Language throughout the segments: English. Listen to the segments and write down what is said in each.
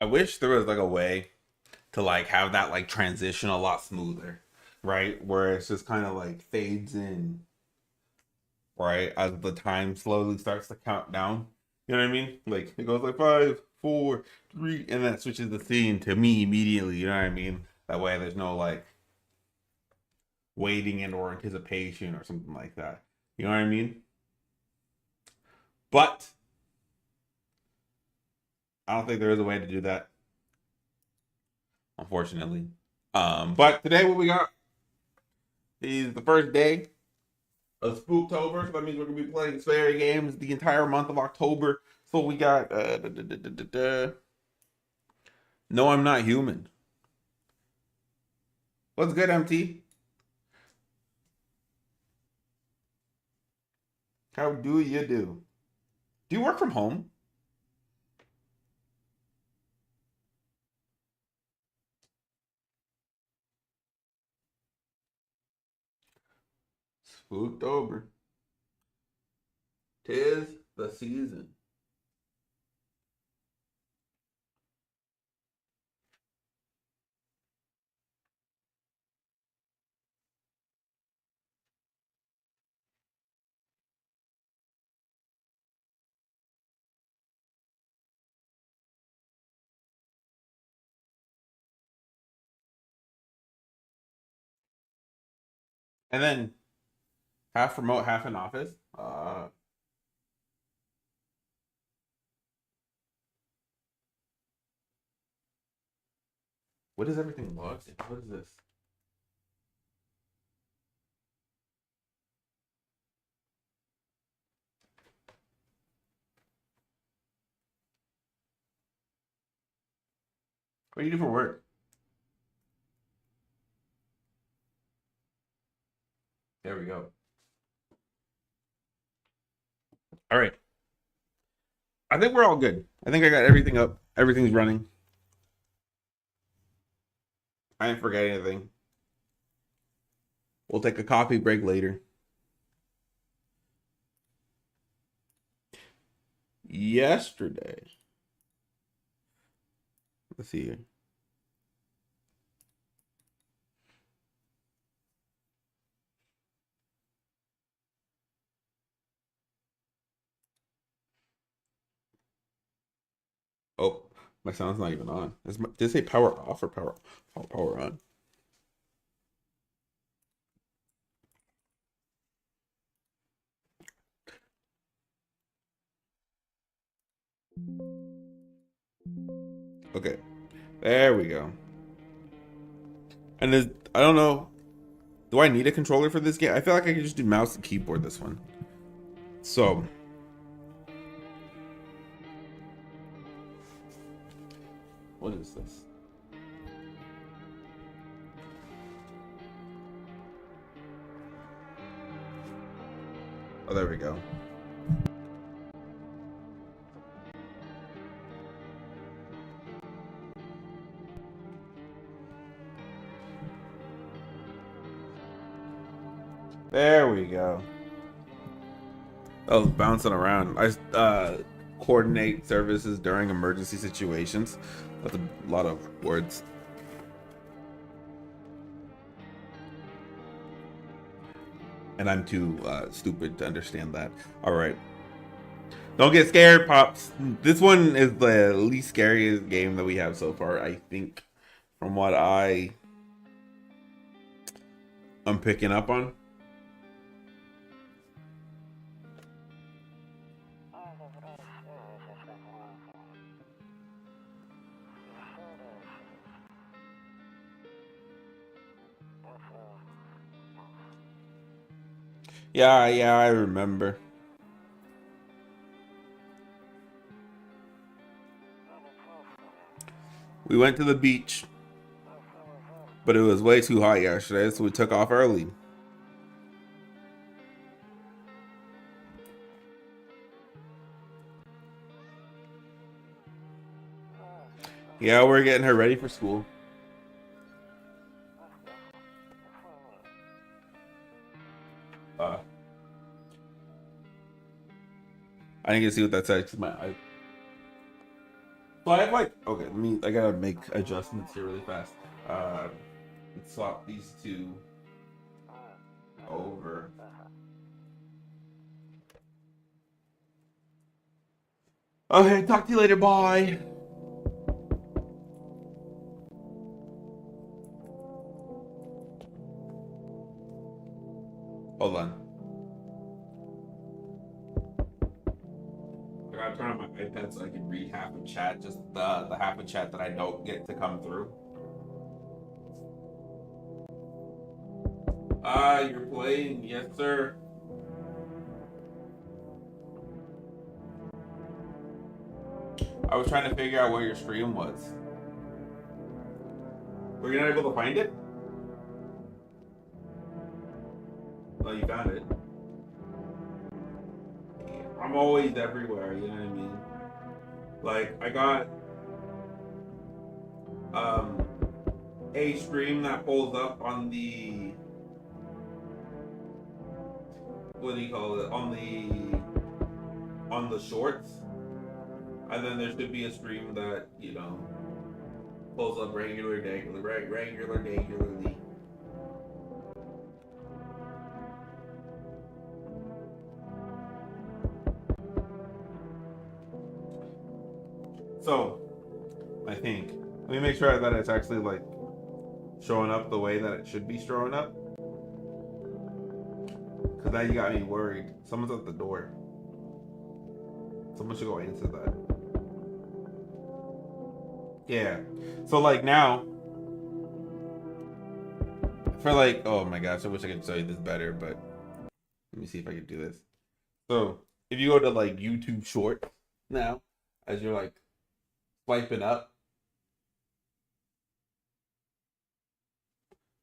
I wish there was like a way to like have that like transition a lot smoother, right? Where it's just kind of like fades in, right? As the time slowly starts to count down. You know what I mean? Like it goes like five, four, three, and then it switches the scene to me immediately. You know what I mean? That way there's no like waiting and or anticipation or something like that. You know what I mean? But I don't think there is a way to do that, unfortunately. But today what we got is the first day of Spooktober, so that means we're gonna be playing scary games the entire month of October. So we got No, I'm not human. What's good, MT? How do you do? Do you work from home? Spooktober. Tis the season. And then half remote, half in office. What is everything logged in? What is this? What do you do for work? There we go. All right. I think we're all good. I think I got everything up. Everything's running. I didn't forget anything. We'll take a coffee break later. Yesterday. Let's see here. Oh, my sound's not even on. Did it say power off or power on? Okay, there we go. And I don't know. Do I need a controller for this game? I feel like I could just do mouse and keyboard this one. So, what is this? Oh, there we go. There we go. Oh, bouncing around. I coordinate services during emergency situations. That's a lot of words. And I'm too stupid to understand that. All right. Don't get scared, Pops. This one is the least scariest game that we have so far, I think, from what I'm picking up on. Yeah, yeah, I remember. We went to the beach, but it was way too hot yesterday, so we took off early. Yeah, we're getting her ready for school. Uh, I didn't get to see what that said because my eyes. So I have like, okay, I gotta make adjustments here really fast. Let's swap these two over. Okay, talk to you later, bye. Hold on. I gotta turn on my iPad so I can read half of chat, just the half of chat that I don't get to come through. You're playing? Yes, sir. I was trying to figure out where your stream was. Were you not able to find it? Oh, you found it. I'm always everywhere, you know what I mean? Like, I got a stream that pulls up on the, what do you call it? On the shorts. And then there should be a stream that, pulls up regularly. So, I think, let me make sure that it's actually like showing up the way that it should be showing up. Because now you got me worried. Someone's at the door. Someone should go answer that. Yeah. So like now, for like, oh my gosh, I wish I could show you this better, but let me see if I can do this. So if you go to like YouTube Shorts now, as you're like swiping up,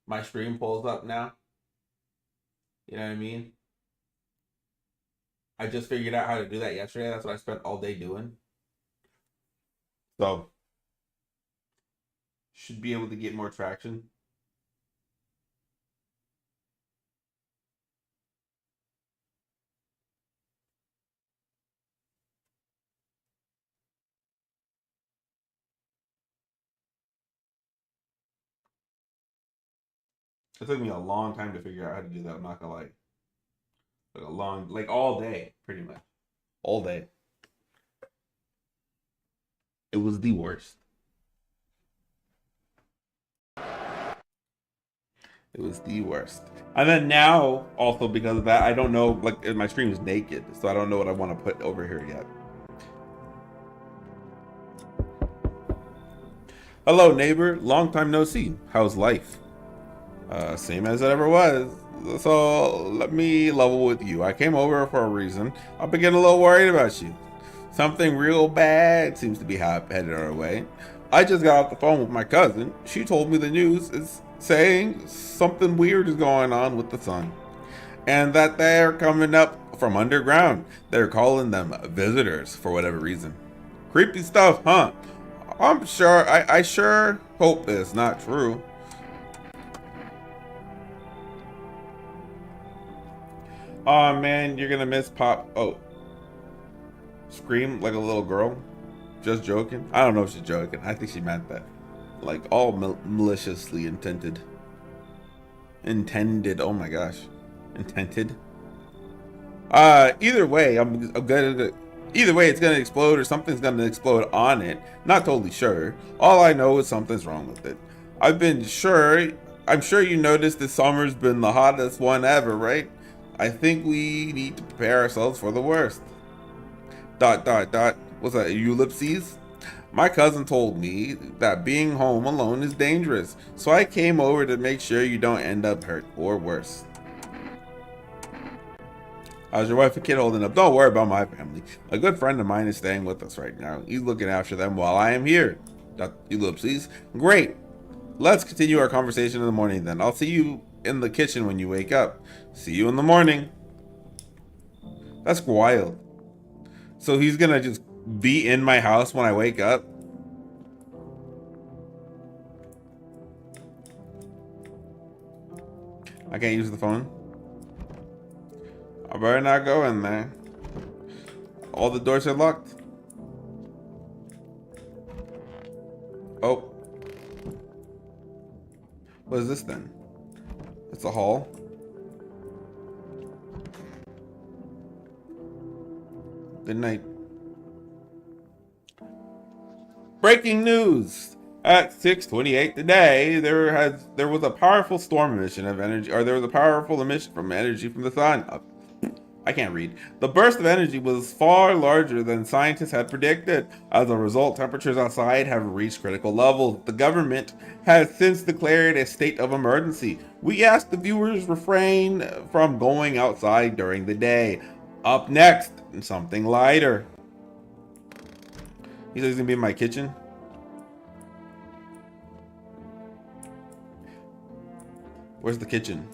my stream pulls up now. You know what I mean? I just figured out how to do that yesterday. That's what I spent all day doing. So should be able to get more traction. It took me a long time to figure out how to do that. I'm not gonna lie. Like all day, pretty much. All day. It was the worst. It was the worst. And then now, also because of that, I don't know, like my stream is naked, so I don't know what I want to put over here yet. Hello, neighbor. Long time no see. How's life? Same as it ever was. So let me level with you. I came over for a reason. I've been getting a little worried about you. Something real bad seems to be headed our way. I just got off the phone with my cousin. She told me the news is saying something weird is going on with the sun. And that they're coming up from underground. They're calling them visitors for whatever reason. Creepy stuff, huh? I'm sure, I sure hope it's not true. Oh man, you're gonna miss Pop. Oh, scream like a little girl. Just joking. I don't know if she's joking. I think she meant that. Like all maliciously intended. Intended. Oh my gosh. Intended. Either way, I'm gonna. Either way, it's gonna explode or something's gonna explode on it. Not totally sure. All I know is something's wrong with it. I'm sure you noticed this summer's been the hottest one ever, right? I think we need to prepare ourselves for the worst. ... What's that, ellipses? My cousin told me that being home alone is dangerous, so I came over to make sure you don't end up hurt or worse. How's your wife and kid holding up? Don't worry about my family. A good friend of mine is staying with us right now. He's looking after them while I am here. ... Ellipses. Great. Let's continue our conversation in the morning then. I'll see you in the kitchen when you wake up. See you in the morning. That's wild. So he's gonna just be in my house when I wake up? I can't use the phone? I better not go in there. All the doors are locked. What is this then? It's a hall. Good night. Breaking news! At 6:28 today, there was a powerful storm emission of energy, or there was a powerful emission from energy from the sun. I can't read. The burst of energy was far larger than scientists had predicted. As a result, temperatures outside have reached critical levels. The government has since declared a state of emergency. We ask the viewers refrain from going outside during the day. Up next, something lighter. He says he's gonna be in my kitchen. Where's the kitchen?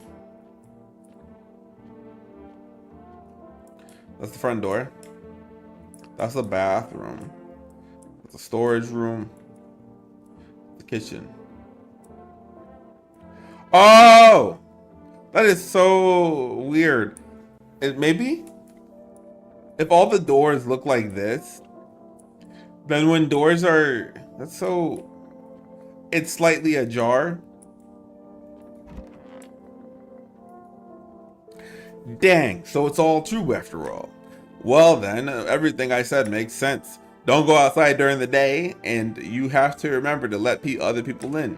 That's the front door. That's the bathroom. That's the storage room. The kitchen. Oh! That is so weird. Maybe if all the doors look like this, then when doors are, that's so, it's slightly ajar. Dang, so it's all true after all. Well then, everything I said makes sense. Don't go outside during the day, and you have to remember to let other people in.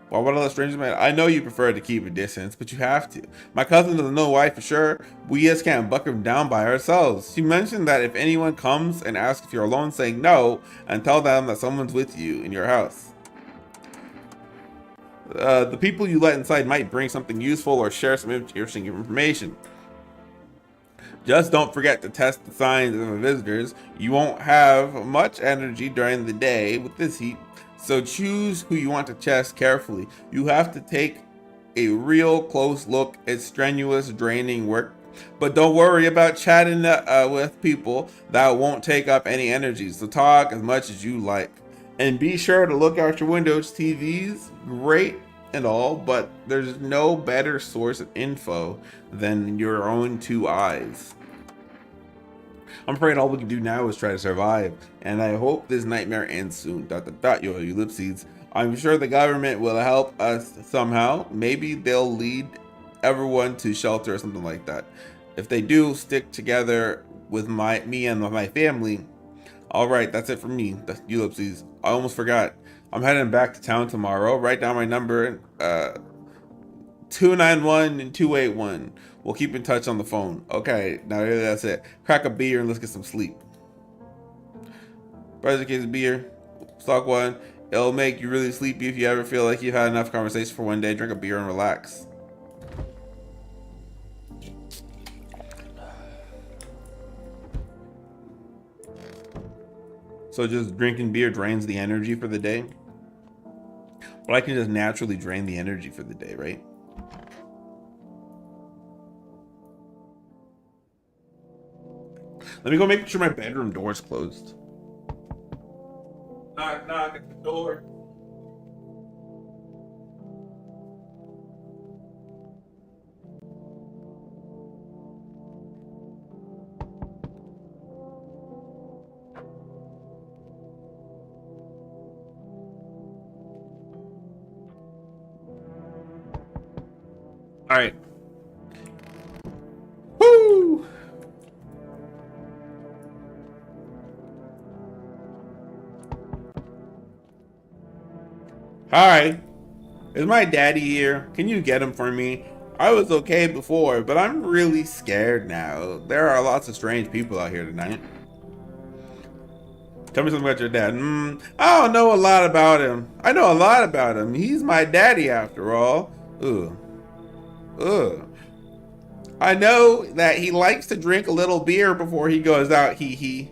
Why would I let strangers in? I know you prefer to keep a distance, but you have to. My cousin doesn't know why for sure. We just can't buck him down by ourselves. She mentioned that if anyone comes and asks if you're alone, saying no, and tell them that someone's with you in your house. The people you let inside might bring something useful or share some interesting information. Just don't forget to test the signs of the visitors. You won't have much energy during the day with this heat, so choose who you want to test carefully. You have to take a real close look at strenuous, draining work. But don't worry about chatting with people. That won't take up any energy, so talk as much as you like. And be sure to look out your windows. TV's great and all, but there's no better source of info than your own two eyes. I'm afraid all we can do now is try to survive, and I hope this nightmare ends soon. ... Yo, ellipses. I'm sure the government will help us somehow. Maybe they'll lead everyone to shelter or something like that. If they do, stick together with me and my family. All right, that's it for me. That's ellipses. I almost forgot. I'm heading back to town tomorrow. Write down my number, 291 and 281. We'll keep in touch on the phone. Okay, now that's it. Crack a beer and let's get some sleep. Price a case of beer. Stock one. It'll make you really sleepy if you ever feel like you've had enough conversation for one day. Drink a beer and relax. So just drinking beer drains the energy for the day? But I can just naturally drain the energy for the day, right? Let me go make sure my bedroom door's closed. Knock, knock at the door. All right. Woo! Hi. Is my daddy here? Can you get him for me? I was okay before, but I'm really scared now. There are lots of strange people out here tonight. Tell me something about your dad. I don't know a lot about him. I know a lot about him. He's my daddy after all. Ugh. Ugh. I know that he likes to drink a little beer before he goes out, hee.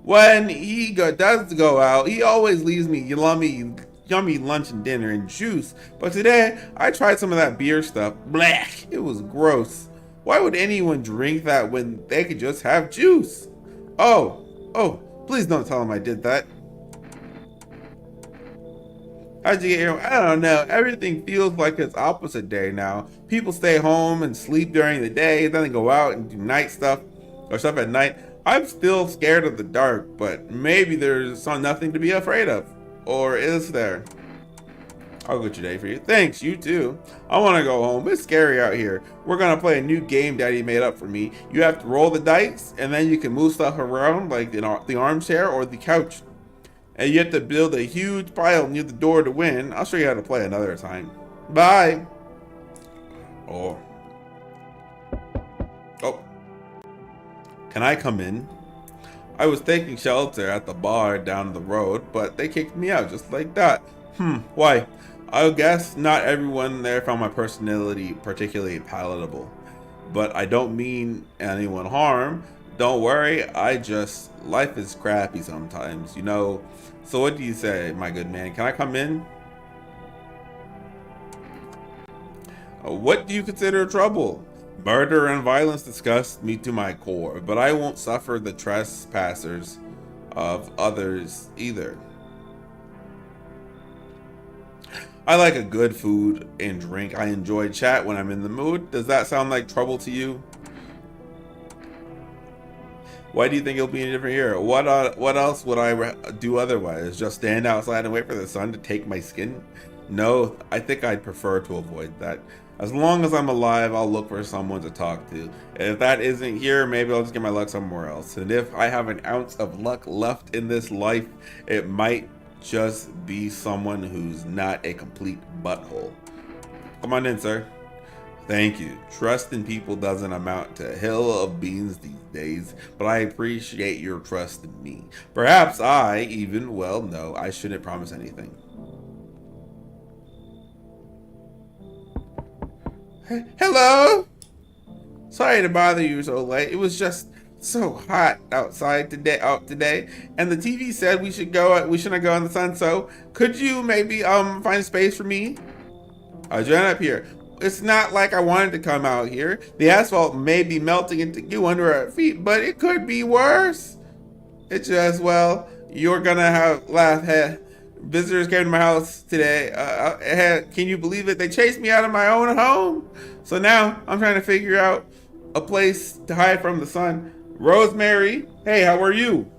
When he does go out, he always leaves me yummy lunch and dinner and juice. But today, I tried some of that beer stuff. Blech, it was gross. Why would anyone drink that when they could just have juice? Oh, please don't tell him I did that. How'd you get here? I don't know. Everything feels like it's opposite day now. People stay home and sleep during the day, then they go out and do night stuff or stuff at night. I'm still scared of the dark, but maybe there's nothing to be afraid of. Or is there? I'll get your day for you. Thanks, you too. I want to go home. It's scary out here. We're going to play a new game Daddy made up for me. You have to roll the dice, and then you can move stuff around like the armchair or the couch. And you have to build a huge pile near the door to win. I'll show you how to play another time. Bye. Oh. Oh. Can I come in? I was taking shelter at the bar down the road, but they kicked me out just like that. Why? I guess not everyone there found my personality particularly palatable. But I don't mean anyone harm. Don't worry, life is crappy sometimes, you know. So what do you say, my good man? Can I come in? What do you consider trouble? Murder and violence disgust me to my core, but I won't suffer the trespassers of others either. I like a good food and drink. I enjoy chat when I'm in the mood. Does that sound like trouble to you? Why do you think it'll be any different here? What else would I do otherwise? Just stand outside and wait for the sun to take my skin? No, I think I'd prefer to avoid that. As long as I'm alive, I'll look for someone to talk to. If that isn't here, maybe I'll just get my luck somewhere else. And if I have an ounce of luck left in this life, it might just be someone who's not a complete butthole. Come on in, sir. Thank you. Trust in people doesn't amount to a hill of beans these days, but I appreciate your trust in me. Perhaps no, I shouldn't promise anything. Hello? Sorry to bother you so late. It was just so hot outside today, and the TV said we shouldn't go in the sun, so could you maybe find a space for me? I joined up here. It's not like I wanted to come out here. The asphalt may be melting into you under our feet, but it could be worse. It's just, well, you're gonna have laugh. Visitors came to my house today. Can you believe it? They chased me out of my own home. So now I'm trying to figure out a place to hide from the sun. Rosemary, hey, how are you?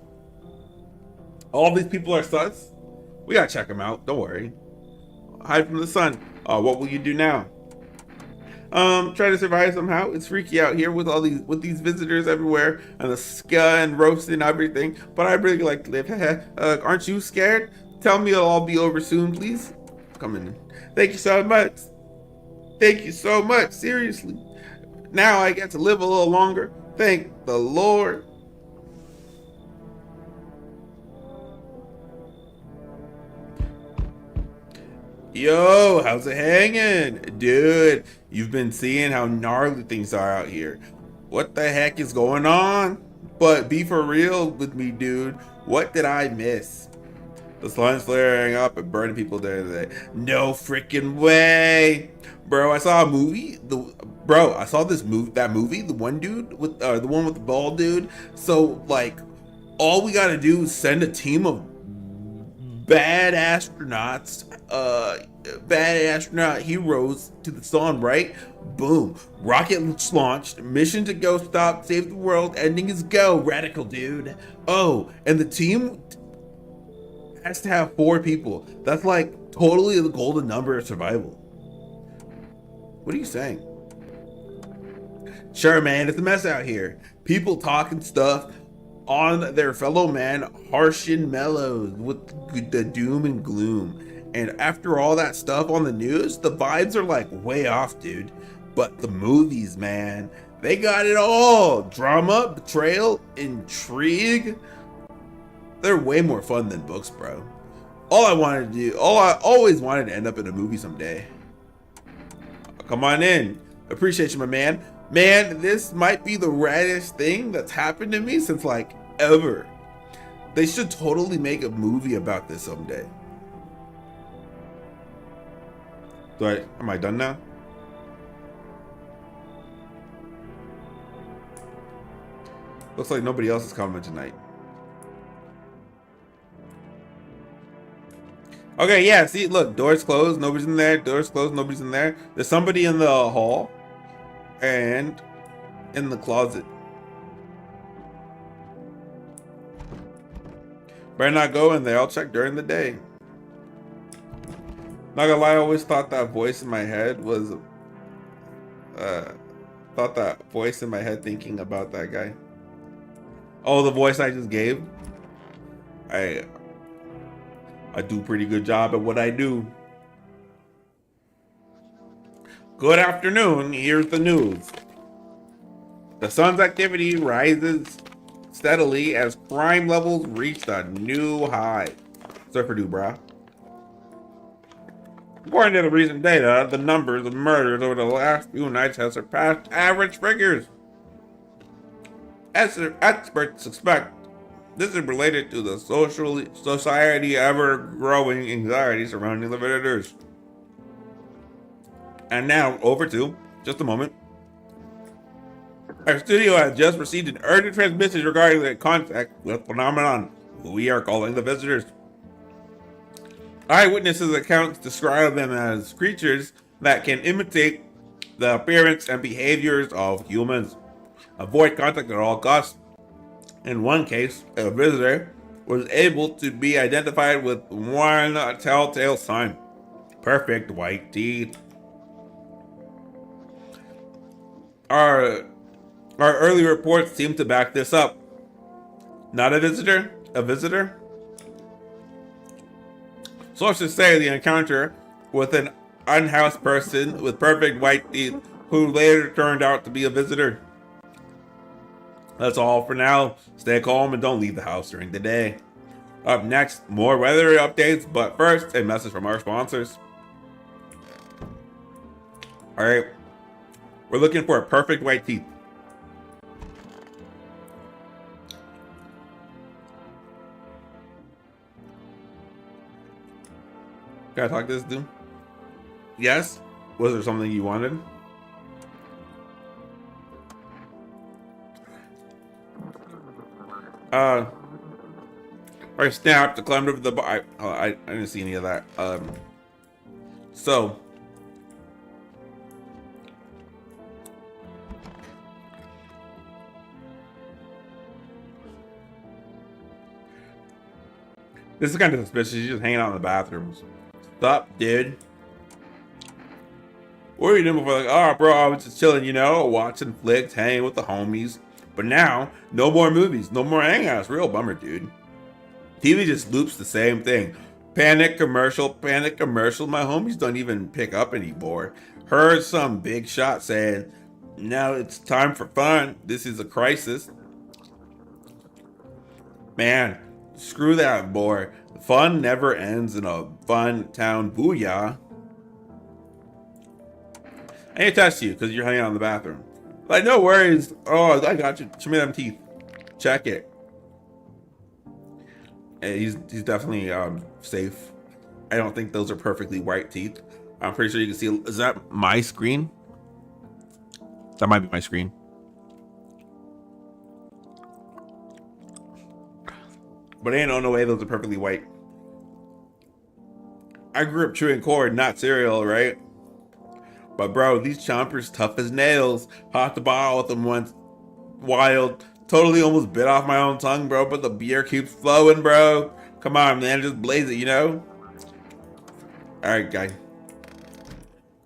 All these people are sus. We gotta check them out. Don't worry. Hide from the sun. What will you do now? Try to survive somehow. It's freaky out here with these visitors everywhere and the ska and roasting and everything. But I really like to live. Aren't you scared? Tell me it'll all be over soon, please. Come in. Thank you so much. Thank you so much. Seriously. Now I get to live a little longer. Thank the Lord. Yo, how's it hanging? Dude, you've been seeing how gnarly things are out here. What the heck is going on? But be for real with me, dude. What did I miss? The sun's flaring up and burning people there today. No freaking way. Bro, I saw a movie. I saw that movie, the one dude with the one with the bald dude. So like all we gotta do is send a team of bad astronaut heroes to the sun, right? Boom. Rocket launched. Mission to go save the world. Ending is go. Radical, dude. Oh, and the team has to have 4 people. That's like totally the golden number of survival. What are you saying? Sure, man, it's a mess out here. People talking stuff on their fellow man, harsh and mellow with the doom and gloom. And after all that stuff on the news, the vibes are like way off, dude. But the movies, man, they got it all. Drama, betrayal, intrigue. They're way more fun than books, bro. All I always wanted to end up in a movie someday. Come on in. Appreciate you, my man. Man, this might be the raddest thing that's happened to me since like ever. They should totally make a movie about this someday. Am I done now? Looks like nobody else is coming tonight. Okay, yeah, see, look, doors closed, nobody's in there. Doors closed, nobody's in there. There's somebody in the hall and in the closet. Better not go in there. I'll check during the day. Not gonna lie, I always thought that voice in my head was, uh, thought that voice in my head thinking about that guy. Oh, the voice I just gave. I I do a pretty good job at what I do. Good afternoon. Here's the news. The sun's activity rises steadily as crime levels reach a new high. Surfer do, brah. According to the recent data, the numbers of murders over the last few nights has surpassed average figures. As experts suspect this is related to the society ever-growing anxiety surrounding the visitors. And now, over to, just a moment. Our studio has just received an urgent transmission regarding the contact with phenomenon we are calling the visitors. Eyewitnesses' accounts describe them as creatures that can imitate the appearance and behaviors of humans. Avoid contact at all costs. In one case, a visitor was able to be identified with one telltale sign: perfect white teeth. Our early reports seem to back this up. Not a visitor? A visitor? Sources say the encounter with an unhoused person with perfect white teeth who later turned out to be a visitor. That's all for now. Stay calm and don't leave the house during the day. Up next, more weather updates, but first, a message from our sponsors. Alright, we're looking for a perfect white teeth. Can I talk to this dude? Yes? Was there something you wanted? I snapped, I climbed over the bar. I didn't see any of that. So this is kind of suspicious. He's just hanging out in the bathrooms. Stop, dude. What were you doing before? Like, oh, bro, I was just chilling, you know, watching flicks, hanging with the homies. But now, no more movies, no more hangouts. Real bummer, dude. TV just loops the same thing. Panic commercial, panic commercial. My homies don't even pick up anymore. Heard some big shot saying, now it's time for fun. This is a crisis. Man, screw that, boy. Fun never ends in a fun town. Booyah. I need to test you because you're hanging out in the bathroom. Like, no worries. Oh, I got you. Show me them teeth. Check it. And he's definitely safe. I don't think those are perfectly white teeth. I'm pretty sure you can see. Is that my screen? That might be my screen. But ain't no way those are perfectly white. I grew up chewing cord, not cereal, right? But bro, these chompers tough as nails. Popped the bottle with them once. Wild. Totally almost bit off my own tongue, bro. But the beer keeps flowing, bro. Come on, man. Just blaze it, you know? Alright, guy.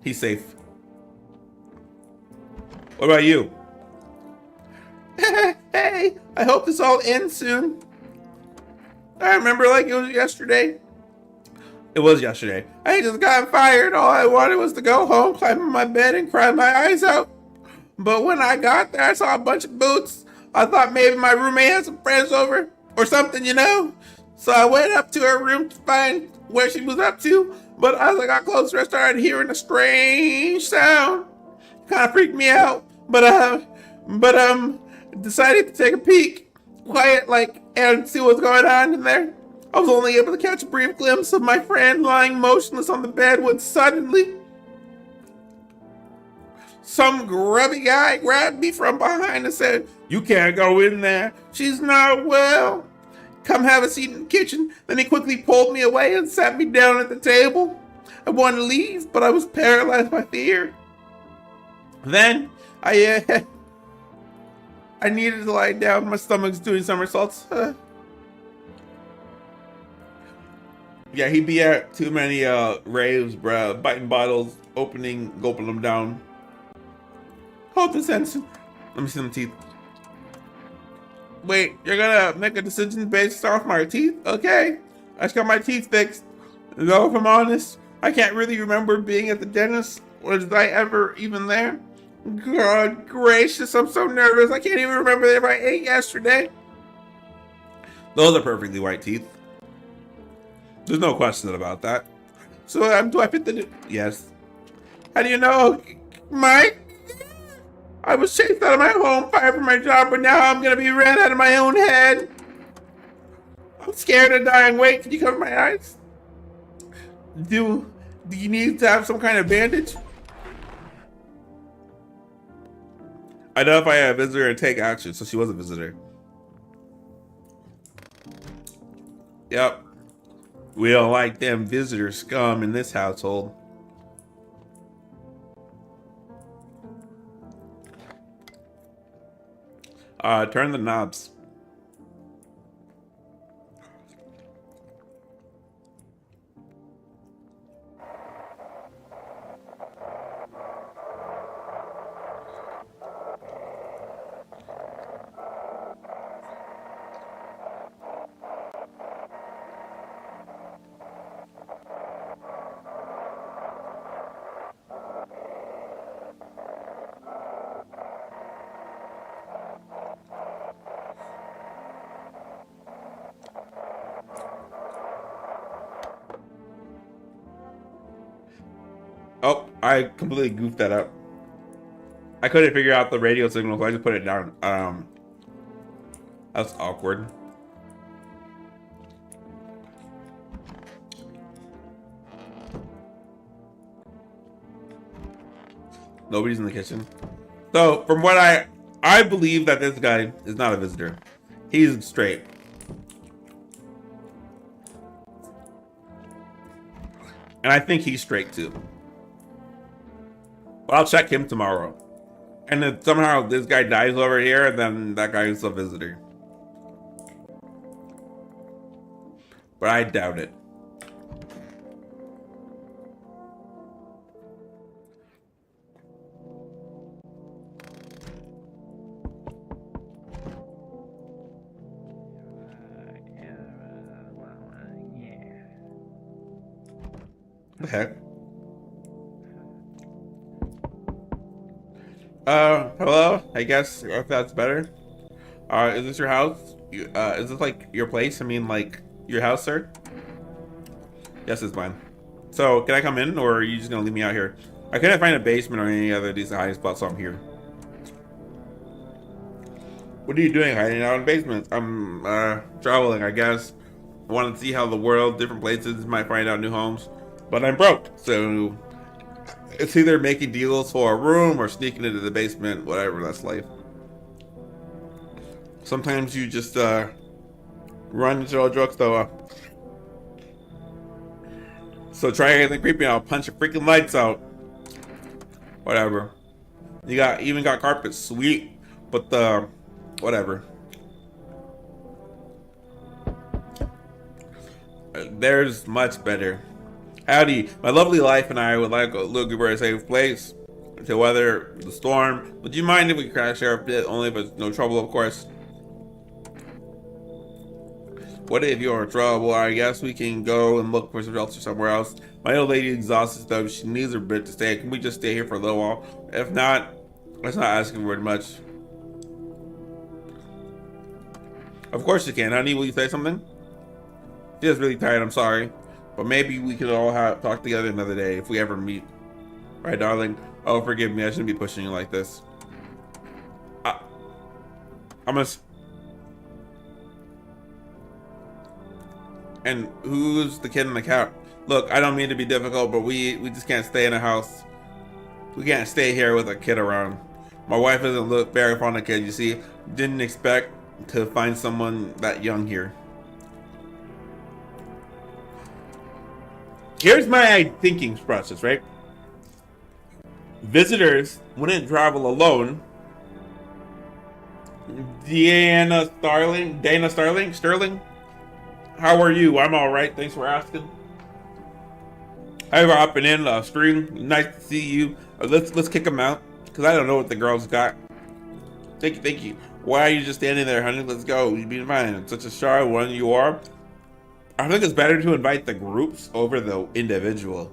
He's safe. What about you? Hey, I hope this all ends soon. I remember like it was yesterday. It was yesterday. I just got fired. All I wanted was to go home, climb in my bed, and cry my eyes out. But when I got there, I saw a bunch of boots. I thought maybe my roommate had some friends over or something, you know? So I went up to her room to find where she was up to. But as I got closer, I started hearing a strange sound. Kind of freaked me out. But decided to take a peek, quiet like, and see what's going on in there. I was only able to catch a brief glimpse of my friend lying motionless on the bed when suddenly some grubby guy grabbed me from behind and said, "You can't go in there. She's not well. Come have a seat in the kitchen." Then he quickly pulled me away and sat me down at the table. I wanted to leave, but I was paralyzed by fear. Then I needed to lie down. My stomach's doing somersaults. Yeah, he be at too many raves, bruh. Biting bottles, opening, gulping them down. Hold the sense. Let me see them teeth. Wait, you're gonna make a decision based off my teeth? Okay. I just got my teeth fixed. Though if I'm honest, I can't really remember being at the dentist. Was I ever even there? God gracious, I'm so nervous. I can't even remember if I ate yesterday. Those are perfectly white teeth. There's no question about that. So do I fit the... Yes. How do you know? Mike? I was chased out of my home, fired from my job, but now I'm gonna be ran out of my own head. I'm scared of dying. Wait, can you cover my eyes? Do you need to have some kind of bandage? Identify a visitor and take action. So she was a visitor. Yep. We don't like them visitor scum in this household. Turn the knobs. Oh, I completely goofed that up. I couldn't figure out the radio signal, so I just put it down. That's awkward. Nobody's in the kitchen. So, from what I believe that this guy is not a visitor. He's straight. And I think he's straight too. But I'll check him tomorrow. And if somehow this guy dies over here, then that guy is a visitor. But I doubt it. What the heck? Hello? I guess if that's better. Is this your house? Is this like your place? I mean, like your house, sir? Yes, it's mine. So, can I come in, or are you just gonna leave me out here? I couldn't find a basement or any other decent hiding spot, so I'm here. What are you doing hiding out in basements? I'm, traveling, I guess. I want to see how the world, different places, might find out new homes. But I'm broke, so it's either making deals for a room or sneaking into the basement, whatever, that's life. Sometimes you just run into a drugstore. So try anything creepy and I'll punch your freaking lights out. Whatever. You even got carpet, sweet. But whatever. There's much better. Howdy, my lovely life and I would like to look for a safe place to weather the storm. Would you mind if we crash here a bit? Only if it's no trouble, of course. What if you're in trouble? I guess we can go and look for some shelter somewhere else. My old lady is exhausted though. She needs her bit to stay. Can we just stay here for a little while? If not, that's not asking very much. Of course you can, honey. Will you say something? She's really tired, I'm sorry. But maybe we could all talk together another day if we ever meet. Right, darling? Oh, forgive me. I shouldn't be pushing you like this. I'm gonna... And who's the kid in the cap? Look, I don't mean to be difficult, but we just can't stay in a house. We can't stay here with a kid around. My wife doesn't look very fond of kids, you see. Didn't expect to find someone that young here. Here's my thinking process, right? Visitors wouldn't travel alone. Dana Starling? How are you? I'm all right. Thanks for asking. Hey, for hopping in stream. Nice to see you. Let's kick them out because I don't know what the girls got. Thank you, thank you. Why are you just standing there, honey? Let's go. You've been fine. Such a shy one you are. I think it's better to invite the groups over the individual.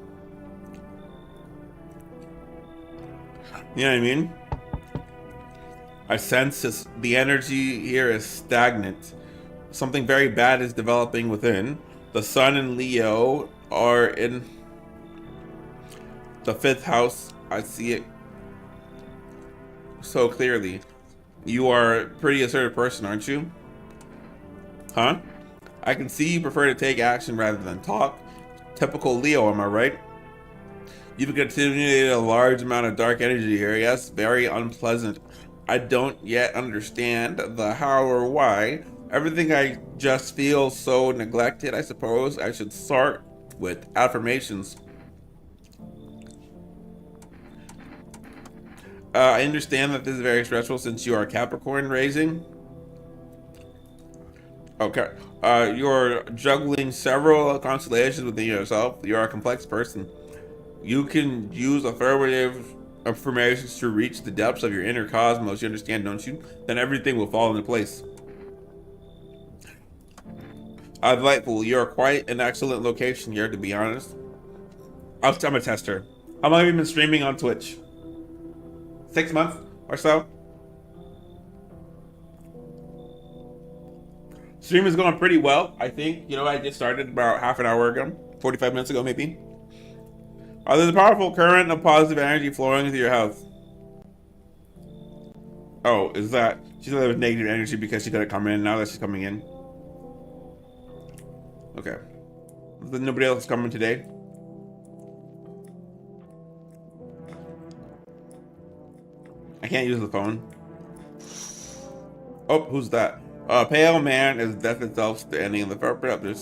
You know what I mean? I sense the energy here is stagnant. Something very bad is developing within. The sun and Leo are in the fifth house. I see it so clearly. You are a pretty assertive person, aren't you? Huh? I can see you prefer to take action rather than talk. Typical Leo, am I right? You've accumulated a large amount of dark energy here. Yes, very unpleasant. I don't yet understand the how or why. Everything I just feel so neglected. I suppose I should start with affirmations. I understand that this is very stressful since you are Capricorn raising. Okay. You're juggling several constellations within yourself. You're a complex person. You can use affirmative affirmations to reach the depths of your inner cosmos. You understand, don't you? Then everything will fall into place. Delightful. You're quite an excellent location here, to be honest. I'm a tester. How long have you been streaming on Twitch? 6 months or so? Stream is going pretty well, I think. You know, I just started about half an hour ago, 45 minutes ago, maybe. There's a powerful current of positive energy flowing through your house. Oh, is that she said there was negative energy because she couldn't come in? Now that she's coming in, okay. Nobody else is coming today. I can't use the phone. Oh, who's that? A pale man is death itself, standing in the front. There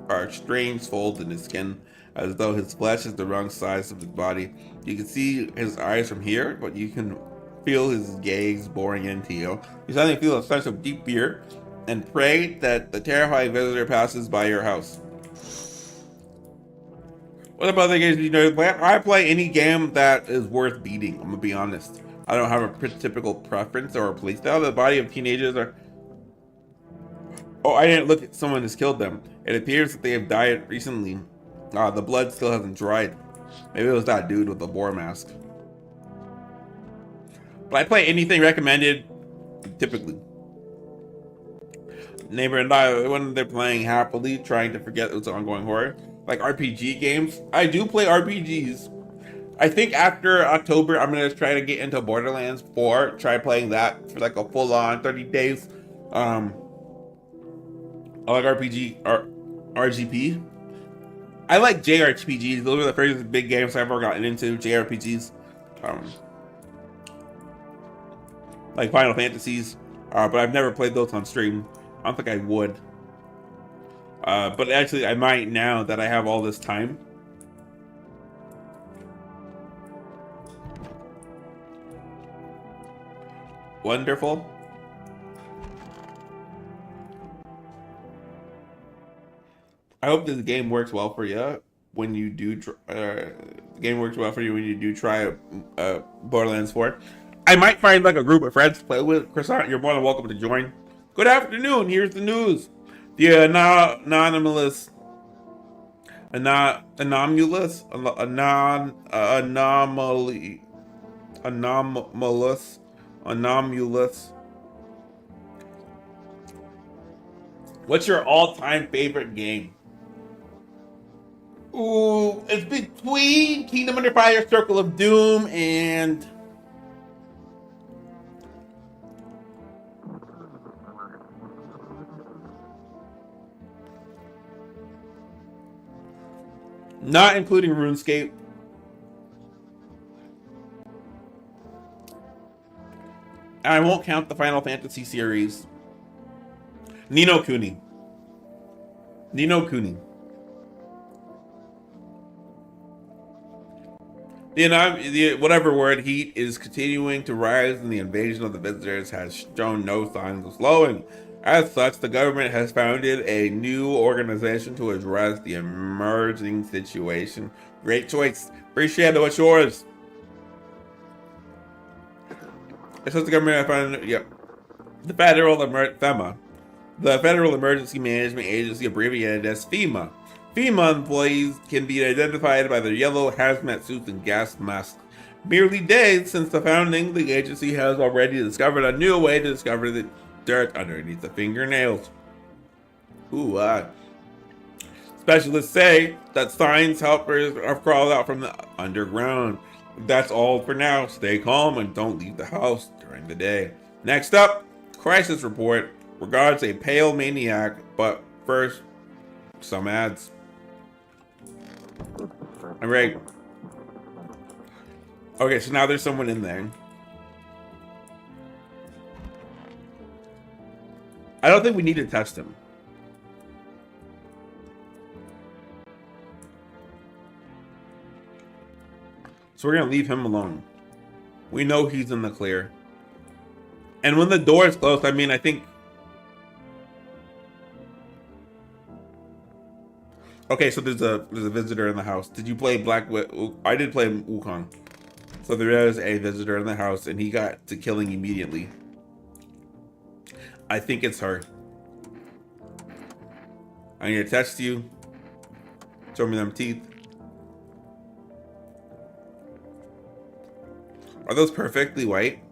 are strange folds in his skin, as though his flesh is the wrong size of his body. You can see his eyes from here, but you can feel his gaze boring into you. You suddenly feel a sense of deep fear and pray that the terrifying visitor passes by your house. What about the games you know? I play any game that is worth beating. I'm gonna be honest. I don't have a typical preference or a playstyle. The body of teenagers are. Oh, I didn't look at someone who's killed them. It appears that they have died recently. The blood still hasn't dried. Maybe it was that dude with the boar mask. But I play anything recommended, typically. Neighbor and I, when they're playing happily, trying to forget what's ongoing horror. Like RPG games. I do play RPGs. I think after October, I'm gonna try to get into Borderlands 4. Try playing that for like a full-on 30 days. I like RPG or RGP. I like JRPGs. Those are the first big games I've ever gotten into. JRPGs, like Final Fantasies, but I've never played those on stream. I don't think I would. But actually, I might now that I have all this time. Wonderful. I hope this game works well for you when you do. The game works well for you when you do try Borderlands 4. I might find like a group of friends to play with. Croissant, you're more than welcome to join. Good afternoon. Here's the news. The anomalous, anomalous, anomalous. What's your all-time favorite game? Ooh, it's between Kingdom Under Fire, Circle of Doom, and not including RuneScape. And I won't count the Final Fantasy series. Ni no Kuni. Ni no Kuni. The whatever word heat is continuing to rise, and the invasion of the visitors has shown no signs of slowing. As such, the government has founded a new organization to address the emerging situation. Great choice. Appreciate it. What's yours? It says the government has founded, yep. The FEMA. The Federal Emergency Management Agency, abbreviated as FEMA. FEMA employees can be identified by their yellow hazmat suits and gas masks. Merely days since the founding, the agency has already discovered a new way to discover the dirt underneath the fingernails. Ooh, specialists say that science helpers have crawled out from the underground. That's all for now. Stay calm and don't leave the house during the day. Next up, crisis report regards a pale maniac, but first, some ads. All right. Okay, so now there's someone in there. I don't think we need to test him. So we're gonna leave him alone. We know he's in the clear. And when the door is closed, I mean, I think... Okay, so there's a visitor in the house. Did you play I did play Wukong. So there is a visitor in the house, and he got to killing immediately. I think it's her. I'm gonna test you. Show me them teeth. Are those perfectly white?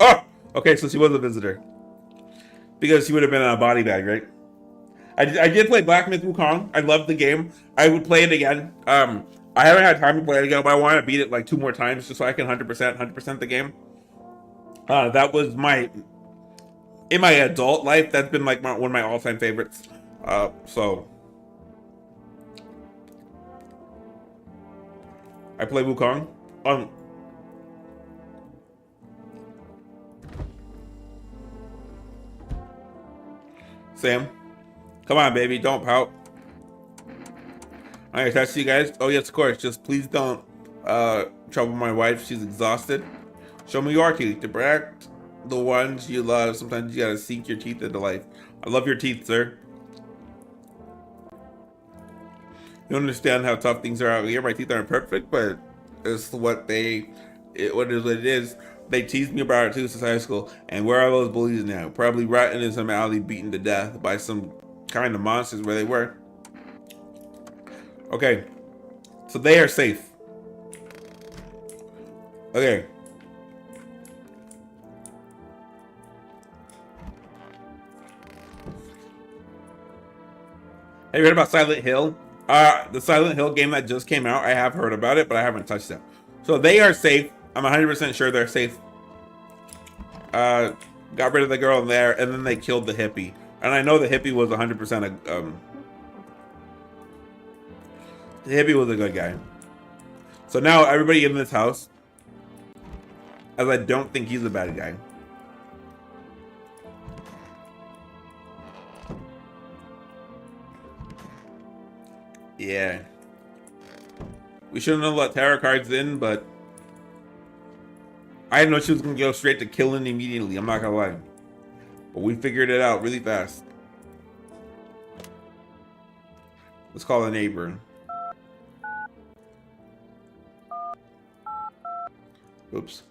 Oh! Okay, so she was a visitor. Because she would have been in a body bag, right? I did play Black Myth Wukong. I loved the game. I would play it again. I haven't had time to play it again, but I want to beat it like 2 more times just so I can 100% the game. That was in my adult life, that's been like one of my all-time favorites. So I play Wukong. Sam, come on, baby, don't pout. I'm gonna test you guys. Oh yes, of course. Just please don't trouble my wife. She's exhausted. Show me your teeth. To protect the ones you love, sometimes you gotta sink your teeth into life. I love your teeth, sir. You understand how tough things are out here. My teeth aren't perfect, but it's what it is. They teased me about it too since high school. And where are those bullies now? Probably rotting in some alley, beaten to death by some kind of monsters where they were. Okay, so they are safe. Okay. Have you heard about Silent Hill? The Silent Hill game that just came out, I have heard about it, but I haven't touched it. So they are safe. I'm 100% sure they're safe. Got rid of the girl in there, and then they killed the hippie. And I know the hippie was 100% the hippie was a good guy. So now everybody in this house, as I don't think he's a bad guy. Yeah. We shouldn't have let tarot cards in, but I didn't know she was gonna go straight to killing immediately. I'm not gonna lie. But we figured it out really fast. Let's call a neighbor. Oops.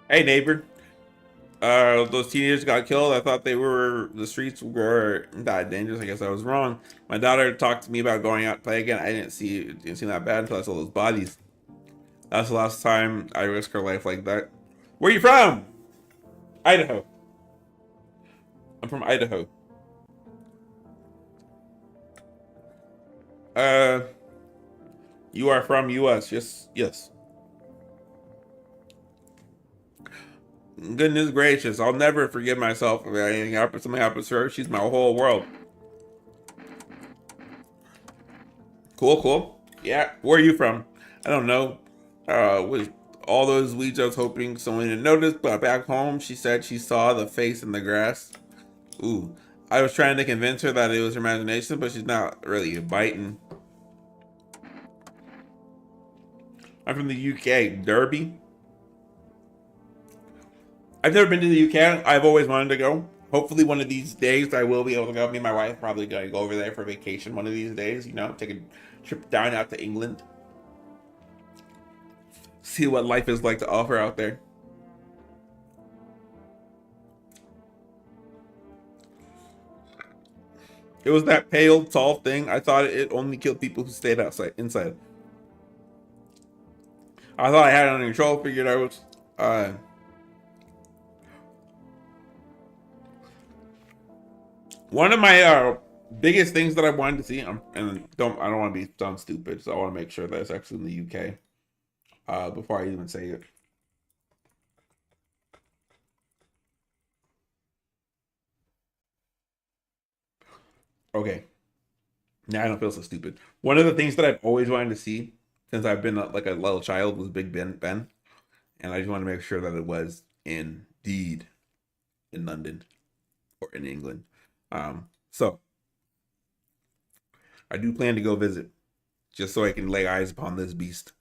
Hey neighbor. Those teenagers got killed. I thought the streets were that dangerous. I guess I was wrong. My daughter talked to me about going out to play again. I didn't seem that bad until I saw those bodies. That's the last time I risked her life like that. Where are you from? Idaho. I'm from Idaho. You are from US. Yes. Goodness gracious, I'll never forgive myself if something happens to her. She's my whole world. Cool. Yeah, where are you from? I don't know. With all those weeks, I was hoping someone didn't notice, but back home, she said she saw the face in the grass. Ooh. I was trying to convince her that it was her imagination, but she's not really biting. I'm from the UK, Derby. I've never been to the UK. I've always wanted to go. Hopefully, one of these days, I will be able to go. Me and my wife probably gonna go over there for vacation one of these days. You know, take a trip down out to England, see what life is like to offer out there. It was that pale, tall thing. I thought it only killed people who stayed outside, inside. I thought I had it under control. Figured I was. One of my biggest things that I wanted to see, and I don't want to be sound stupid, so I want to make sure that it's actually in the UK before I even say it. Okay, now I don't feel so stupid. One of the things that I've always wanted to see since I've been like a little child was Big Ben, and I just want to make sure that it was indeed in London or in England. So I do plan to go visit just so I can lay eyes upon this beast.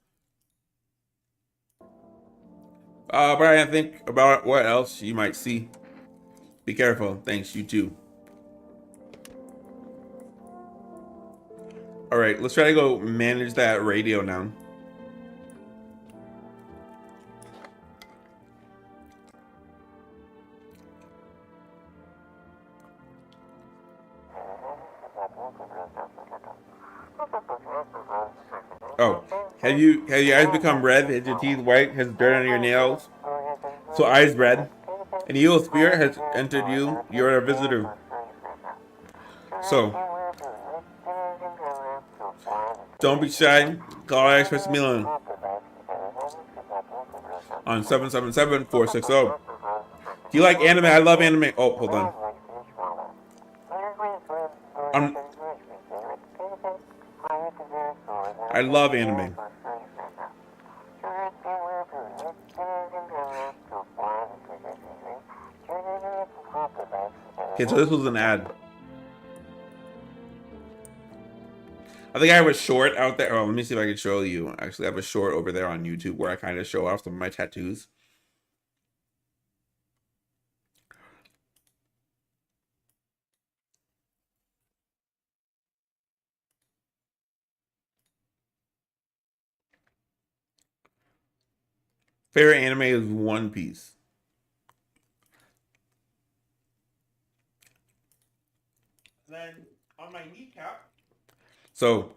Brian, think about what else you might see. Be careful. Thanks, you too. All right, let's try to go manage that radio now. Oh, have your eyes become red? Has your teeth white? Has dirt on your nails? So eyes red. An evil spirit has entered you. You're a visitor. So don't be shy. Call Express Milan on 777-460. Do you like anime? I love anime. Oh, hold on. I love anime. Okay, so this was an ad. I think I have a short out there. Oh, let me see if I can show you. Actually, I have a short over there on YouTube where I kind of show off some of my tattoos. Favorite anime is One Piece. Then on my kneecap. So,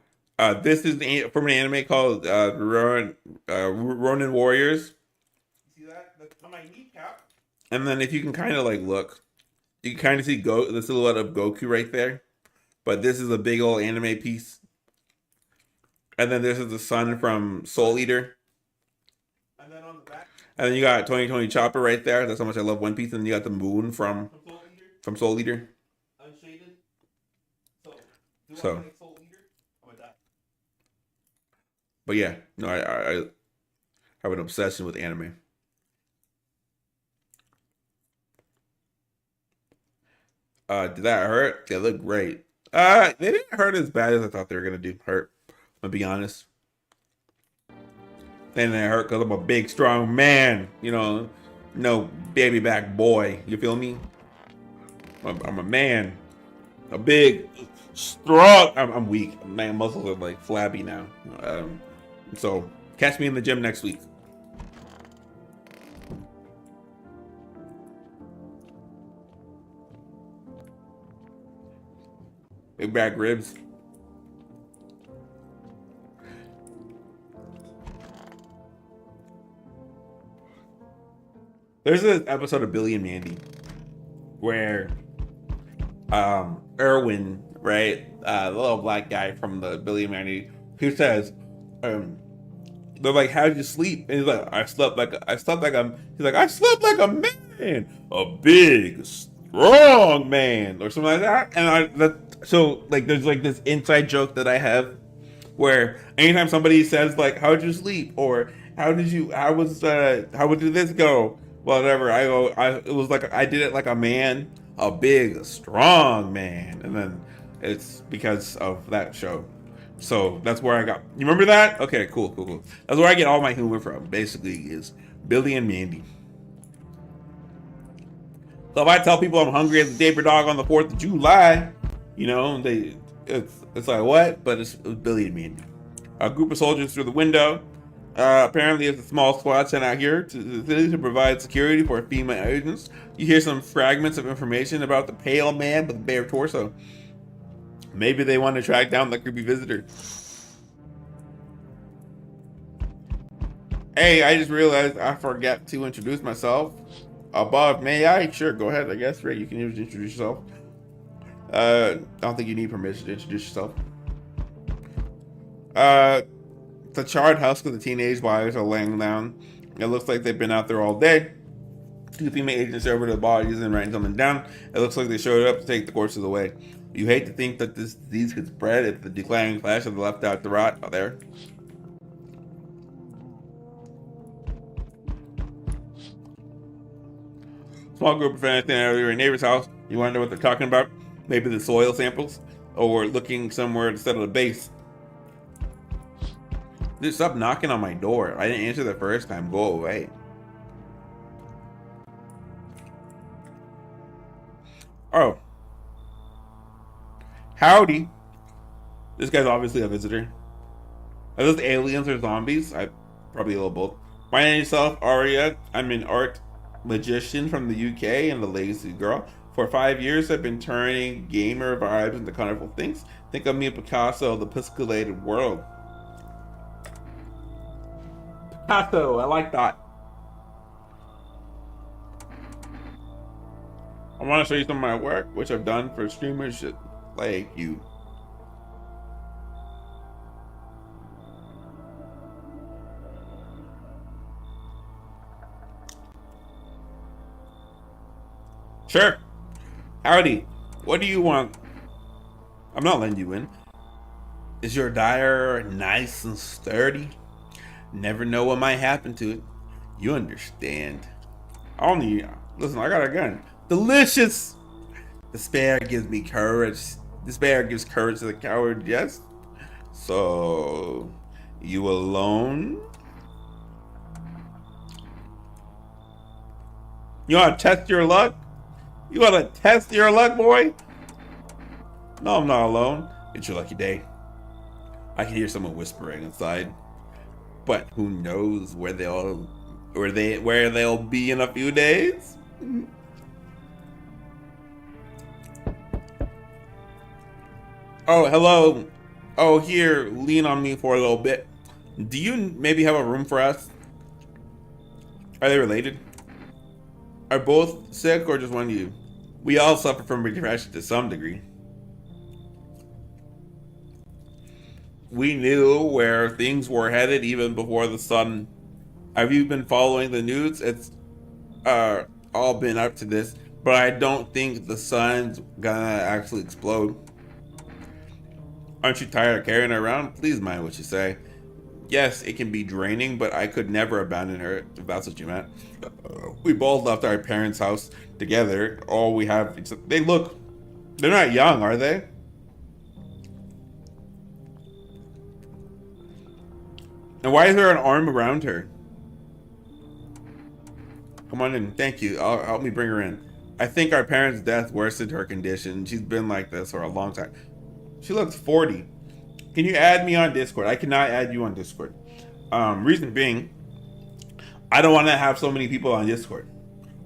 this is from an anime called Ronin Warriors. See that? That's on my kneecap. And then if you can kind of like look, you can kind of see the silhouette of Goku right there. But this is a big old anime piece. And then this is the sun from Soul Eater. And then on the back. And then you got 2020 Chopper right there. That's how much I love One Piece. And you got the moon from Soul Eater. Unshaded. So. But yeah, no, I have an obsession with anime. Did that hurt? They look great. They didn't hurt as bad as I thought they were gonna do. Hurt. I'm gonna be honest. They didn't hurt because I'm a big, strong man. You know, no baby back boy. You feel me? I'm a man. A big, strong. I'm weak. My muscles are like flabby now. So catch me in the gym next week. Big back ribs. There's an episode of Billy and Mandy where Erwin, right, the little black guy from the Billy and Mandy, who says, they're like, "How'd you sleep?" And he's like, I slept like a." He's like, "I slept like a man, a big, strong man," or something like that. And so like, there's like this inside joke that I have Where anytime somebody says like, "How'd you sleep?" or how did this go?" Whatever, I go, it was like I did it like a man, a big, strong man, and then it's because of that show. So that's where I got. You remember that? Okay, cool, cool, cool. That's where I get all my humor from. Basically, is Billy and Mandy. So if I tell people I'm hungry as a David dog on the 4th of July, it's like what? But it's Billy and Mandy. A group of soldiers through the window. Apparently, it's a small squad sent out here to the city to provide security for FEMA agents. You hear some fragments of information about the pale man with the bare torso. Maybe they want to track down the creepy visitor. Hey, I just realized I forgot to introduce myself. Above, may I? Sure, go ahead. I guess, right? You can introduce yourself. I don't think you need permission to introduce yourself. Uh, the charred husk of the teenage wives are laying down. It looks like they've been out there all day. Two female agents over to the bodies and writing something down. It looks like they showed up to take the corpses away. You hate to think that this disease could spread if the declining flesh of the left out to rot out there. Small group of fans standing out of your neighbor's house. You wonder what they're talking about. Maybe the soil samples, or looking somewhere to settle the base. Dude, stop knocking on my door. I didn't answer the first time. Go away. Oh. Howdy. This guy's obviously a visitor. Are those aliens or zombies? I probably a little both. My name is Self Aria. I'm an art magician from the UK and a lazy girl. For 5 years, I've been turning gamer vibes into colorful things. Think of me, Picasso of the pisculated world. Picasso, I like that. I want to show you some of my work, which I've done for streamers like you. Sure. Howdy. What do you want? I'm not letting you in. Is your dyer nice and sturdy? Never know what might happen to it. You understand. Listen, I got a gun. Delicious! Despair gives me courage. Despair gives courage to the coward, yes? So, you alone? You want to test your luck? You want to test your luck, boy? No, I'm not alone. It's your lucky day. I can hear someone whispering inside. But who knows where they'll be in a few days? Oh, hello. Oh, here, lean on me for a little bit. Do you maybe have a room for us? Are they related? Are both sick or just one of you? We all suffer from depression to some degree. We knew where things were headed even before the sun. Have you been following the news? It's all been up to this, but I don't think the sun's gonna actually explode. Aren't you tired of carrying her around? Please mind what you say. Yes, it can be draining, but I could never abandon her if that's what you meant. We both left our parents' house together. All we have, they're not young, are they? And why is there an arm around her? Come on in. Thank you. Help me bring her in. I think our parents' death worsened her condition. She's been like this for a long time. She looks 40. Can you add me on Discord? I cannot add you on Discord. Reason being, I don't want to have so many people on Discord.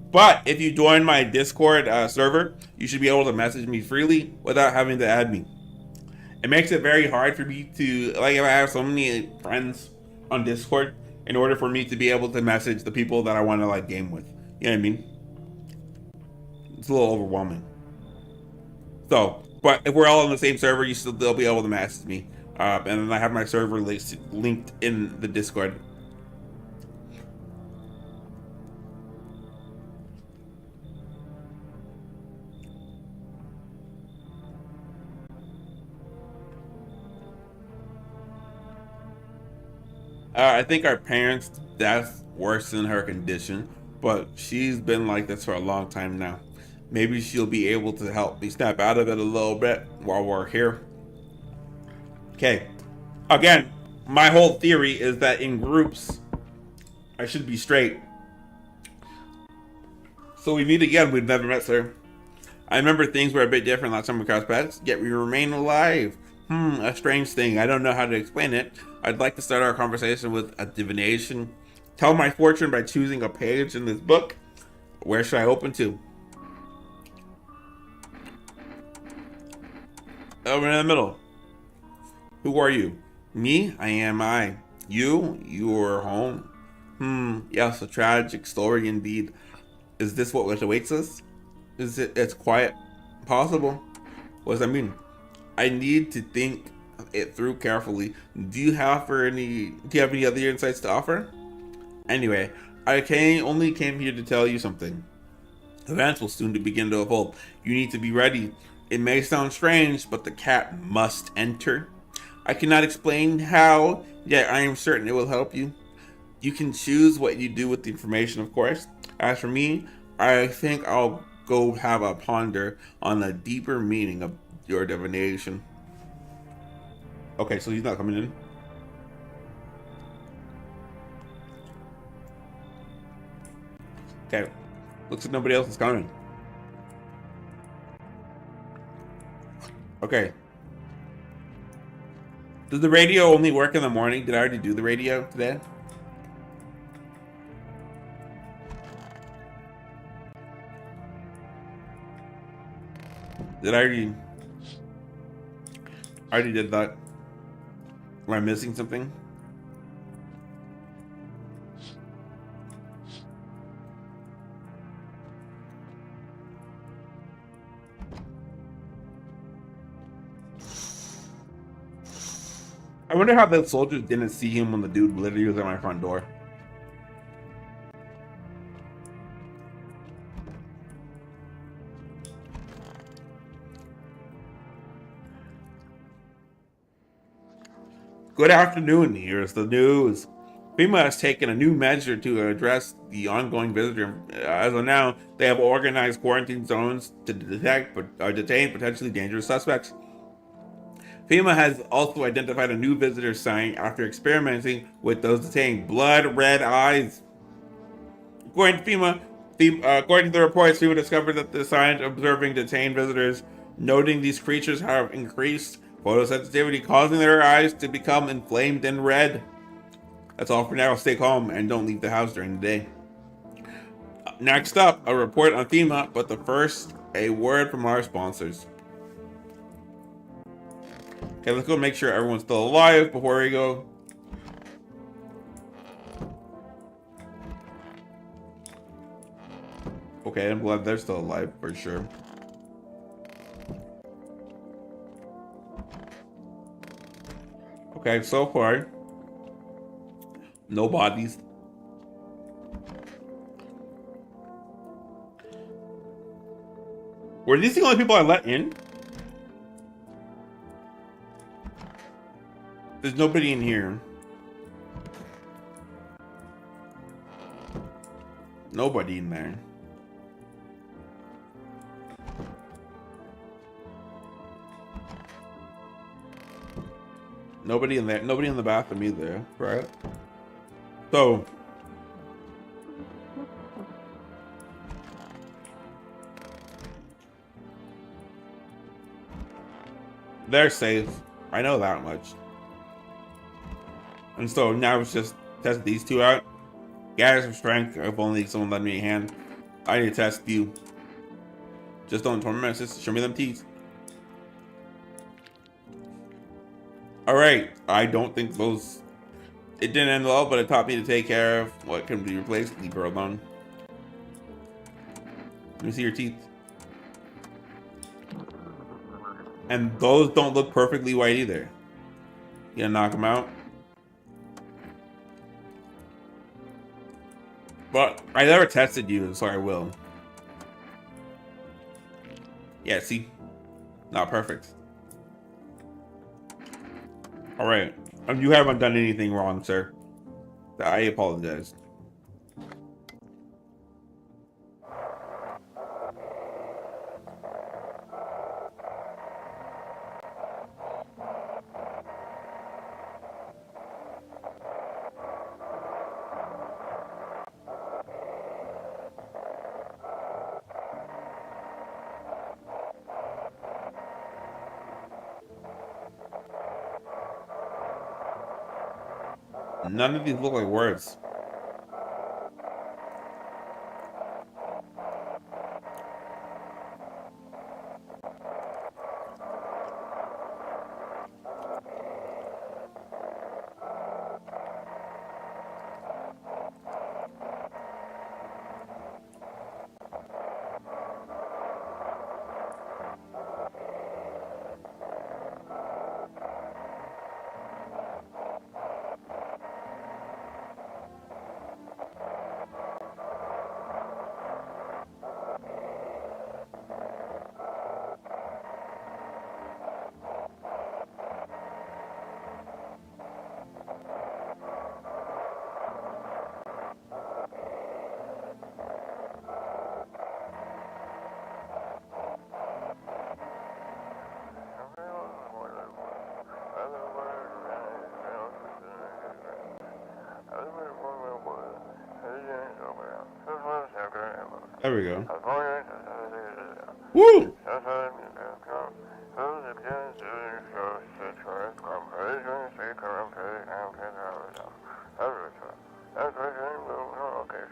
But if you join my Discord server, you should be able to message me freely without having to add me. It makes it very hard for me to, like, if I have so many friends on Discord, in order for me to be able to message the people that I want to, like, game with. You know what I mean? It's a little overwhelming. So, but if we're all on the same server, they'll be able to message me. And then I have my server linked in the Discord. I think our parents' death worsened her condition, but she's been like this for a long time now. Maybe she'll be able to help me snap out of it a little bit while we're here. Okay. Again, my whole theory is that in groups, I should be straight. So we meet again. We've never met, sir. I remember things were a bit different last time we crossed paths, yet we remain alive. A strange thing. I don't know how to explain it. I'd like to start our conversation with a divination. Tell my fortune by choosing a page in this book. Where should I open to? Over in the middle. Who are you? Me? I am I. You? You're home. Yes, a tragic story indeed. Is this what awaits us? Is it as quiet possible? What does that mean? I need to think it through carefully. Do you have any other insights to offer? Anyway, only came here to tell you something. Events will soon begin to unfold. You need to be ready. It may sound strange, but the cat must enter. I cannot explain how, yet I am certain it will help you. You can choose what you do with the information, of course. As for me, I think I'll go have a ponder on the deeper meaning of your divination. Okay, so he's not coming in. Okay, looks like nobody else is coming. Okay. Does the radio only work in the morning? Did I already do the radio today? Did I already did that? Am I missing something? I wonder how the soldiers didn't see him when the dude literally was at my front door. Good afternoon, here's the news. FEMA has taken a new measure to address the ongoing visitor. As of now, they have organized quarantine zones to detect but detain potentially dangerous suspects. FEMA has also identified a new visitor sign after experimenting with those detained. Blood red eyes. According to according to the reports, FEMA discovered that the signs observing detained visitors, noting these creatures have increased photosensitivity, causing their eyes to become inflamed and red. That's all for now. Stay calm and don't leave the house during the day. Next up, a report on FEMA, but the first, a word from our sponsors. Okay, let's go make sure everyone's still alive before we go. Okay, I'm glad they're still alive for sure. Okay, so far, no bodies. Were these the only people I let in? There's nobody in here. Nobody in there. Nobody in there. Nobody in the bathroom either, right? So they're safe. I know that much. And so now it's just test these two out. Gather some strength. If only someone lend me a hand. I need to test you. Just don't torment my sister. Show me them teeth. Alright. I don't think those... It didn't end well, but it taught me to take care of what can be replaced. Leave her alone. Let me see your teeth. And those don't look perfectly white either. You gonna knock them out? But I never tested you, so I will. Yeah, see? Not perfect. Alright. You haven't done anything wrong, sir. I apologize. None of these look like words. There we go. Woo!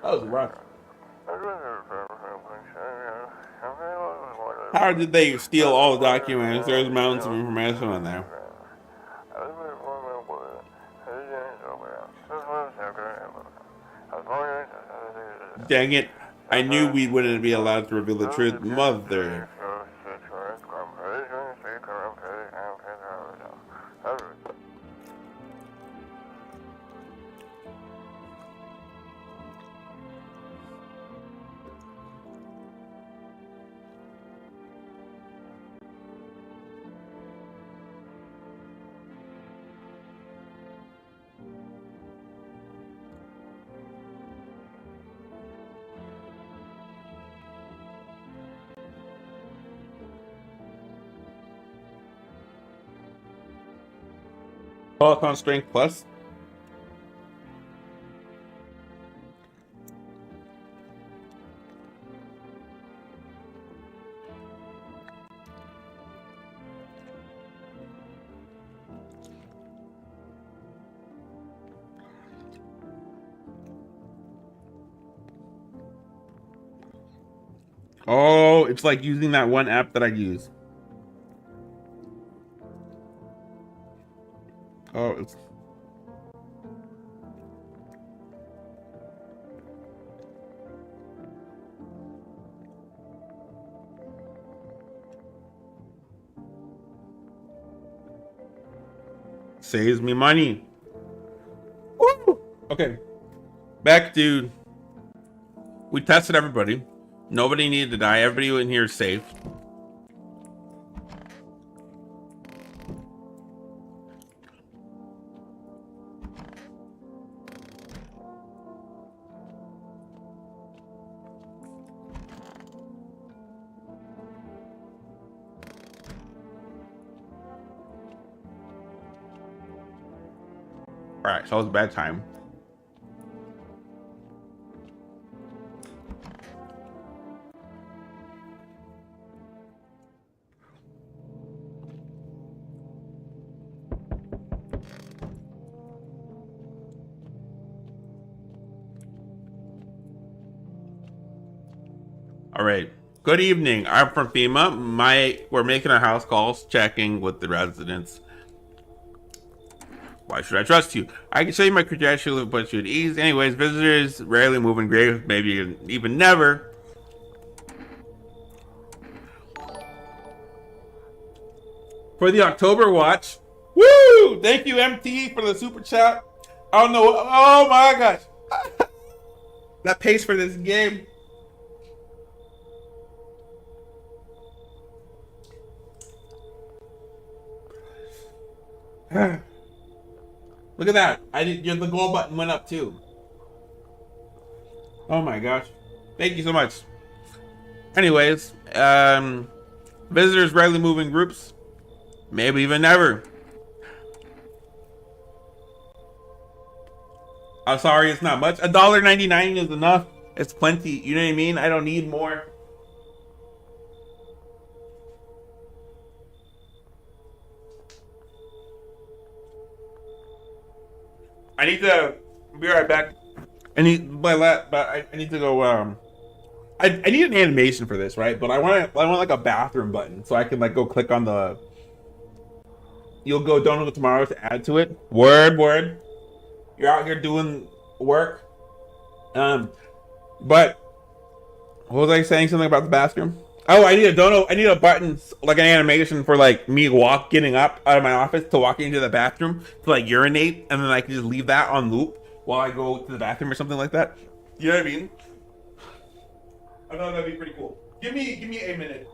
That was rough. How did they steal all the documents? There's mountains of information in there. Dang it. I knew we wouldn't be allowed to reveal the truth. Mother. Peloton Strength Plus. Oh, it's like using that one app that I use. Oh, it's saves me money. Woo! Okay, back to we tested everybody. Nobody needed to die. Everybody in here is safe. All right, so it was a bad time. All right. Good evening. I'm from FEMA. We're making our house calls, checking with the residents. Why should I trust you? I can show you my credentials and put you at ease. Anyways, visitors rarely move in graves, maybe even never. For the October watch. Woo! Thank you, MT, for the super chat. I don't know. Oh my gosh. That pays for this game. Look at that. I did. The gold button went up too. Oh my gosh. Thank you so much. Anyways, visitors rarely move in groups. Maybe even never. I'm sorry, it's not much. $1.99 is enough. It's plenty. You know what I mean? I don't need more. I need to be right back. I need to go. I need an animation for this, right? But I want like a bathroom button so I can like go click on the. You'll go don't go tomorrow to add to it. Word. You're out here doing work. Um, but what was I saying? Something about the bathroom? Oh, I need a dono. I need a button, like an animation for like me getting up out of my office to walking into the bathroom to like urinate, and then I can just leave that on loop while I go to the bathroom or something like that. You know what I mean? I thought that'd be pretty cool. Give me a minute.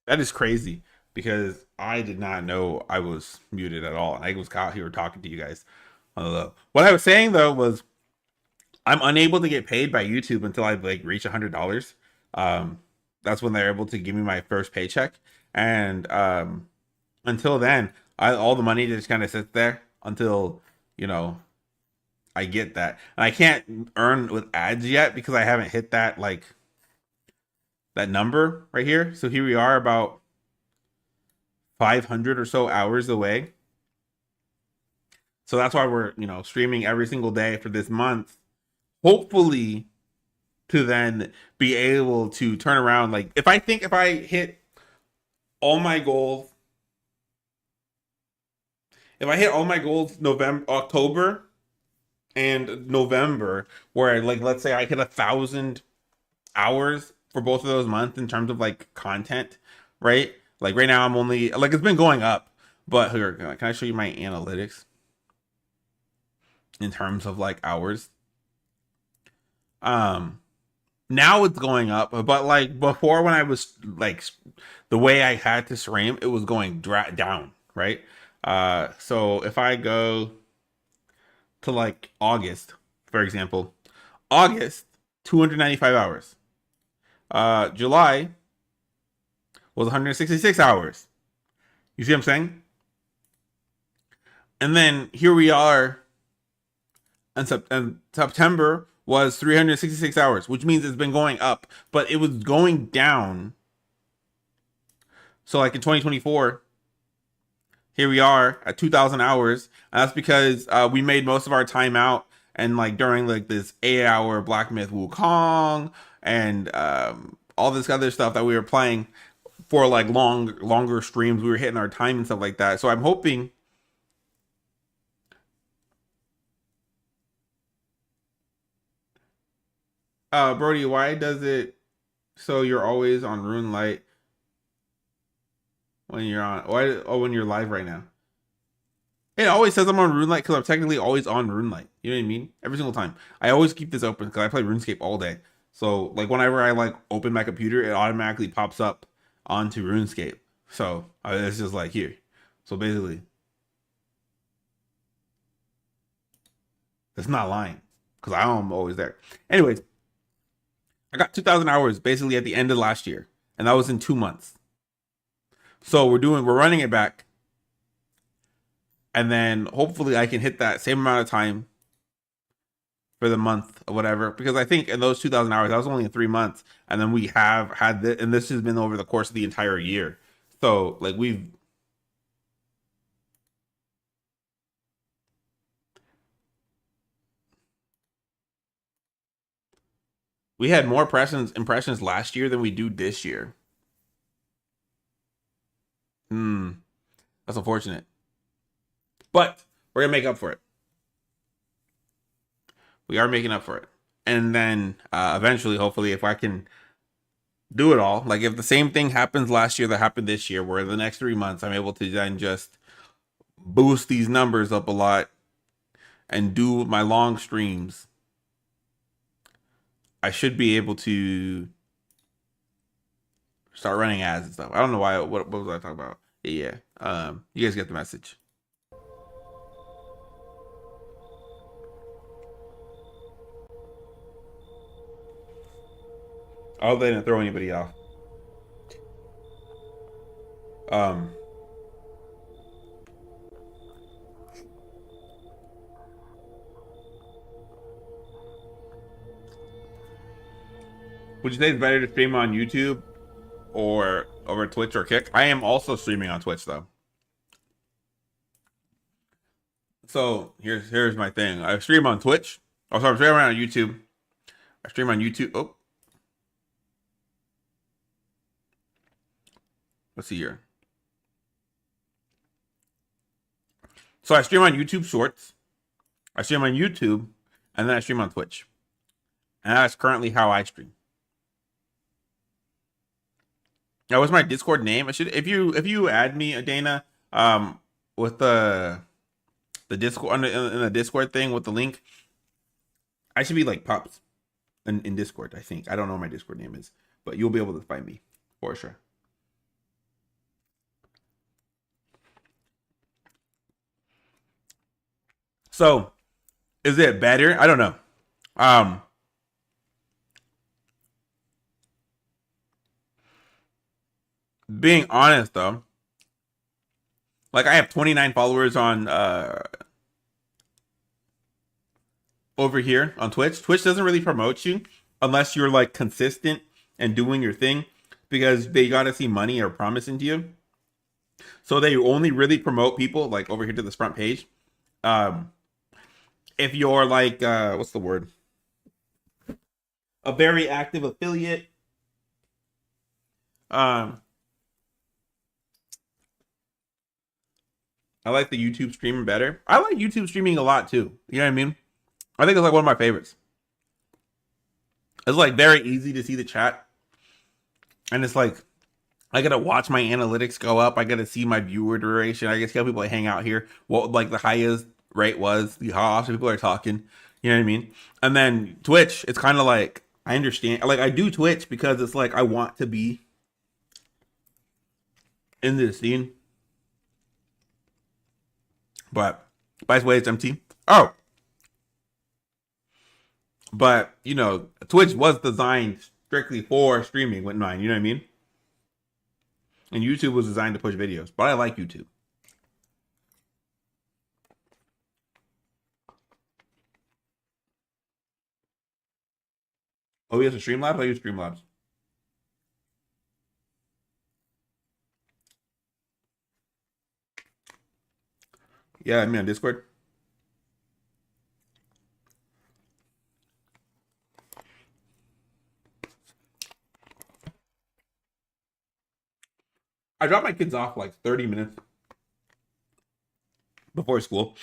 That is crazy because I did not know I was muted at all. I was out here talking to you guys. What I was saying though was I'm unable to get paid by YouTube until I like reach $100. Um, that's when they're able to give me my first paycheck, and until then, all the money just kind of sits there until you know I get that. And I can't earn with ads yet because I haven't hit that like that number right here. So here we are about 500 or so hours away. So that's why we're, streaming every single day for this month. Hopefully to then be able to turn around. Like if I hit all my goals, if I hit all my goals November, October and November, where like let's say I hit 1,000 hours for both of those months in terms of like content, right? Like right now I'm only like it's been going up, but here, can I show you my analytics in terms of like hours? Um, Now it's going up, but like before when I was like the way I had to stream, it was going down, right? So if I go to like August, for example, August 295 hours. July was 166 hours. You see what I'm saying? And then here we are, and September was 366 hours, which means it's been going up, but it was going down. So like in 2024, here we are at 2,000 hours. And that's because we made most of our time out and like during like this 8-hour Black Myth Wukong and all this other stuff that we were playing for like longer streams. We were hitting our time and stuff like that. So I'm hoping Brody, why does it so you're always on Rune Light when you're on when you're live right now? It always says I'm on Rune Light because I'm technically always on Rune Light. You know what I mean? Every single time. I always keep this open because I play RuneScape all day. So like whenever I like open my computer, it automatically pops up onto RuneScape. So it's just like here. So basically, it's not lying because I'm always there. Anyways, I got 2,000 hours basically at the end of last year, and that was in 2 months. So we're running it back, and then hopefully I can hit that same amount of time for the month or whatever. Because I think in those 2,000 hours, that was only in 3 months, and then we have had this, and this has been over the course of the entire year. So like we had more impressions last year than we do this year. Hmm, that's unfortunate, but we're gonna make up for it. We are making up for it, and then eventually, hopefully, if I can do it all, like if the same thing happens last year that happened this year, where the next 3 months I'm able to then just boost these numbers up a lot and do my long streams, I should be able to start running ads and stuff. I don't know why. What was I talking about? Yeah. You guys get the message. I hope they didn't throw anybody off. Um, would you say it's better to stream on YouTube or over Twitch or Kick? I am also streaming on Twitch though. So here's my thing. I stream on Twitch. Oh, sorry, I'm streaming on YouTube. I stream on YouTube. Oh, let's see here. So I stream on YouTube Shorts. I stream on YouTube, and then I stream on Twitch. And that's currently how I stream. That was my Discord name. I should if you add me, Dana, with the Discord in the Discord thing with the link, I should be like Pops in Discord. I think I don't know what my Discord name is, but you'll be able to find me for sure. So, is it better? I don't know. Um, being honest though, like I have 29 followers on over here on Twitch. Twitch doesn't really promote you unless you're like consistent and doing your thing because they gotta see money or promising to you. So they only really promote people like over here to this front page. Um, if you're like what's the word? A very active affiliate. Um, I like the YouTube streaming better. I like YouTube streaming a lot too. You know what I mean? I think it's like one of my favorites. It's like very easy to see the chat, and it's like I gotta watch my analytics go up. I gotta see my viewer duration. I guess how people hang out here. What like the highest rate was, how often people are talking. You know what I mean? And then Twitch, it's kind of like I understand. Like I do Twitch because it's like I want to be in this scene. But by the way, it's empty. Oh, but you know, Twitch was designed strictly for streaming with mine. You know what I mean? And YouTube was designed to push videos, but I like YouTube. Oh, he has a Streamlabs? I use Streamlabs. Yeah, I mean on Discord. I dropped my kids off like 30 minutes before school.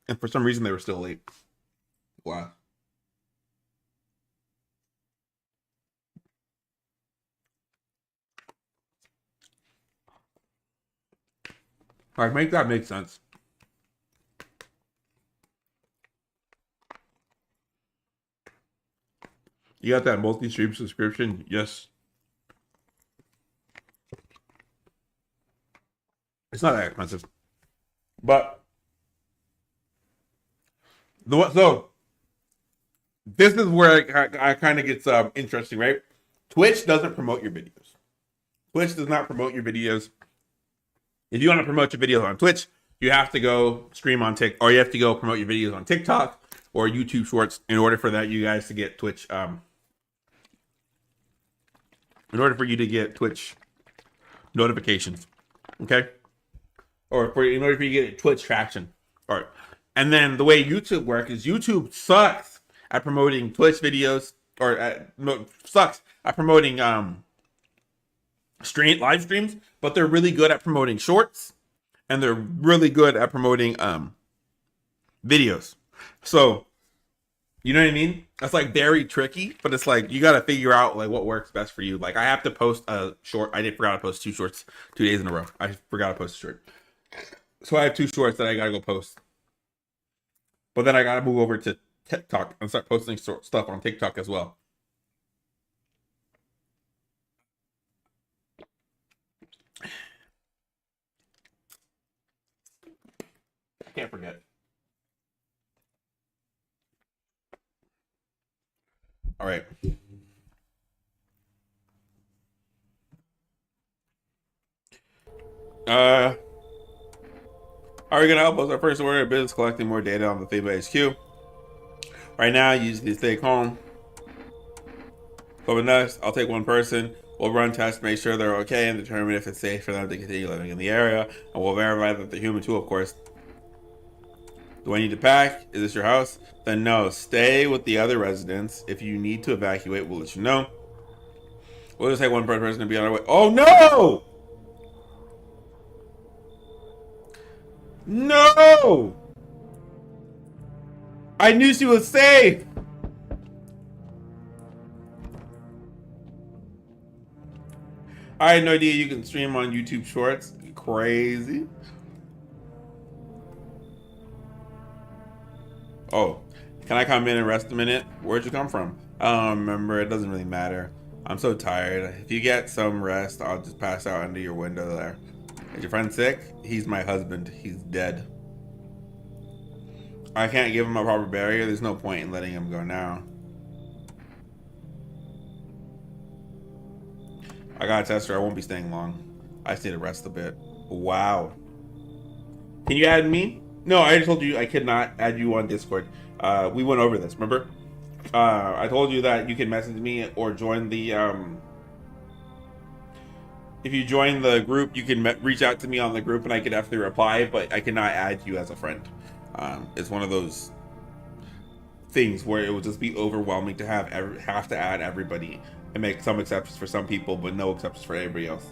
And for some reason they were still late. Wow. Like, make that make sense. You got that multi-stream subscription? Yes. It's not that expensive. But so this is where I kind of gets interesting, right? Twitch doesn't promote your videos. Twitch does not promote your videos. If you want to promote your videos on Twitch, you have to go stream on TikTok, or you have to go promote your videos on TikTok or YouTube Shorts in order for that you guys to get Twitch. In order for you to get Twitch notifications, okay, or in order for you to get Twitch traction, all right. And then the way YouTube works is YouTube sucks at promoting Twitch videos, or sucks at promoting live streams, but they're really good at promoting shorts, and they're really good at promoting videos. So you know what I mean? That's like very tricky, but it's like you got to figure out like what works best for you. Like I have to post a short. I forgot to post 2 shorts 2 days in a row. I forgot to post a short, so I have 2 shorts that I gotta go post. But then I gotta move over to TikTok and start posting stuff on TikTok as well. I can't forget. All right. How are you gonna help us? Our first order of business collecting more data on the FABA HQ. Right now, you just need to stay calm. Over next, I'll take one person. We'll run tests, make sure they're okay, and determine if it's safe for them to continue living in the area. And we'll verify that they're human too, of course. Do I need to pack? Is this your house? Then no. Stay with the other residents. If you need to evacuate, we'll let you know. We'll just take one person to be on our way. Oh no! No! I knew she was safe! I had no idea you can stream on YouTube Shorts. Crazy. Oh, can I come in and rest a minute? Where'd you come from? I don't remember. It doesn't really matter. I'm so tired. If you get some rest, I'll just pass out under your window there. Is your friend sick? He's my husband. He's dead. I can't give him a proper barrier. There's no point in letting him go now. I got a tester. I won't be staying long. I just need to rest a bit. Wow. Can you add me? No, I told you I could not add you on Discord. We went over this, remember? I told you that you can message me or join the if you join the group, you can reach out to me on the group and I can definitely reply, but I cannot add you as a friend. It's one of those things where it will just be overwhelming to have to add everybody and make some exceptions for some people, but no exceptions for everybody else.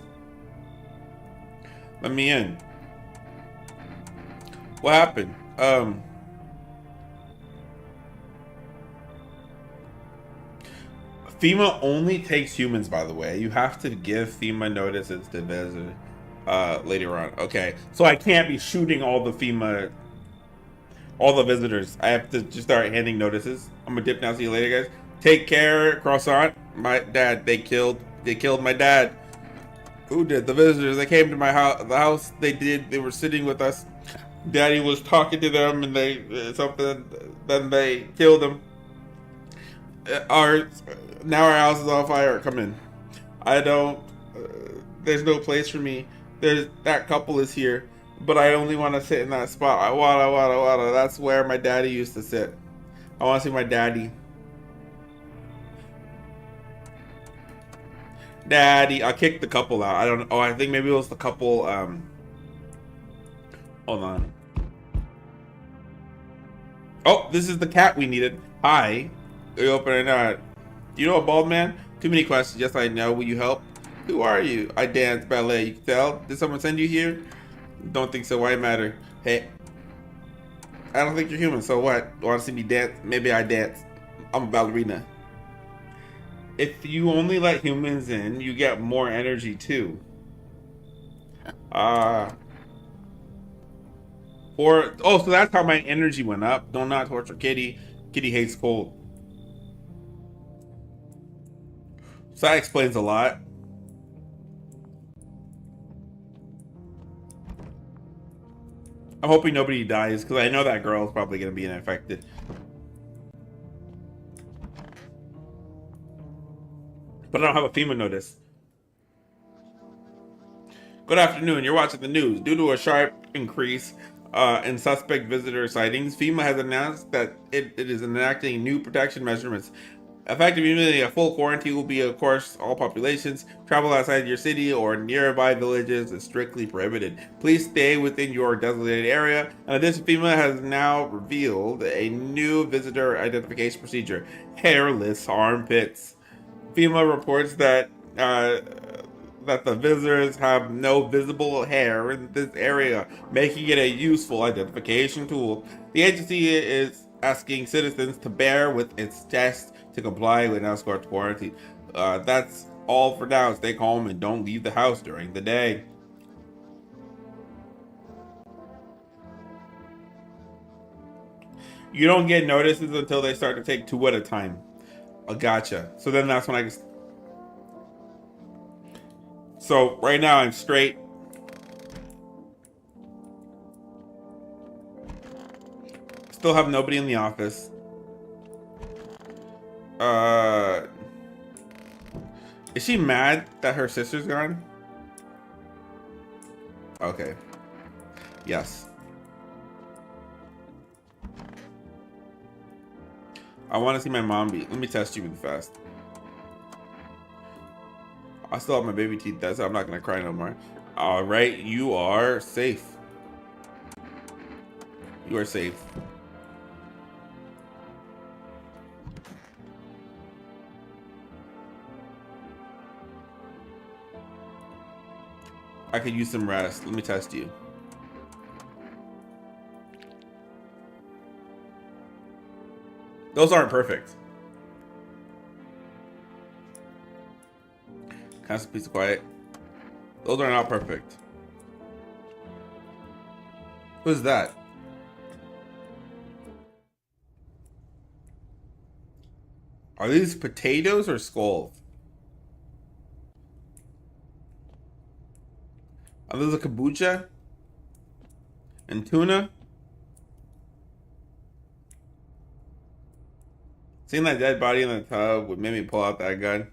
Let me in. What happened? FEMA only takes humans, by the way. You have to give FEMA notices to visit later on. Okay, so I can't be shooting all the visitors. I have to just start handing notices. I'm gonna dip now. See you later, guys. Take care, croissant. My dad. They killed my dad. Who did? The visitors. They came to my house. The house. They did. They were sitting with us. Daddy was talking to them, and they something. Then they killed him. Our now our house is on fire. Come in. I don't. There's no place for me. There's that couple is here, but I only want to sit in that spot. I wanna. That's where my daddy used to sit. I want to see my daddy. Daddy, I kicked the couple out. I don't. Oh, I think maybe it was the couple. Hold on. Oh, this is the cat we needed. Hi. Are you open or not? Do you know a bald man? Too many questions. Yes, I know. Will you help? Who are you? I dance ballet. You can tell? Did someone send you here? Don't think so. Why matter? Hey, I don't think you're human. So what? Want to see me dance? Maybe I dance. I'm a ballerina. If you only let humans in, you get more energy too. Uh, so that's how my energy went up. Don't not torture Kitty. Kitty hates cold. So that explains a lot. I'm hoping nobody dies because I know that girl is probably going to be infected. But I don't have a FEMA notice. Good afternoon. You're watching the news. Due to a sharp increase in suspect visitor sightings, FEMA has announced that it is enacting new protection measurements. Effective immediately, a full quarantine will be, of course, all populations. Travel outside your city or nearby villages is strictly prohibited. Please stay within your designated area. In addition, FEMA has now revealed a new visitor identification procedure: hairless armpits. FEMA reports that the visitors have no visible hair in this area, making it a useful identification tool. The agency is asking citizens to bear with its tests to comply with escort quarantine. That's all for now. Stay calm and don't leave the house during the day. You don't get notices until they start to take two at a time. Gotcha. So then that's when I. So right now I'm straight. Still have nobody in the office. Is she mad that her sister's gone? Okay. Yes. I want to see my mom be. Let me test you really fast. I still have my baby teeth. That's I'm not gonna cry no more. All right, you are safe. You are safe. I could use some rest. Let me test you. Those aren't perfect. Constant peace of quiet. Those are not perfect. Who's that? Are these potatoes or skulls? Are those a kombucha? And tuna? Seeing that dead body in the tub would make me pull out that gun.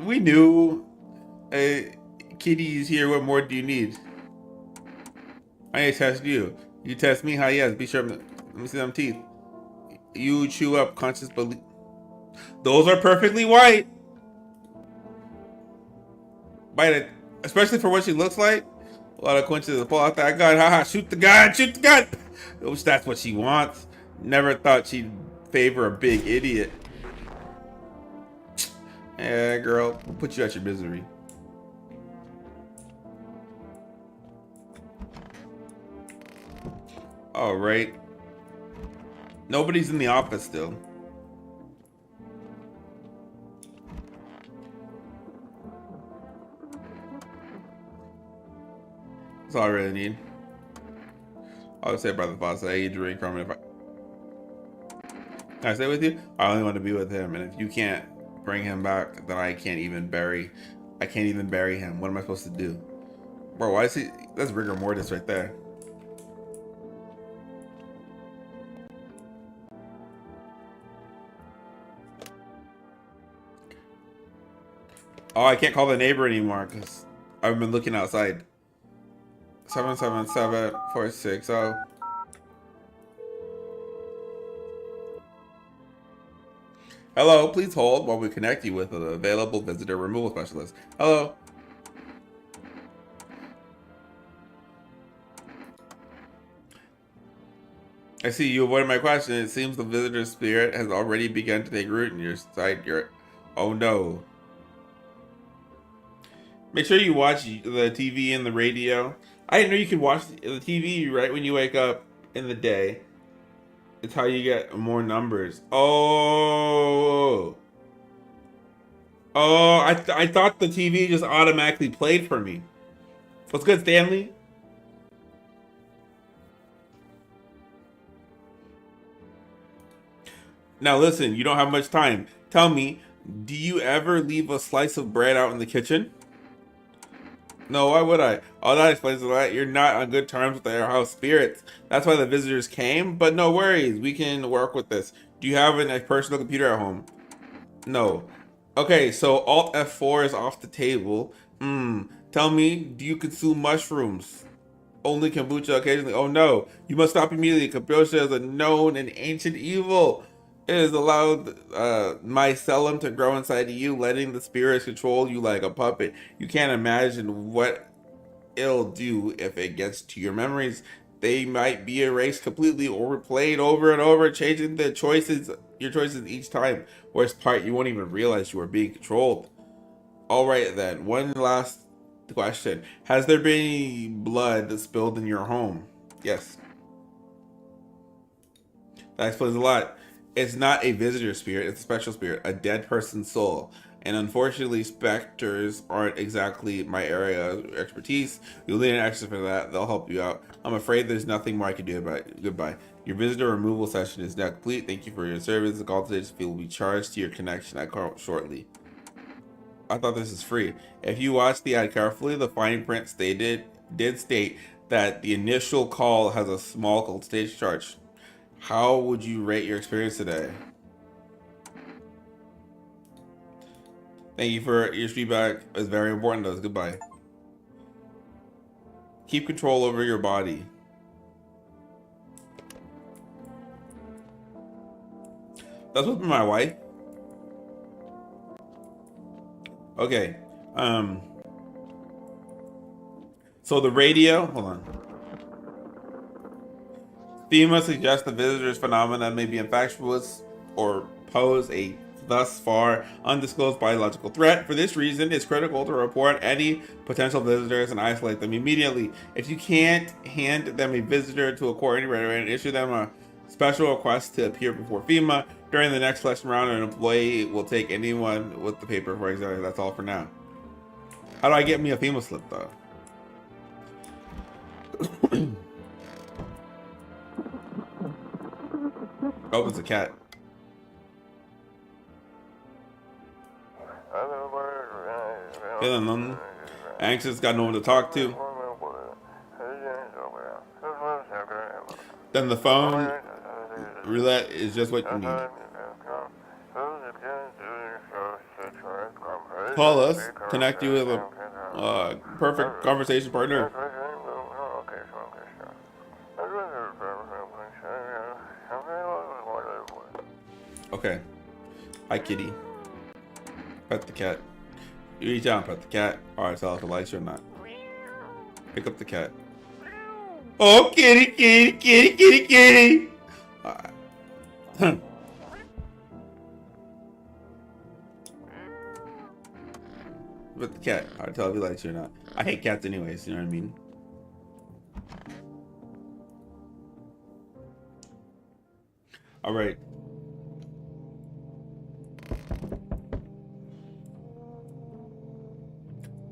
We knew. Kitty is here. What more do you need? I ain't test you. You test me? How yes. Be sure. Let me see them teeth. You chew up conscious belief. Those are perfectly white. Bite it. Especially for what she looks like. A lot of coincidences to pull out that gun. Haha, shoot the gun. Shoot the gun. Which that's what she wants. Never thought she'd favor a big idiot. Yeah, girl. We'll put you at your misery. All right. Nobody's in the office still. That's all I really need. I would say, brother boss, I ate drink from it. Can I stay with you? I only want to be with him, and if you can't bring him back, then I can't even bury him. What am I supposed to do? Bro, why is he? That's rigor mortis right there. Oh, I can't call the neighbor anymore because I've been looking outside. 777-460. Hello, please hold while we connect you with an available visitor removal specialist. Hello. I see you avoided my question. It seems the visitor spirit has already begun to take root in your side. Oh no. Make sure you watch the TV and the radio. I didn't know you could watch the TV right when you wake up in the day. It's how you get more numbers. Oh. Oh, I thought the TV just automatically played for me. What's good, Stanley? Now listen, you don't have much time. Tell me, do you ever leave a slice of bread out in the kitchen? No, why would I? All that explains a lot. You're not on good terms with the house spirits. That's why the visitors came, but no worries. We can work with this. Do you have a personal computer at home? No. Okay, so Alt F4 is off the table. Tell me, do you consume mushrooms? Only kombucha occasionally. Oh no, you must stop immediately. Kombucha is a known and ancient evil. It has allowed mycelium to grow inside of you, letting the spirits control you like a puppet. You can't imagine what it'll do if it gets to your memories. They might be erased completely or replayed over and over, changing your choices each time. Worst part, you won't even realize you are being controlled. All right then, one last question. Has there been any blood spilled in your home? Yes. That explains a lot. It's not a visitor spirit, it's a special spirit, a dead person's soul. And unfortunately, specters aren't exactly my area of expertise. You'll need an expert for that. They'll help you out. I'm afraid there's nothing more I can do about it. Goodbye. Your visitor removal session is now complete. Thank you for your service. The consultation fee will be charged to your connection account shortly. I thought this is free. If you watch the ad carefully, the fine print did state that the initial call has a small consultation charge. How would you rate your experience today? Thank you for your feedback. It's very important to us. Goodbye. Keep control over your body. That's with my wife. Okay. So the radio. Hold on. FEMA suggests the visitor's phenomena may be infectious or pose a thus far undisclosed biological threat. For this reason, it's critical to report any potential visitors and isolate them immediately. If you can't hand them a visitor to a coordinator and issue them a special request to appear before FEMA during the next selection round, an employee will take anyone with the paper for example. That's all for now. How do I get me a FEMA slip though? Oh, it's a cat. Feeling lonely, anxious, got no one to talk to. Then the phone roulette is just what you need. Call us, connect you with a perfect conversation partner. Okay. Hi, kitty. Pet the cat. You reach out and pet the cat. Alright, tell us if it likes you or not. Pick up the cat. Oh, kitty, kitty, kitty, kitty, kitty. Alright. Pet the cat. Alright, tell if he likes you or not. I hate cats anyways, you know what I mean? Alright.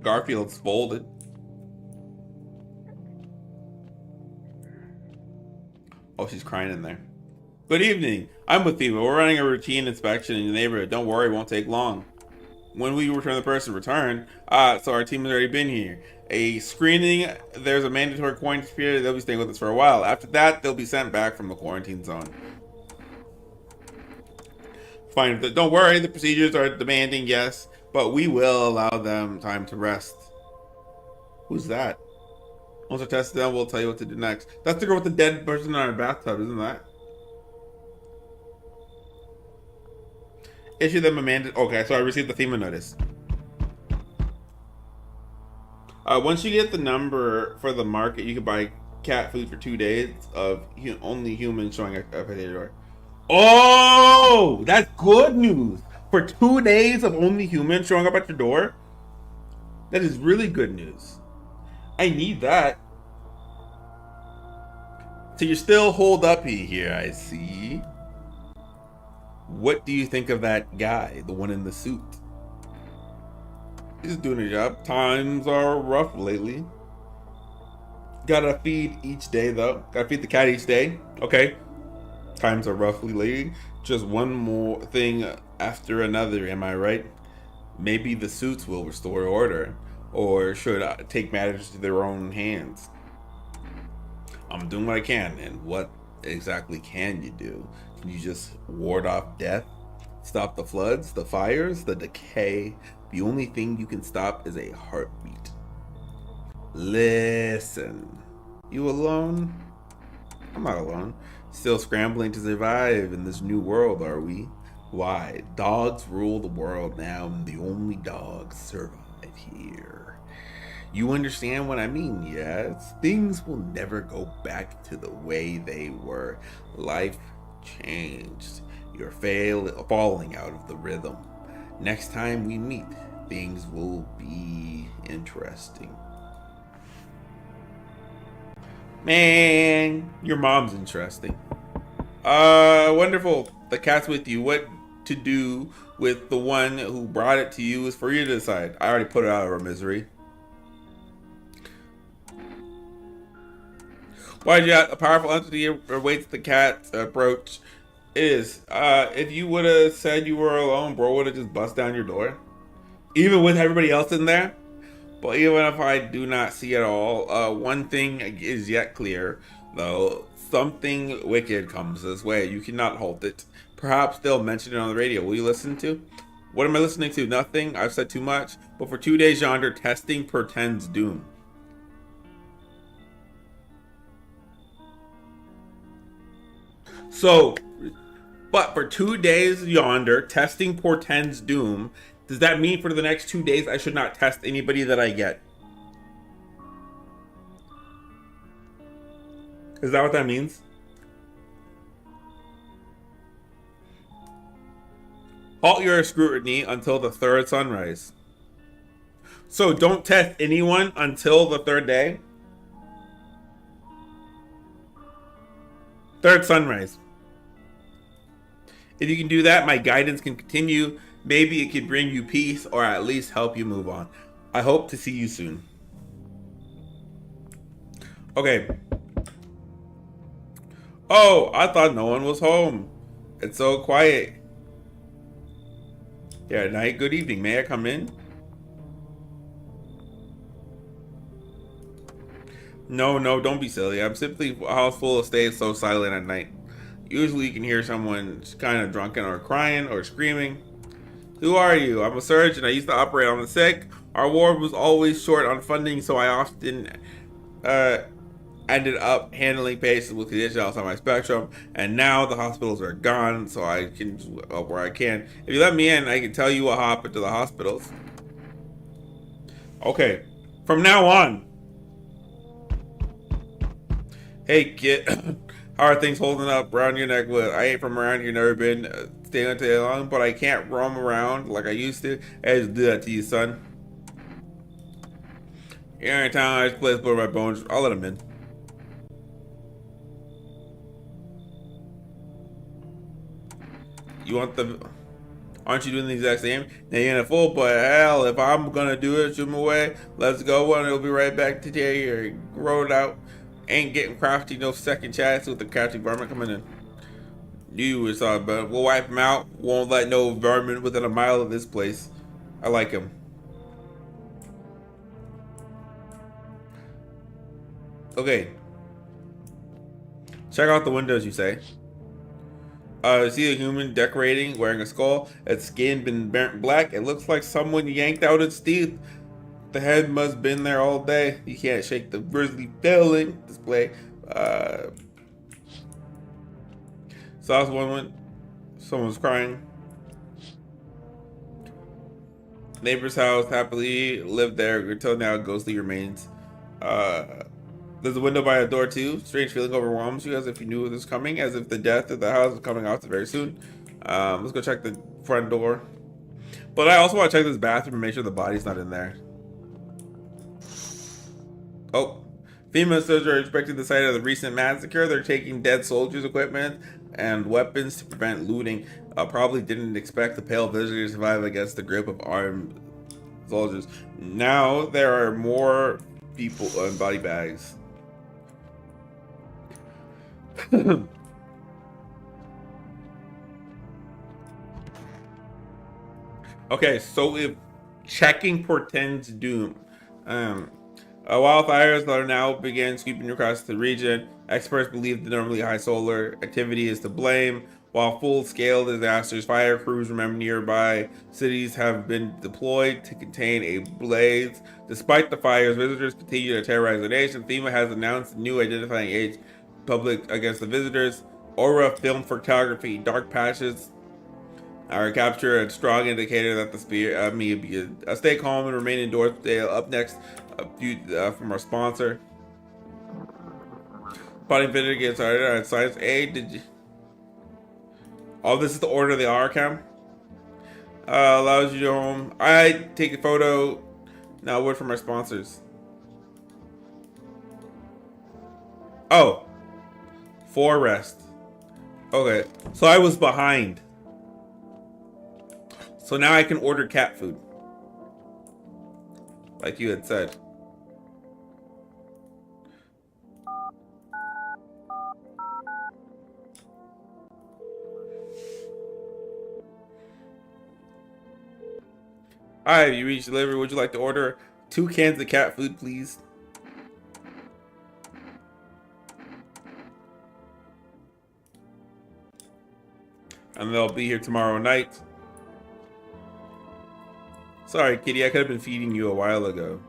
Garfield's folded. Oh, she's crying in there. Good evening. I'm with Eva. We're running a routine inspection in the neighborhood. Don't worry, it won't take long. When we return the person returned, so our team has already been here. A screening, there's a mandatory quarantine period. They'll be staying with us for a while. After that, they'll be sent back from the quarantine zone. Fine. Don't worry, the procedures are demanding, yes, but we will allow them time to rest. Who's that? Once our test is done, we'll tell you what to do next. That's the girl with the dead person in our bathtub, isn't that? Issue them a mandate. Okay, so I received the FEMA notice. Once you get the number for the market, you can buy cat food for 2 days of only humans showing up at your door. Oh, that's good news. For 2 days of only humans showing up at your door? That is really good news. I need that. So you're still holed up here, I see. What do you think of that guy, the one in the suit? He's doing a job. Times are rough lately. Gotta feed each day, though. Gotta feed the cat each day. Okay. Times are roughly lately. Just one more thing after another, am I right? Maybe the suits will restore order, or should I take matters to their own hands? I'm doing what I can, and what exactly can you do? Can you just ward off death? Stop the floods, the fires, the decay? The only thing you can stop is a heartbeat. Listen. You alone? I'm not alone. Still scrambling to survive in this new world, are we? Why? Dogs rule the world now, and the only dogs survive here. You understand what I mean, yes? Things will never go back to the way they were. Life changed. You're falling out of the rhythm. Next time we meet, things will be interesting. Man, your mom's interesting. Wonderful. The cat's with you. What to do with the one who brought it to you is for you to decide. I already put it out of her misery. Why did you have a powerful entity awaits the cat's approach? It is. If you would have said you were alone, bro would have just bust down your door. Even with everybody else in there? But even if I do not see it all, one thing is yet clear, though. Something wicked comes this way. You cannot halt it. Perhaps they'll mention it on the radio. Will you listen to? What am I listening to? Nothing. I've said too much. But for 2 days yonder, testing portends doom. So, but for 2 days yonder, testing portends doom. Does that mean for the next 2 days I should not test anybody that I get? Is that what that means? Halt your scrutiny until the third sunrise. So don't test anyone until the third day? Third sunrise. If you can do that, my guidance can continue. Maybe it could bring you peace or at least help you move on. I hope to see you soon. Okay. Oh, I thought no one was home. It's so quiet. Yeah, night, good evening. May I come in? No, no, don't be silly. I'm simply a house full of stays so silent at night. Usually you can hear someone kind of drunken or crying or screaming. Who are you? I'm a surgeon. I used to operate on the sick. Our ward was always short on funding, so I often uh, ended up handling patients with conditions outside my spectrum. And now the hospitals are gone, so I can where I can. If you let me in, I can tell you what happened to the hospitals. Okay, from now on. Hey kid, how are things holding up around your neck? What I ain't from around here, never been staying too long, but I can't roam around like I used to. I just do that to you, son. Here in town, I just place blow my bones. I'll let him in. You want the? Aren't you doing the exact same? Now you're in a fool, but hell, if I'm gonna do it, shoot him away. Let's go, and it'll be right back to you. Roll it out. Ain't getting crafty, no second chance with the crafty varmint coming in. You was talking about. We'll wipe him out. Won't let no vermin within a mile of this place. I like him. Okay. Check out the windows, you say. See a human decorating, wearing a skull. Its skin been burnt black. It looks like someone yanked out its teeth. The head must been there all day. You can't shake the grizzly feeling display. Saw someone. Someone's crying. Neighbor's house happily lived there until now. Ghostly remains. Uh, there's a window by a door too. Strange feeling overwhelms you as if you knew it was coming, as if the death of the house is coming off very soon. Let's go check the front door. But I also want to check this bathroom and make sure the body's not in there. Oh, FEMA soldiers are inspecting the site of the recent massacre. They're taking dead soldiers' equipment and weapons to prevent looting. Probably didn't expect the pale visitors to survive against the grip of armed soldiers. Now there are more people in body bags. Okay, so if checking portends doom, um, wildfires that are now begin sweeping across the region. Experts believe the normally high solar activity is to blame. While full-scale disasters, fire crews from nearby cities have been deployed to contain a blaze. Despite the fires, visitors continue to terrorize the nation. FEMA has announced a new identifying age public against the visitors. Aura film photography, dark patches are capture a strong indicator that the spear may be stay calm and remain indoors. Up next, a few from our sponsor. Spotting video gets started on science aid. Did you? Oh, this is the order of the RCAM. Allows you to home. I take a photo. Now, word from our sponsors. Oh, for rest. Okay, so I was behind. So now I can order cat food. Like you had said. Hi, you reached delivery. Would you like to order 2 cans of cat food, please? And they'll be here tomorrow night. Sorry, kitty, I could have been feeding you a while ago.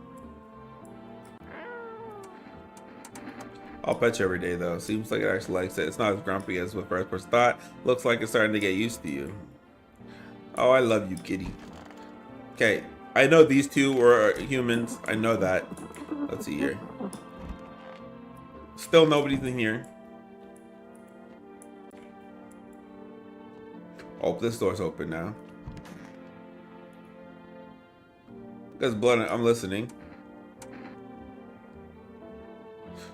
I'll pet you every day, though. Seems like it actually likes it. It's not as grumpy as what first person thought. Looks like it's starting to get used to you. Oh, I love you, kitty. Okay, I know these two were humans. I know that. Let's see here. Still nobody's in here. Oh, this door's open now. There's blood. I'm listening.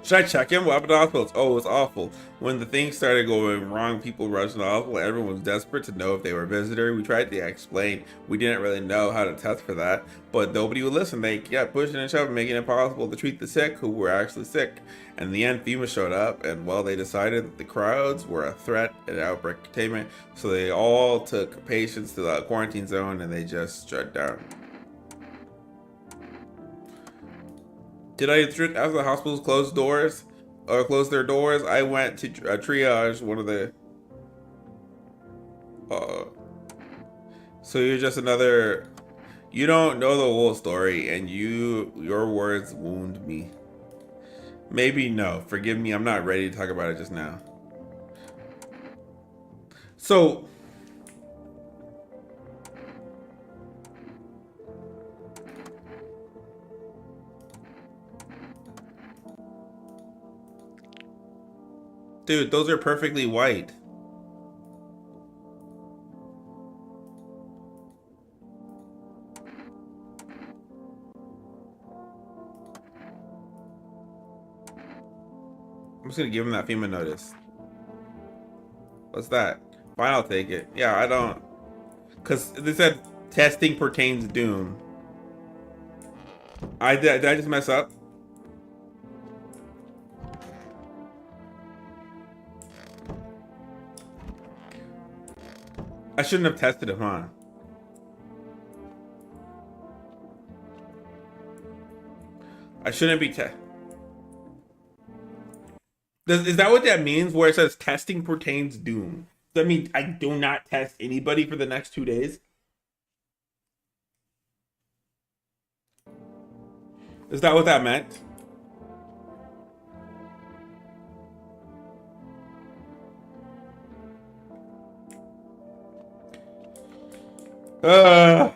Should I check him? What happened to the hospitals? Oh, it was awful. When the things started going wrong, people rushed to the hospital. Everyone was desperate to know if they were a visitor. We tried to explain. We didn't really know how to test for that, but nobody would listen. They kept pushing and shoving, making it impossible to treat the sick who were actually sick. And in the end, FEMA showed up, and well, they decided that the crowds were a threat and outbreak containment. So they all took patients to the quarantine zone, and they just shut down. Did I trick after the hospitals closed doors or closed their doors? I went to triage one of the. Uh, so you're just another. You don't know the whole story, and your words wound me. Maybe no. Forgive me. I'm not ready to talk about it just now. So, dude, those are perfectly white. I'm just gonna give him that FEMA notice. What's that? Fine, I'll take it. Yeah, I don't. Because they said testing pertains Doom. Did I just mess up? I shouldn't have tested him, huh? I shouldn't be Is that what that means? Where it says testing pertains Doom? Does that mean I do not test anybody for the next 2 days? Is that what that meant? Uh,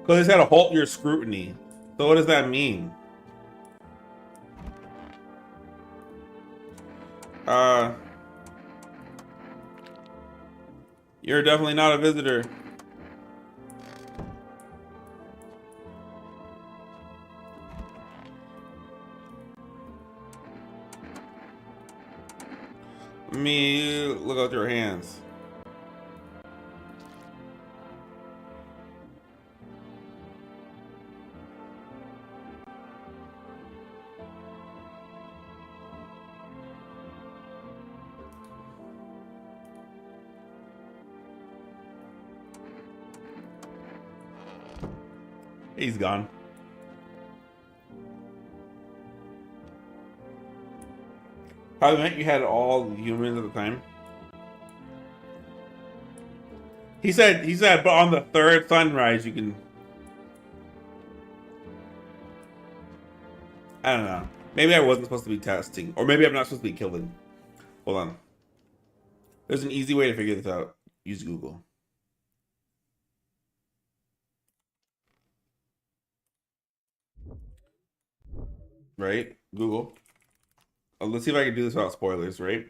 because it's had to halt your scrutiny. So what does that mean? Uh, you're definitely not a visitor. Let me look out your hands. He's gone. Probably meant you had all humans at the time. He said, but on the third sunrise you can. I don't know. Maybe I wasn't supposed to be testing, or maybe I'm not supposed to be killing. Hold on. There's an easy way to figure this out. Use Google. Right? Google. Let's see if I can do this without spoilers, right?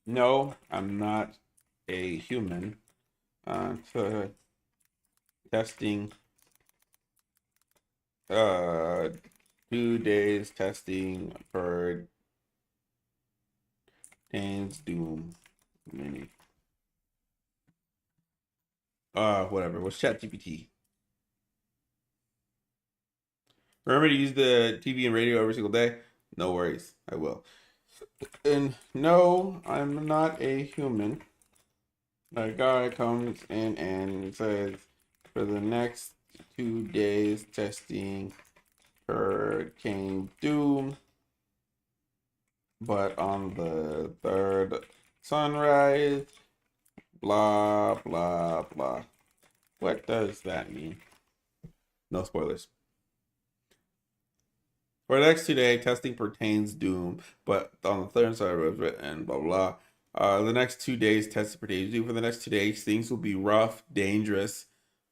No, I'm not a human. So testing. Uh, 2 days testing for Dane's Doom. Mini. Whatever. What's ChatGPT? Remember to use the TV and radio every single day? No worries. I will. And no, I'm not a human. A guy comes in and says, for the next 2 days, testing Hurricane Doom. But on the third sunrise, blah, blah, blah. What does that mean? No spoilers. For the next 2 days, testing pertains Doom, but on the third side was written, blah, blah. The next 2 days, testing pertains Doom. For the next 2 days, things will be rough, dangerous,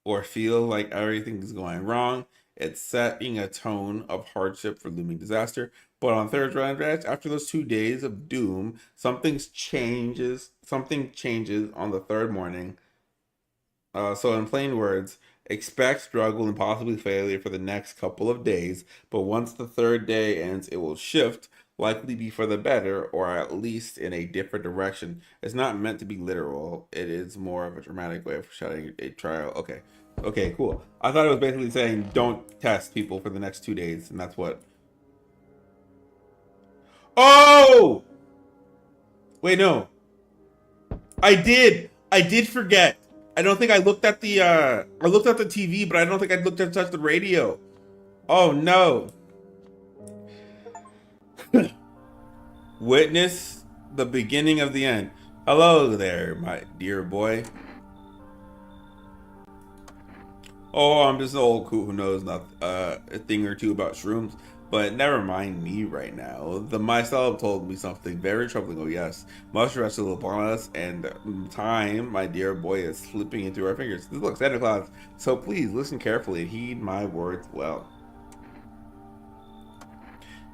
or feel like everything is going wrong. It's setting a tone of hardship for looming disaster. But on third round, after those 2 days of doom, Something changes on the third morning. So, in plain words, expect struggle and possibly failure for the next couple of days, but once the third day ends, it will shift, likely be for the better, or at least in a different direction. It's not meant to be literal, it is more of a dramatic way of shutting a trial. Okay. Okay, cool. I thought it was basically saying don't test people for the next 2 days, and that's what. Oh! Wait, no. I did forget. I don't think I looked at the I looked at the TV, but I don't think I looked at touch the radio. Oh no. Witness the beginning of the end. Hello there, my dear boy. Oh, I'm just an old coot who knows not a thing or two about shrooms. But never mind me right now. The myself told me something very troubling. Oh yes, mushrooms are still upon us, and time, my dear boy, is slipping into our fingers. Look, Santa Claus. So please listen carefully and heed my words well.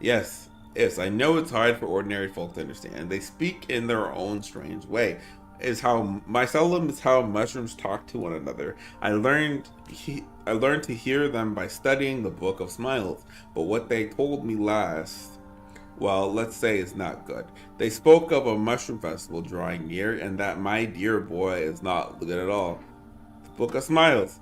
Yes, yes, I know it's hard for ordinary folk to understand. They speak in their own strange way. Is how mycelium is how mushrooms talk to one another. I learned to hear them by studying the Book of Smiles. But what they told me last, well, let's say it's not good. They spoke of a mushroom festival drawing near, and that my dear boy is not good at all. The Book of Smiles.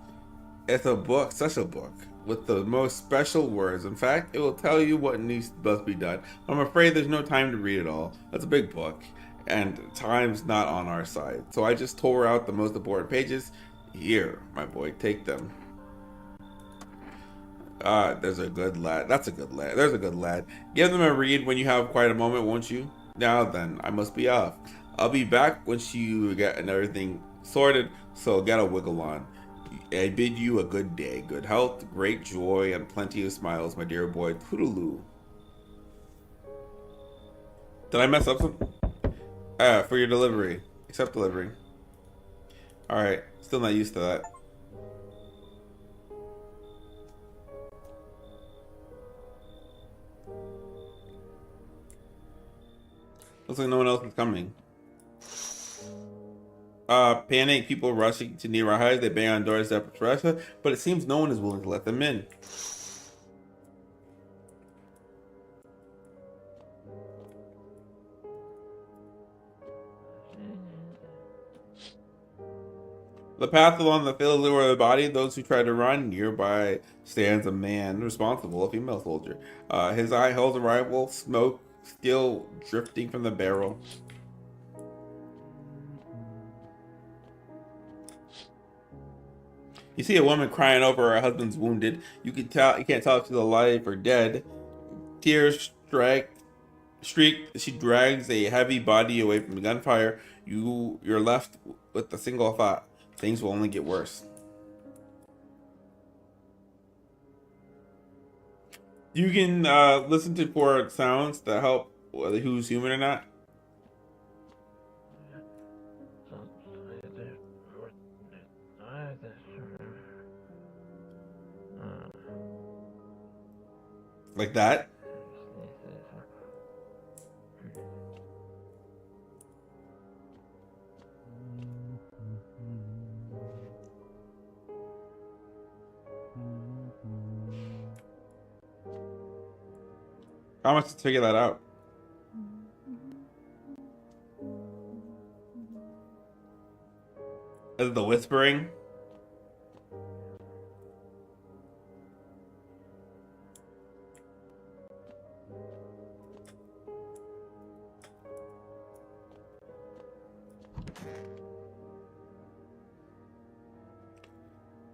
It's a book, such a book, with the most special words. In fact, it will tell you what needs must be done. I'm afraid there's no time to read it all. That's a big book, and time's not on our side. So I just tore out the most important pages. Here, my boy, take them. Ah, there's a good lad. That's a good lad. There's a good lad. Give them a read when you have quite a moment, won't you? Now then, I must be off. I'll be back once you get everything sorted, so get a wiggle on. I bid you a good day, good health, great joy, and plenty of smiles, my dear boy. Toodaloo. Did I mess up something? For your delivery. Accept delivery. Alright, still not used to that. Looks like no one else is coming. Panic, people rushing to near our highs. They bang on doors that pressure, but it seems no one is willing to let them in. The path along the field where the body, those who try to run, nearby stands a man responsible, a female soldier. His eye holds a rifle, smoke still drifting from the barrel. You see a woman crying over her husband's wounded. You can't tell if she's alive or dead. Tears streak. She drags a heavy body away from the gunfire. You're left with a single thought: things will only get worse. You can listen to for sounds that help whether who's human or not. Like that. How much to figure that out? Is it the whispering?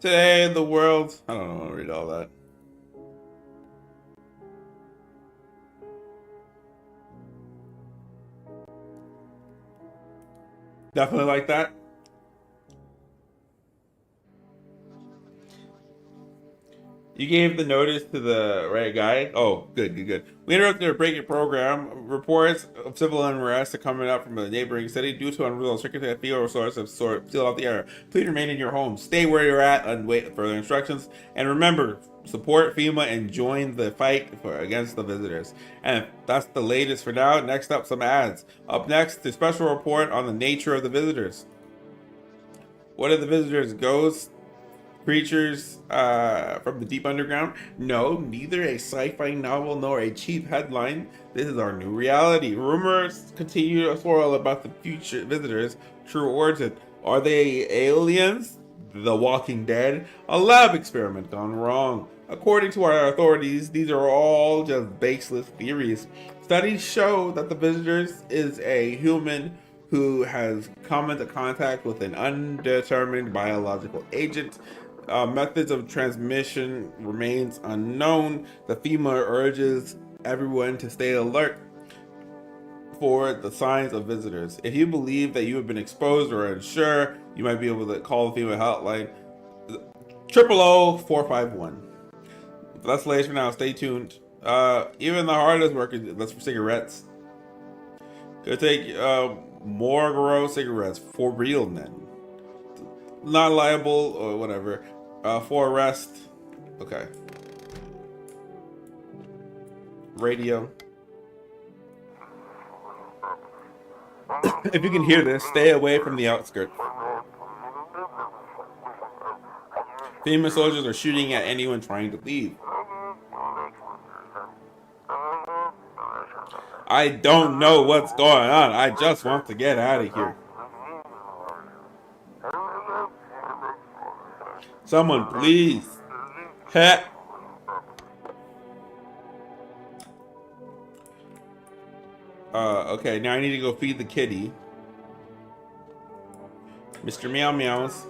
Today in the world. I don't want to read all that. Definitely like that. You gave the notice to the right guy? Oh, good, good, good. We interrupted a breaking program. Reports of civil unrest are coming up from a neighboring city due to unreal circulating field resources have sealed off the area. Please remain in your home. Stay where you're at and wait for further instructions. And remember, support FEMA and join the fight against the visitors. And that's the latest for now. Next up, some ads. Up next, the special report on the nature of the visitors. What are the visitors? Ghosts? Creatures from the deep underground? No, neither a sci-fi novel nor a cheap headline. This is our new reality. Rumors continue to swirl about the future visitors' true origin. Are they aliens? The Walking Dead, a lab experiment gone wrong. According to our authorities, these are all just baseless theories. Studies show that the visitors is a human who has come into contact with an undetermined biological agent. Methods of transmission remains unknown. The FEMA urges everyone to stay alert for the signs of visitors. If you believe that you have been exposed or unsure, you might be able to call the FEMA hotline 000-451. That's the latest for now. Stay tuned. Even the hardest work is that's for cigarettes. Gonna take Marlboro cigarettes for real, men. Not liable or whatever. For arrest. Okay. Radio. If you can hear this, stay away from the outskirts. FEMA soldiers are shooting at anyone trying to leave. I don't know what's going on. I just want to get out of here. Someone, please. Heh. Okay, now I need to go feed the kitty. Mr. Meow Meows.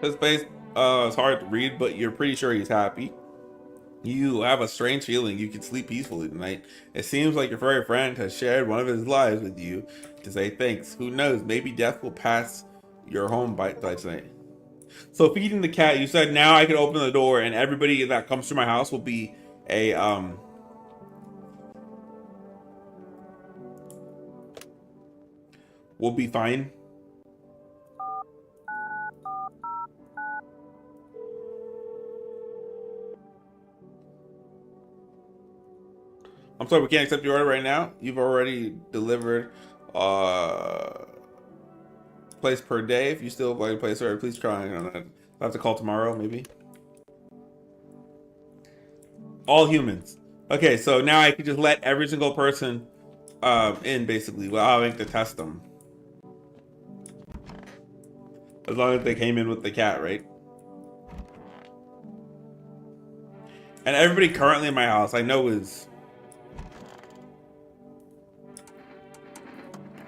His face is hard to read, but you're pretty sure he's happy. You have a strange feeling you can sleep peacefully tonight. It seems like your furry friend has shared one of his lives with you to say thanks. Who knows, maybe death will pass your home by tonight. So feeding the cat, you said now I can open the door and everybody that comes to my house will be a will be fine. I'm sorry, we can't accept your order right now. You've already delivered place per day. If you still like to place order, please try. I'll have to call tomorrow, maybe. All humans. Okay, so now I can just let every single person in, basically, without having to test them. As long as they came in with the cat, right? And everybody currently in my house, I know is...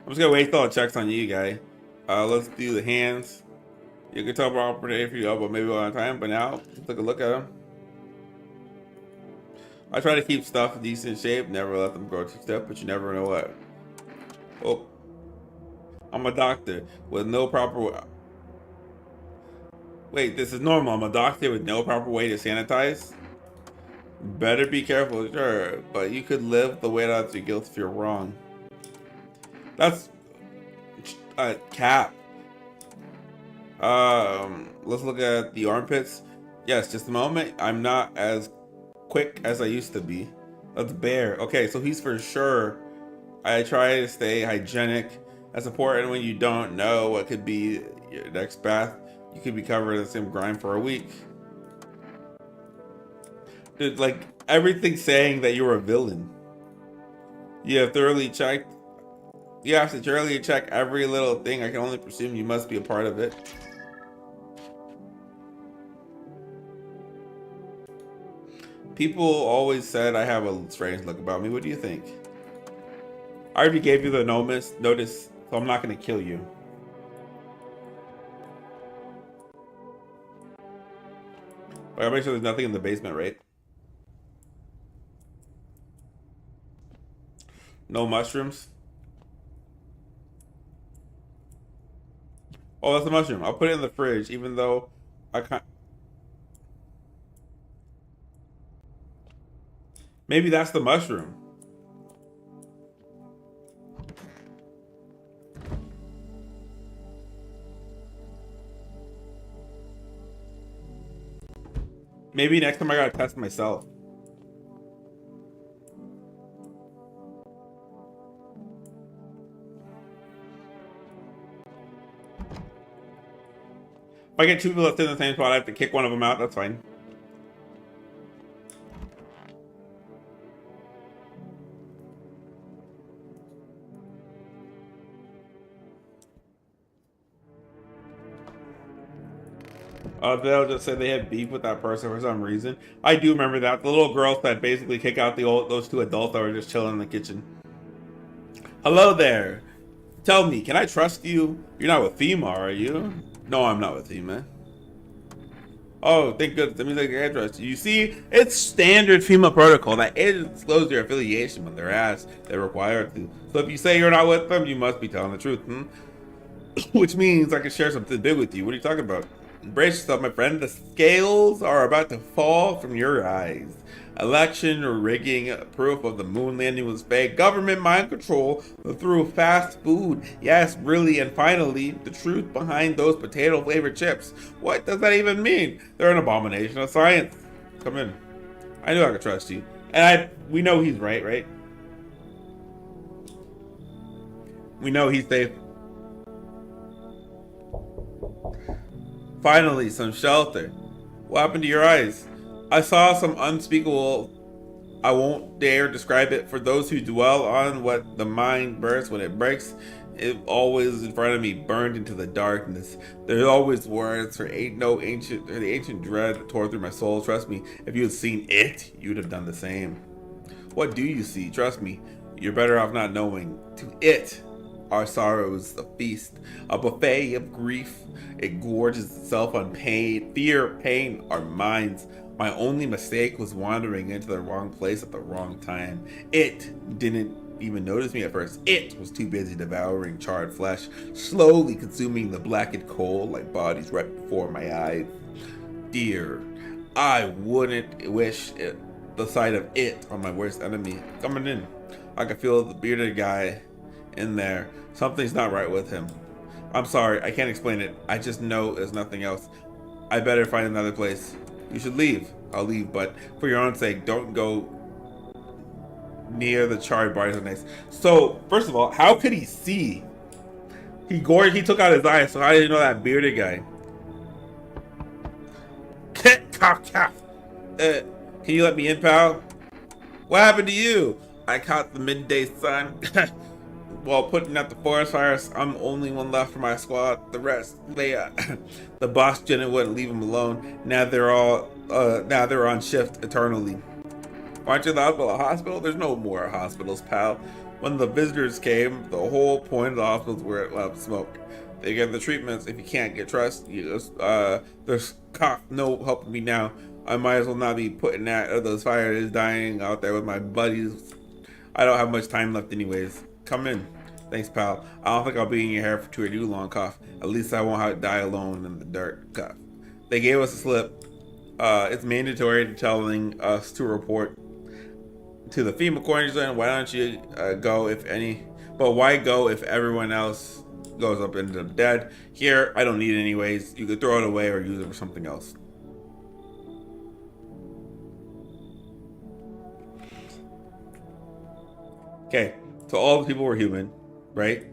I'm just gonna wait till it checks on you, guy. Let's do the hands. You can tell property if you but maybe one time, but now, take a look at them. I try to keep stuff in decent shape, never let them grow too stiff, but you never know what. Oh. I'm a doctor with no proper... Wait, this is normal. I'm a doctor with no proper way to sanitize? Better be careful, sure, but you could live the way out of your guilt if you're wrong. That's a cap. Let's look at the armpits. Yes, just a moment. I'm not as quick as I used to be. That's Bear. Okay, so he's for sure. I try to stay hygienic. That's important when you don't know what could be your next bath. You could be covered in the same grime for a week. Dude, like, everything's saying that you're a villain. You have thoroughly checked. You have to thoroughly check every little thing. I can only presume you must be a part of it. People always said I have a strange look about me. What do you think? I already gave you the notice, so I'm not going to kill you. I gotta make sure there's nothing in the basement, right? No mushrooms? Oh, that's a mushroom. I'll put it in the fridge, even though I can't. Maybe that's the mushroom. Maybe next time I gotta test myself. If I get two people left in the same spot, I have to kick one of them out. That's fine. They'll just say they had beef with that person for some reason. I do remember that. The little girl that basically kick out those two adults that were just chilling in the kitchen. Hello there. Tell me, can I trust you? You're not with FEMA, are you? No, I'm not with FEMA. Oh, thank goodness. That means I can trust you. You see, it's standard FEMA protocol that it discloses your affiliation when they're asked. They're required to. So if you say you're not with them, you must be telling the truth. Which means I can share something big with you. What are you talking about? Brace yourself, my friend. The scales are about to fall from your eyes. Election rigging, proof of the moon landing was fake. Government mind control through fast food. Yes, really. And finally, the truth behind those potato flavored chips. What does that even mean? They're an abomination of science. Come in. I knew I could trust you. And we know he's right, right? We know he's safe. Finally, some shelter. What happened to your eyes? I saw some unspeakable. I won't dare describe it. For those who dwell on what the mind bursts when it breaks, it always in front of me, burned into the darkness. There's always words for ain't no ancient, or the ancient dread that tore through my soul. Trust me, if you had seen it, you'd have done the same. What do you see? Trust me, you're better off not knowing. To it, our sorrow is a feast, a buffet of grief. It gorges itself on pain, fear, pain, our minds. My only mistake was wandering into the wrong place at the wrong time. It didn't even notice me at first. It was too busy devouring charred flesh, slowly consuming the blackened coal like bodies right before my eyes. Dear, I wouldn't wish the sight of it on my worst enemy. Coming in, I could feel the bearded guy in there. Something's not right with him. I'm sorry, I can't explain it. I just know there's nothing else. I better find another place. You should leave. I'll leave, but for your own sake, don't go near the charred bodies of nice. So, first of all, how could he see? He took out his eyes, so how did he know that bearded guy? Cough, cough. Can you let me in, pal? What happened to you? I caught the midday sun. While putting out the forest fires, I'm the only one left for my squad. The rest, the boss didn't wouldn't leave them alone. Now they're on shift eternally. Aren't you allowed to a hospital? There's no more hospitals, pal. When the visitors came, the whole point of the hospitals were allowed to smoke. They get the treatments. If you can't get trust, there's no helping me now. I might as well not be putting that those fires dying out there with my buddies. I don't have much time left anyways. Come in. Thanks, pal. I don't think I'll be in your hair for too long, cough. At least I won't have to die alone in the dirt, cough. They gave us a slip. It's mandatory to telling us to report to the FEMA quarantine. Why don't you go if any? But why go if everyone else goes up and ends up dead? Here, I don't need it anyways. You could throw it away or use it for something else. Okay, so all the people were human, right?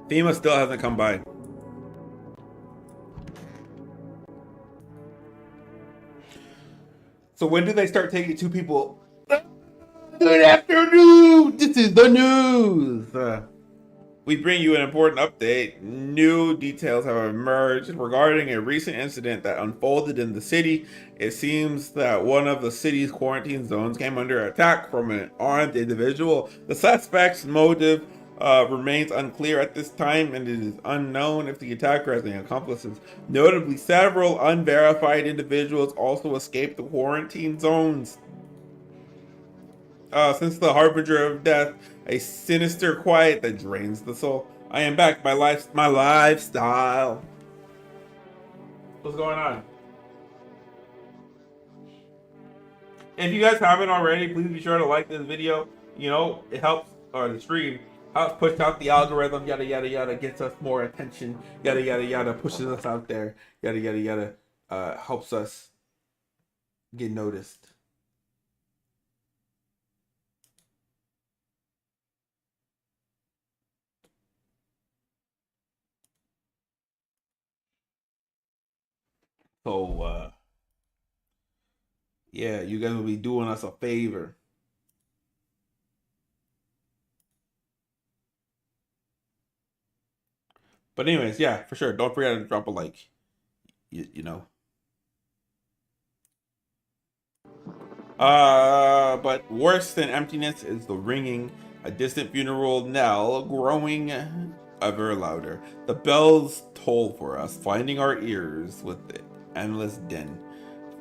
FEMA still hasn't come by. So when do they start taking two people? Good afternoon. This is the news. We bring you an important update. New details have emerged regarding a recent incident that unfolded in the city. It seems that one of the city's quarantine zones came under attack from an armed individual. The suspect's motive remains unclear at this time, and it is unknown if the attacker has any accomplices. Notably, several unverified individuals also escaped the quarantine zones. Since the harbinger of death, a sinister quiet that drains the soul. I am back. My lifestyle. What's going on? If you guys haven't already, please be sure to like this video. You know, it helps, or the stream helps push out the algorithm. Yada yada yada, gets us more attention. Yada yada yada, pushes us out there. Yada yada yada, helps us get noticed. So, yeah, you guys will be doing us a favor. But anyways, yeah, for sure. Don't forget to drop a like. You know. But worse than emptiness is the ringing, a distant funeral knell growing ever louder. The bells toll for us, finding our ears with the endless din.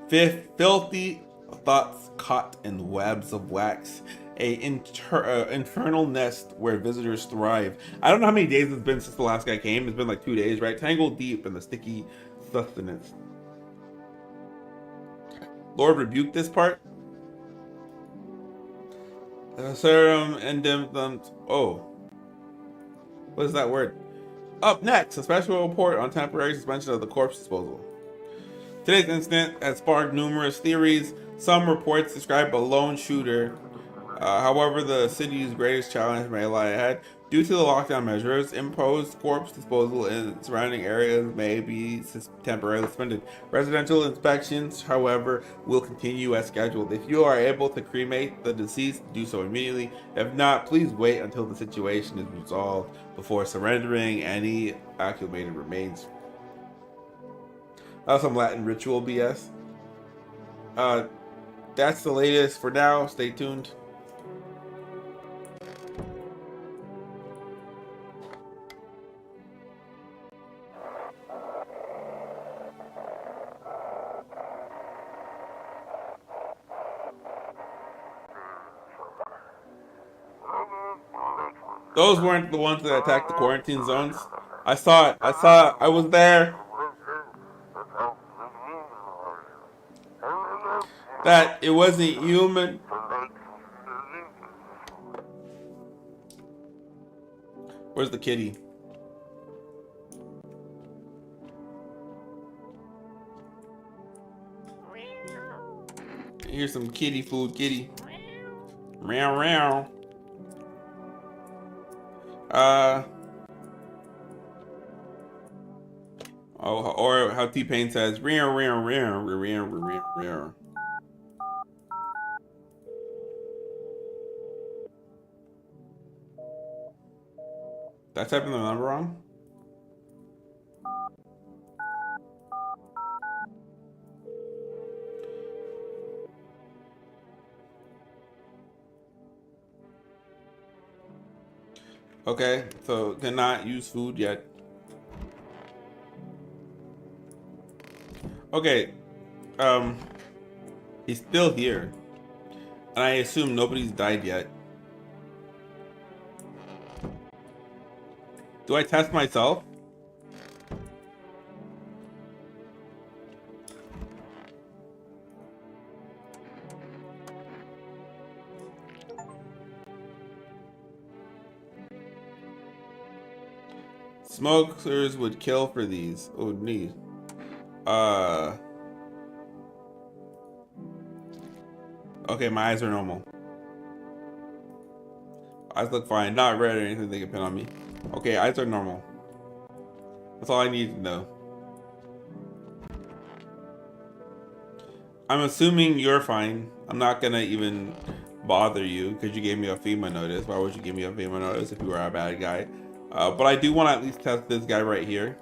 Filthy thoughts caught in webs of wax, infernal nest where visitors thrive. I don't know how many days it's been since the last guy came. It's been like 2 days, right? Tangled deep in the sticky sustenance. Lord, rebuke this part. Serum indemnant. Oh, what is that word? Up next, a special report on temporary suspension of the corpse disposal. Today's incident has sparked numerous theories. Some reports describe a lone shooter. However, the city's greatest challenge may lie ahead. Due to the lockdown measures, imposed corpse disposal in surrounding areas may be temporarily suspended. Residential inspections, however, will continue as scheduled. If you are able to cremate the deceased, do so immediately. If not, please wait until the situation is resolved before surrendering any acclimated remains. That was some Latin ritual BS. Uh, that's the latest for now. Stay tuned. Those weren't the ones that attacked the quarantine zones. I saw it. I was there. That it wasn't human. Where's the kitty? Here's some kitty food, kitty. Meow meow. Oh, or how T-Pain says, rear, rear, rear, rear, rear, rear. Did I type in the number wrong? Okay, so cannot use food yet. Okay, he's still here. And I assume nobody's died yet. Do I test myself? Smokers would kill for these. Oh, neat. Okay, my eyes are normal. Eyes look fine. Not red or anything they can pin on me. Okay, eyes are normal. That's all I need to know. I'm assuming you're fine. I'm not gonna even bother you because you gave me a FEMA notice. Why would you give me a FEMA notice if you were a bad guy? But I do want to at least test this guy right here.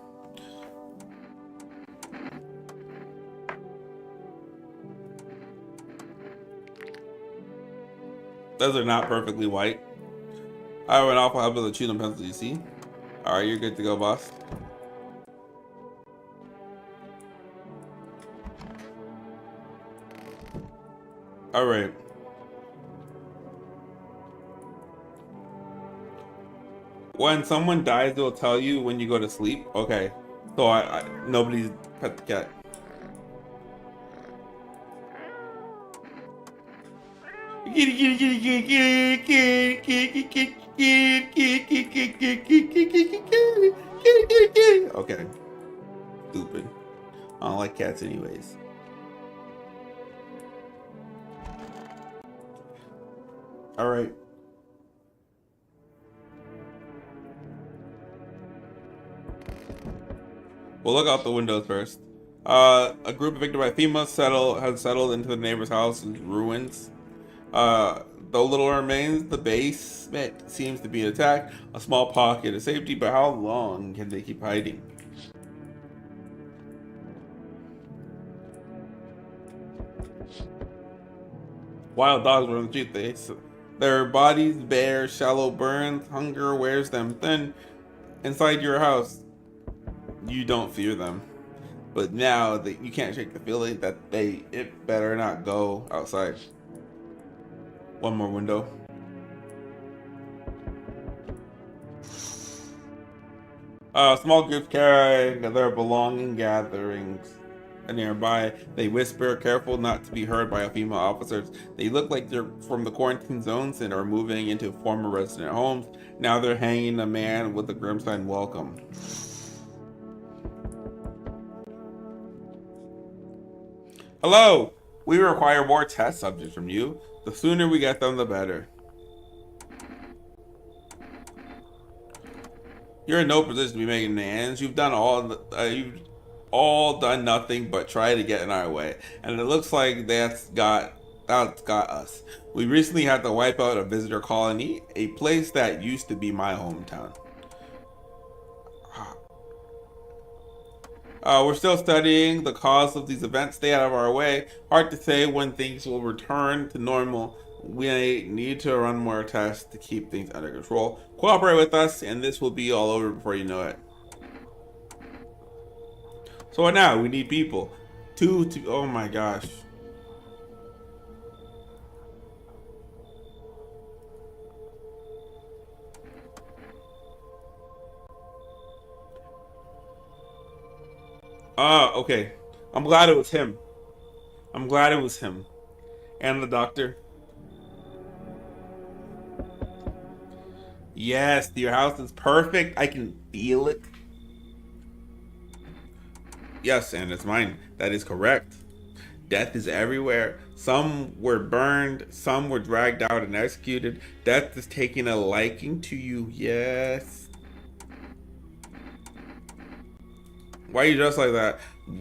Those are not perfectly white. I have an awful habit of chewing pencils, you see? Alright, you're good to go, boss. Alright. When someone dies, they'll tell you when you go to sleep. Okay. So nobody's pet the cat. Okay. Stupid. I don't like cats anyways. Alright. We'll look out the windows first. A group evicted by FEMA has settled into the neighbor's house's ruins. Though little remains, the basement seems to be attacked. A small pocket of safety, but how long can they keep hiding? Wild dogs run the street. Their bodies bear shallow burns. Hunger wears them thin. Inside your house, you don't fear them. But now that you can't shake the feeling that it better not go outside. One more window. Small groups carrying their belonging gatherings nearby. They whisper, careful not to be heard by female officers. They look like they're from the quarantine zones and are moving into former resident homes. Now they're hanging a man with a grim sign, welcome. Hello! We require more test subjects from you. The sooner we get them, the better. You're in no position to be making demands. You've all done nothing but try to get in our way, and it looks like that's got us. We recently had to wipe out a visitor colony, a place that used to be my hometown. We're still studying the cause of these events. Stay out of our way. Hard to say when things will return to normal. We need to run more tests to keep things under control. Cooperate with us, and this will be all over before you know it. So what now? We need people. Oh my gosh. Okay. I'm glad it was him. I'm glad it was him. And the doctor. Yes, your house is perfect. I can feel it. Yes, and it's mine. That is correct. Death is everywhere. Some were burned, some were dragged out and executed. Death is taking a liking to you. Yes. Why are you dressed like that?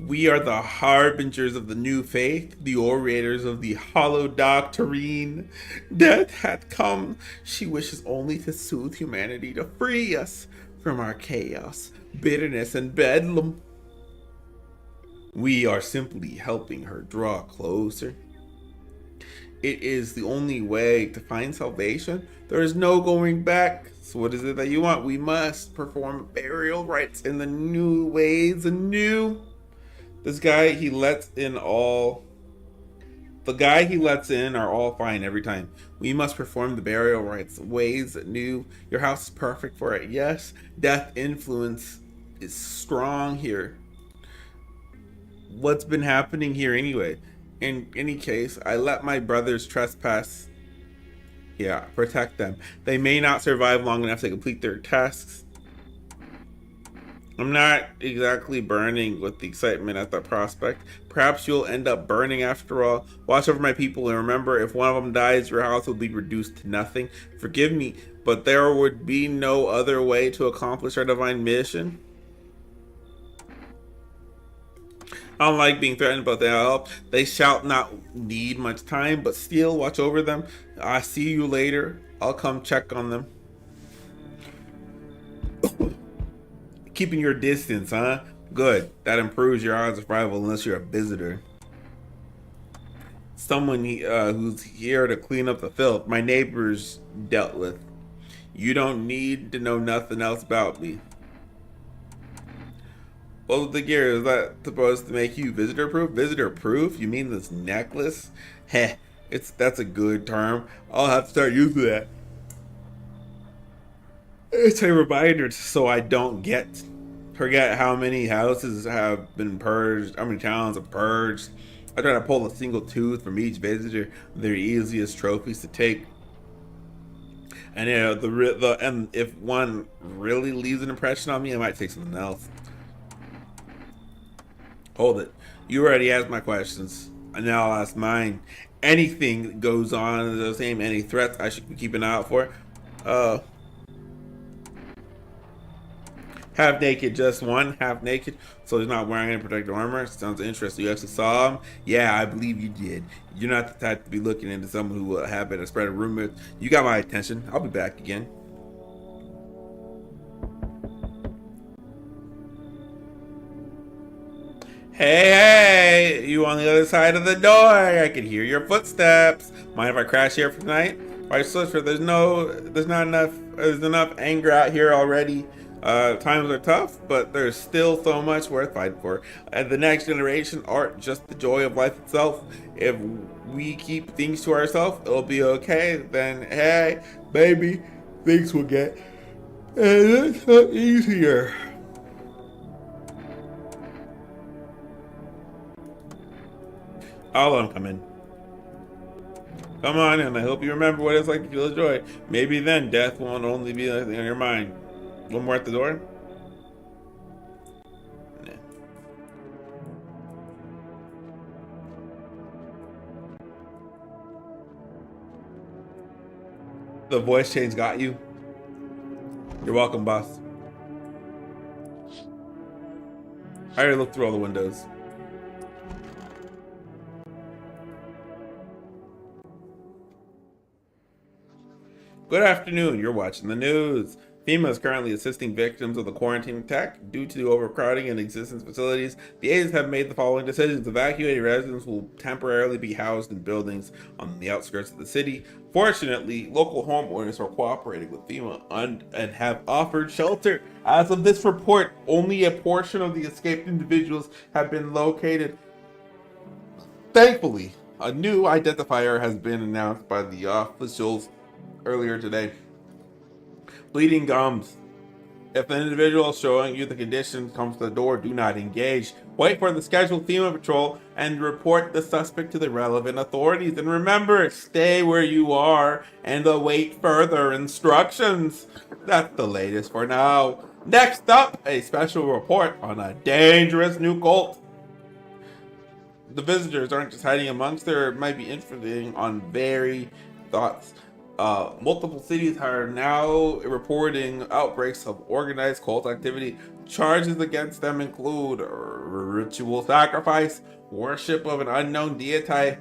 We are the harbingers of the new faith, the orators of the hollow doctrine. Death hath come. She wishes only to soothe humanity, to free us from our chaos, bitterness, and bedlam. We are simply helping her draw closer. It is the only way to find salvation. There is no going back. So what is it that you want? We must perform burial rites in the new ways anew. This guy, he lets in all. The guy he lets in are all fine every time. We must perform the burial rites, ways anew. Your house is perfect for it. Yes, death influence is strong here. What's been happening here anyway? In any case, I let my brothers trespass. Yeah, protect them. They may not survive long enough to complete their tasks. I'm not exactly burning with the excitement at the prospect. Perhaps you'll end up burning after all. Watch over my people and remember, if one of them dies, your house will be reduced to nothing. Forgive me, but there would be no other way to accomplish our divine mission. I don't like being threatened, but they'll help. They shall not need much time, but still watch over them. I see you later. I'll come check on them. Keeping your distance, huh? Good. That improves your odds of survival unless you're a visitor. Someone who's here to clean up the filth. My neighbors dealt with. You don't need to know nothing else about me. Well, the gear, is that supposed to make you visitor proof? Visitor proof? You mean this necklace? Heh, that's a good term. I'll have to start using that. It's a reminder so I don't forget how many houses have been purged, how many towns have purged. I try to pull a single tooth from each visitor. They're easiest trophies to take. And and if one really leaves an impression on me, I might take something else. Hold it. You already asked my questions. And now I'll ask mine. Anything that goes on is the same. Any threats I should keep an eye out for. Uh, Half naked, just one, half naked. So he's not wearing any protective armor. Sounds interesting. You actually saw him? Yeah, I believe you did. You're not the type to be looking into someone who will have been spread a rumor. You got my attention. I'll be back again. Hey, hey, you on the other side of the door? I can hear your footsteps. Mind if I crash here for tonight? Right, sister. There's enough anger out here already. Times are tough, but there's still so much worth fighting for. And the next generation aren't just the joy of life itself. If we keep things to ourselves, it'll be okay. Then, hey, baby, things will get a little easier. I'll let him come in. Come on, and I hope you remember what it's like to feel joy. Maybe then death won't only be on your mind. One more at the door? Nah. The voice change got you? You're welcome, boss. I already looked through all the windows. Good afternoon. You're watching the news. FEMA is currently assisting victims of the quarantine attack. Due to the overcrowding in existing facilities, the agents have made the following decisions. Evacuated residents will temporarily be housed in buildings on the outskirts of the city. Fortunately, local homeowners are cooperating with FEMA and have offered shelter. As of this report, only a portion of the escaped individuals have been located. Thankfully, a new identifier has been announced by the officials earlier today. Bleeding gums. If an individual showing you the condition comes to the door, do not engage. Wait for the scheduled FEMA patrol and report the suspect to the relevant authorities. And remember, stay where you are and await further instructions. That's the latest for now. Next up, a special report on a dangerous new cult. The visitors aren't just hiding amongst there, might be influencing on very thoughts. Multiple cities are now reporting outbreaks of organized cult activity. Charges against them include ritual sacrifice, worship of an unknown deity,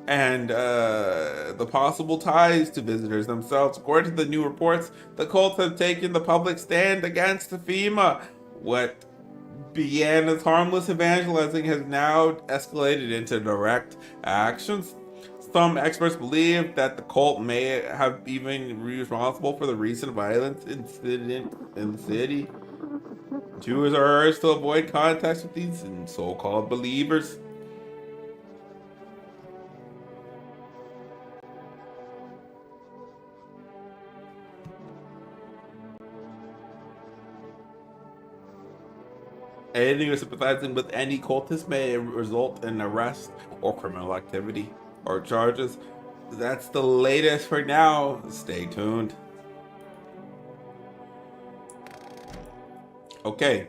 and the possible ties to visitors themselves. According to the new reports, the cults have taken the public stand against FEMA. What began as harmless evangelizing has now escalated into direct actions. Some experts believe that the cult may have even been responsible for the recent violence incident in the city. Jews are urged to avoid contact with these so-called believers. Anything or sympathizing with any cultist may result in arrest or criminal activity or charges. That's the latest for now. Stay tuned. Okay.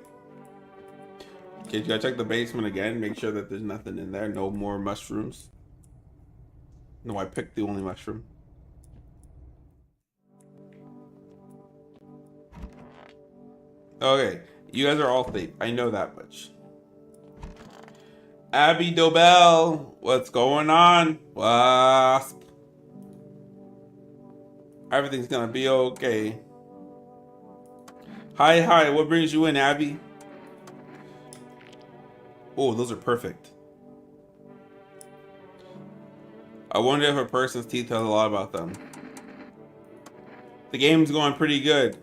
Okay, you gotta check the basement again. Make sure that there's nothing in there. No more mushrooms. No, I picked the only mushroom. Okay, you guys are all safe. I know that much. Abby Dobell, what's going on? Wasp. Everything's gonna be okay. Hi, what brings you in, Abby? Oh, those are perfect. I wonder if a person's teeth tell a lot about them. The game's going pretty good.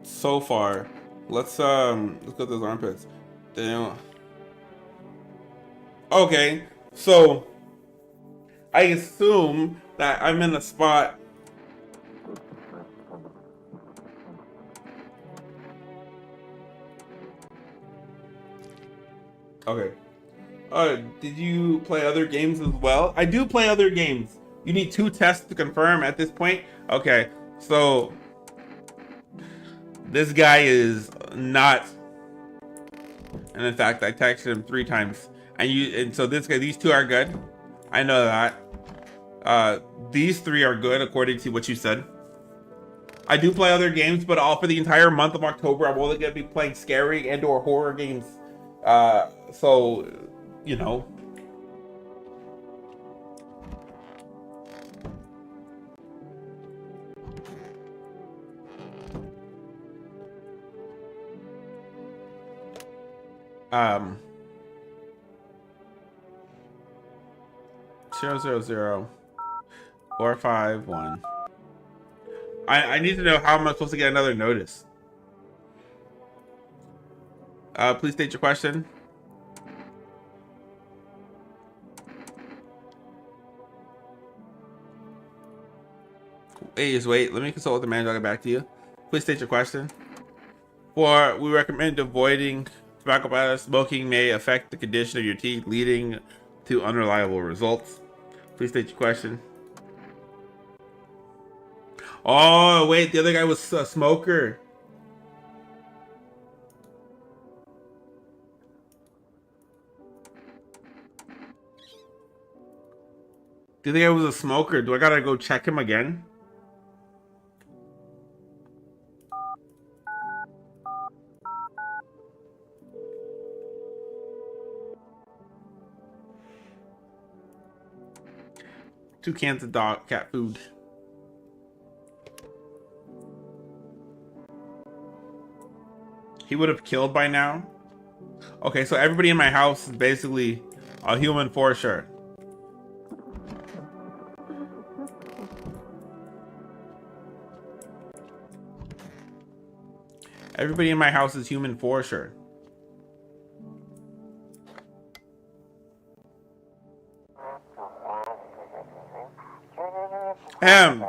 So far. Let's go those armpits. Damn. Okay, so I assume that I'm in a spot. Okay. Did you play other games as well? I do play other games. You need 2 tests to confirm at this point. Okay, so this guy is not, and in fact, I texted him 3 times. And so these 2 are good. I know that. These 3 are good according to what you said. I do play other games, but all for the entire month of October, I'm only gonna be playing scary and/or horror games. So you know, um, 000 451. I need to know how am I supposed to get another notice. Please state your question. Hey, just wait. Let me consult with the manager. I'll get back to you. Please state your question. For we recommend avoiding tobacco products. Smoking may affect the condition of your teeth, leading to unreliable results. Please state your question. Oh, wait. The other guy was a smoker. The other guy was a smoker. Do I gotta go check him again? Two cans of dog cat food. He would have killed by now. Okay, so everybody in my house is basically a human for sure. Everybody in my house is human for sure.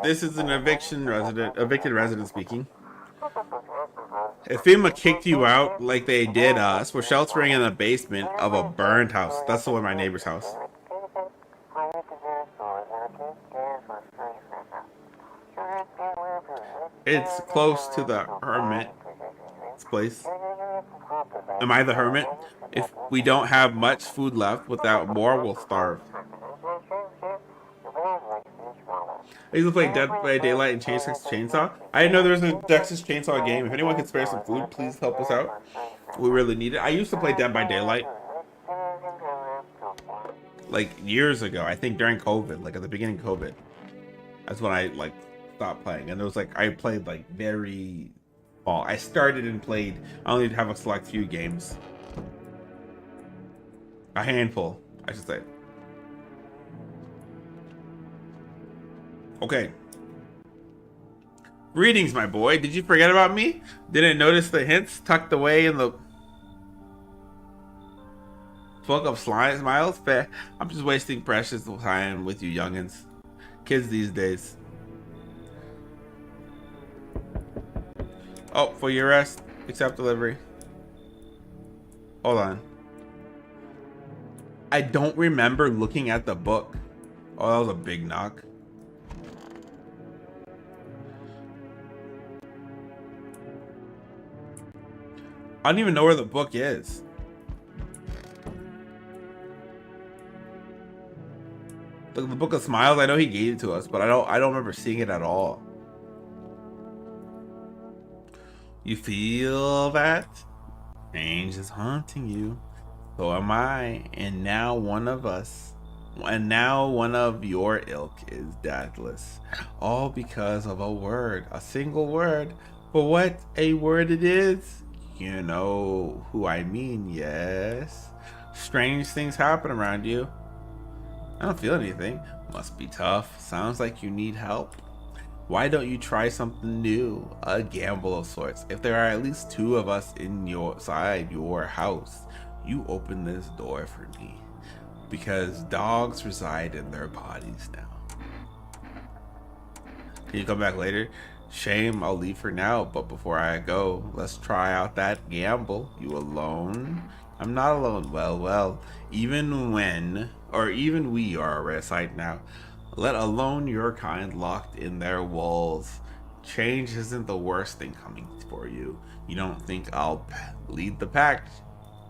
This is an evicted resident speaking. If FEMA kicked you out like they did us, we're sheltering in the basement of a burned house. That's the one my neighbor's house. It's close to the hermit's place. Am I the hermit? If we don't have much food left, without more, we'll starve. I used to play Dead by Daylight and Texas Chainsaw. I didn't know there was a Texas Chainsaw game. If anyone can spare some food, please help us out. We really need it. I used to play Dead by Daylight like years ago. I think during COVID, like at the beginning of COVID. That's when I like stopped playing. And it was like I played like very small. I started and played. I only have a select few games. A handful, I should say. Okay. Greetings, my boy. Did you forget about me? Didn't notice the hints tucked away in the book of smiles? I'm just wasting precious time with you youngins. Kids these days. Oh, for your rest, accept delivery. Hold on. I don't remember looking at the book. Oh, that was a big knock. I don't even know where the book is. The Book of Smiles, I know he gave it to us, but I don't remember seeing it at all. You feel that? Change is haunting you. So am I, and now one of us. And now one of your ilk is deathless. All because of a word. A single word. But what a word it is. You know who I mean, yes. Strange things happen around you. I don't feel anything. Must be tough. Sounds like you need help. Why don't you try something new? A gamble of sorts. If there are at least two of us inside your house, you open this door for me. Because dogs reside in their bodies now. Can you come back later? Shame, I'll leave for now, but before I go, let's try out that gamble. You alone? I'm not alone. Well, even we are a rare sight now. Let alone your kind locked in their walls. Change isn't the worst thing coming for you. You don't think I'll lead the pack,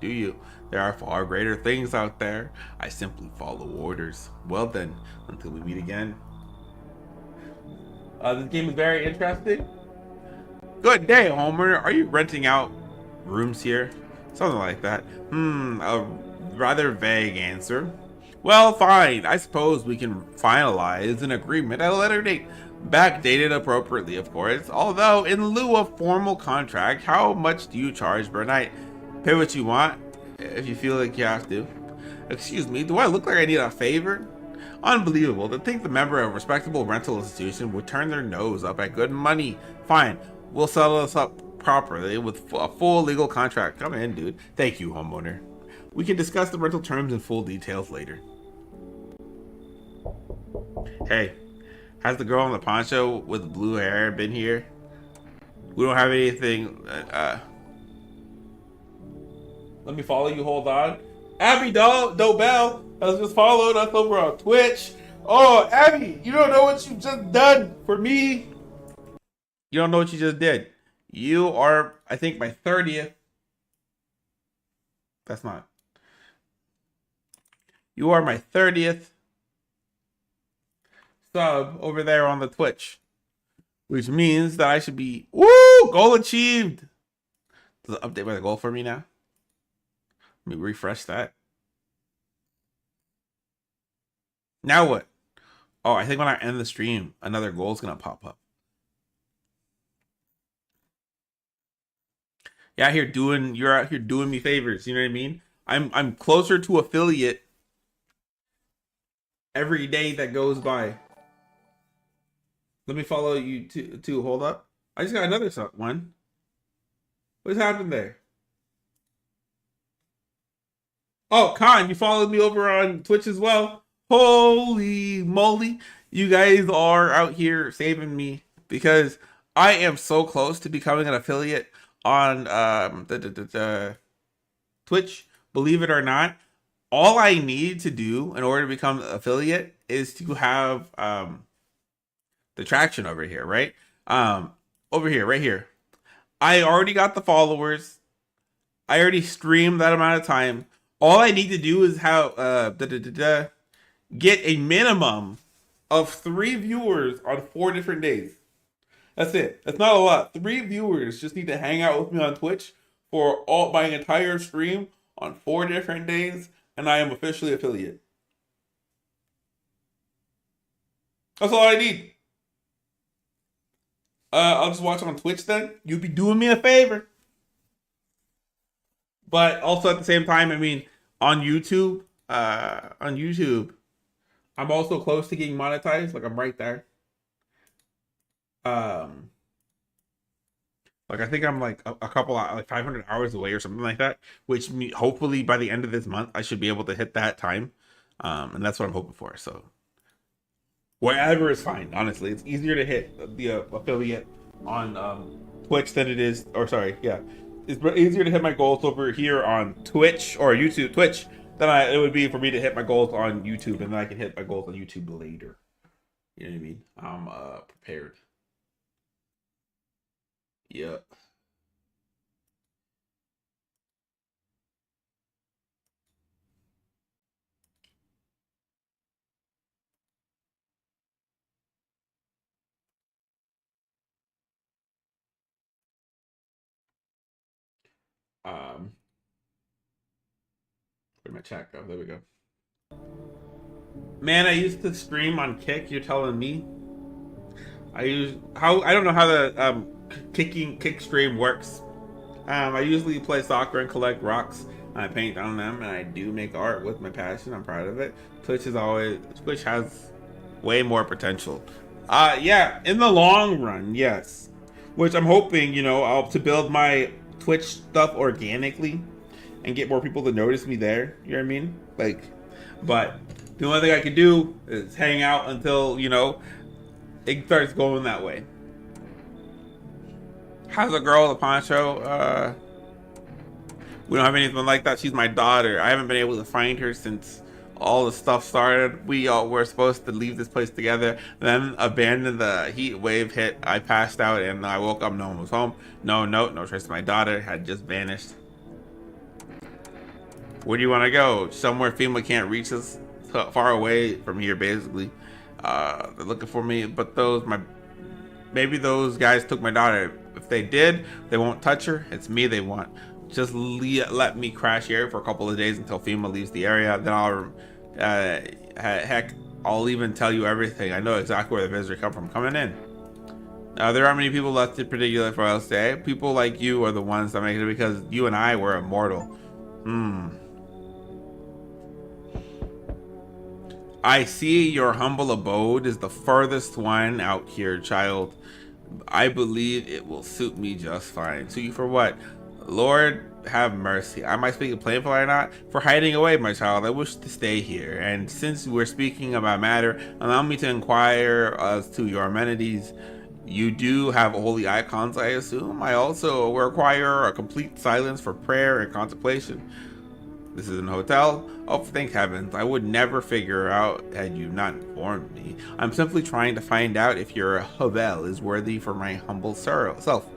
do you? There are far greater things out there. I simply follow orders. Well then, until we meet again. This game is very interesting. Good day, Homer. Are you renting out rooms here? Something like that. A rather vague answer. Well, fine. I suppose we can finalize an agreement at a later date. Backdated appropriately, of course. Although, in lieu of formal contract, how much do you charge per night? Pay what you want, if you feel like you have to. Excuse me, do I look like I need a favor? Unbelievable to think the member of a respectable rental institution would turn their nose up at good money. Fine, we'll settle this up properly with a full legal contract. Come in, dude. Thank you, homeowner. We can discuss the rental terms in full details later. Hey, has the girl in the poncho with blue hair been here? We don't have anything. Let me follow you. Hold on. Abby Dobell has just followed us over on Twitch. Oh, Abby, you don't know what you've just done for me. You don't know what you just did. You are, I think, my 30th. That's not. You are my 30th sub over there on the Twitch, which means that I should be, woo, goal achieved. Does it update my goal for me now? Let me refresh that. Now what? Oh, I think when I end the stream, another goal is gonna pop up. Yeah, you're out here doing me favors. You know what I mean? I'm closer to affiliate every day that goes by. Let me follow you too. Hold up. I just got another one. What's happened there? Oh, Khan, you followed me over on Twitch as well. Holy moly. You guys are out here saving me because I am so close to becoming an affiliate on the Twitch. Believe it or not, all I need to do in order to become an affiliate is to have the traction over here, right? Over here, right here. I already got the followers. I already streamed that amount of time. All I need to do is have get a minimum of 3 viewers on 4 different days. That's it. That's not a lot. 3 viewers just need to hang out with me on Twitch for all my entire stream on 4 different days, and I am officially affiliate. That's all I need. I'll just watch on Twitch then. You'd be doing me a favor. But also at the same time, I mean, on YouTube, I'm also close to getting monetized. Like I'm right there. Like I think I'm like a couple like 500 hours away or something like that. Which hopefully by the end of this month I should be able to hit that time, and that's what I'm hoping for. So wherever is fine. Honestly, it's easier to hit the affiliate on Twitch than it is, or sorry, yeah. It's easier to hit my goals over here on Twitch or YouTube, Twitch, than it would be for me to hit my goals on YouTube, and then I can hit my goals on YouTube later. You know what I mean? I'm prepared. Yep. Where'd my chat go? There we go. Man, I used to stream on Kick. You're telling me? I don't know how the kick stream works. I usually play soccer and collect rocks. I paint on them, and I do make art with my passion. I'm proud of it. Twitch has way more potential. Yeah, in the long run, yes. Which I'm hoping, I'll to build my Twitch stuff organically and get more people to notice me there. You know what I mean? Like, but the only thing I can do is hang out until, it starts going that way. How's the girl with the poncho? We don't have anything like that. She's my daughter. I haven't been able to find her since all the stuff started. We all were supposed to leave this place together, then abandon the heat wave hit. I passed out and I woke up. No one was home. No trace of my daughter. Had just vanished. Where do you want to go? Somewhere FEMA can't reach us, far away from here, basically. They're looking for me, but maybe those guys took my daughter. if they did, they won't touch her. It's me they want. Just let me crash here for a couple of days until FEMA leaves the area. Then I'll, heck, I'll even tell you everything. I know exactly where the visitors come from coming in. There aren't many people left in particular for us today. People like you are the ones that make it because you and I were immortal. I see your humble abode is the furthest one out here, child. I believe it will suit me just fine. Suit you for what? Lord, have mercy. I might speak plainly or not. For hiding away, my child, I wish to stay here. And since we're speaking about matter, allow me to inquire as to your amenities. You do have holy icons, I assume. I also require a complete silence for prayer and contemplation. This is an hotel? Oh, thank heavens. I would never figure out had you not informed me. I'm simply trying to find out if your hovel is worthy for my humble self.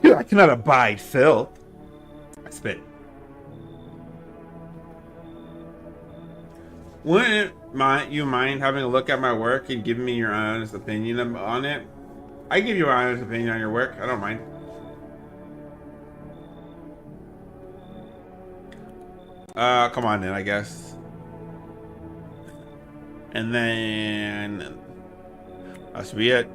I cannot abide filth. I spit. Wouldn't you mind having a look at my work and giving me your honest opinion on it? I give you an honest opinion on your work. I don't mind. Come on then, I guess. And then that should be it.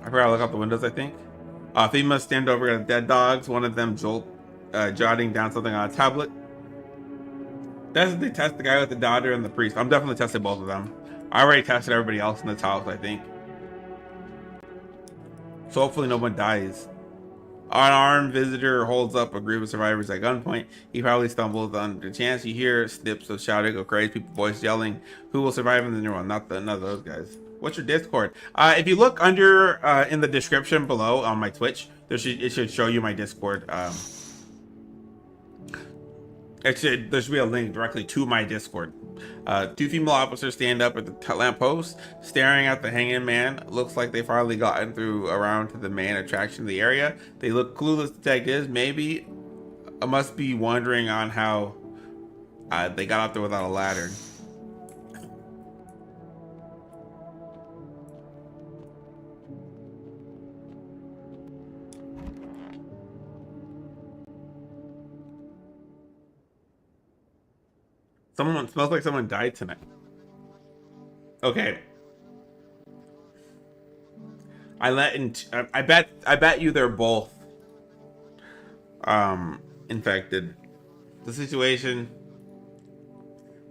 I forgot to look out the windows, I think. FEMA stand over at dead dogs, one of them jotting down something on a tablet. They test the guy with the daughter and the priest. I'm definitely testing both of them. I already tested everybody else in this house, I think. So hopefully no one dies. An armed visitor holds up a group of survivors at gunpoint. He probably stumbles on the chance. You hear snips of shouting or crazy people voice yelling, "Who will survive in the new one?" Not none of those guys. What's your Discord? If you look under in the description below on my Twitch, it should show you my Discord. There should be a link directly to my Discord. Two female officers stand up at the lamppost, staring at the hanging man. Looks like they finally gotten through around to the main attraction of the area. They look clueless detectives. Maybe must be wondering on how they got up there without a ladder. Someone smells like someone died tonight. Okay. I bet you they're both infected. The situation.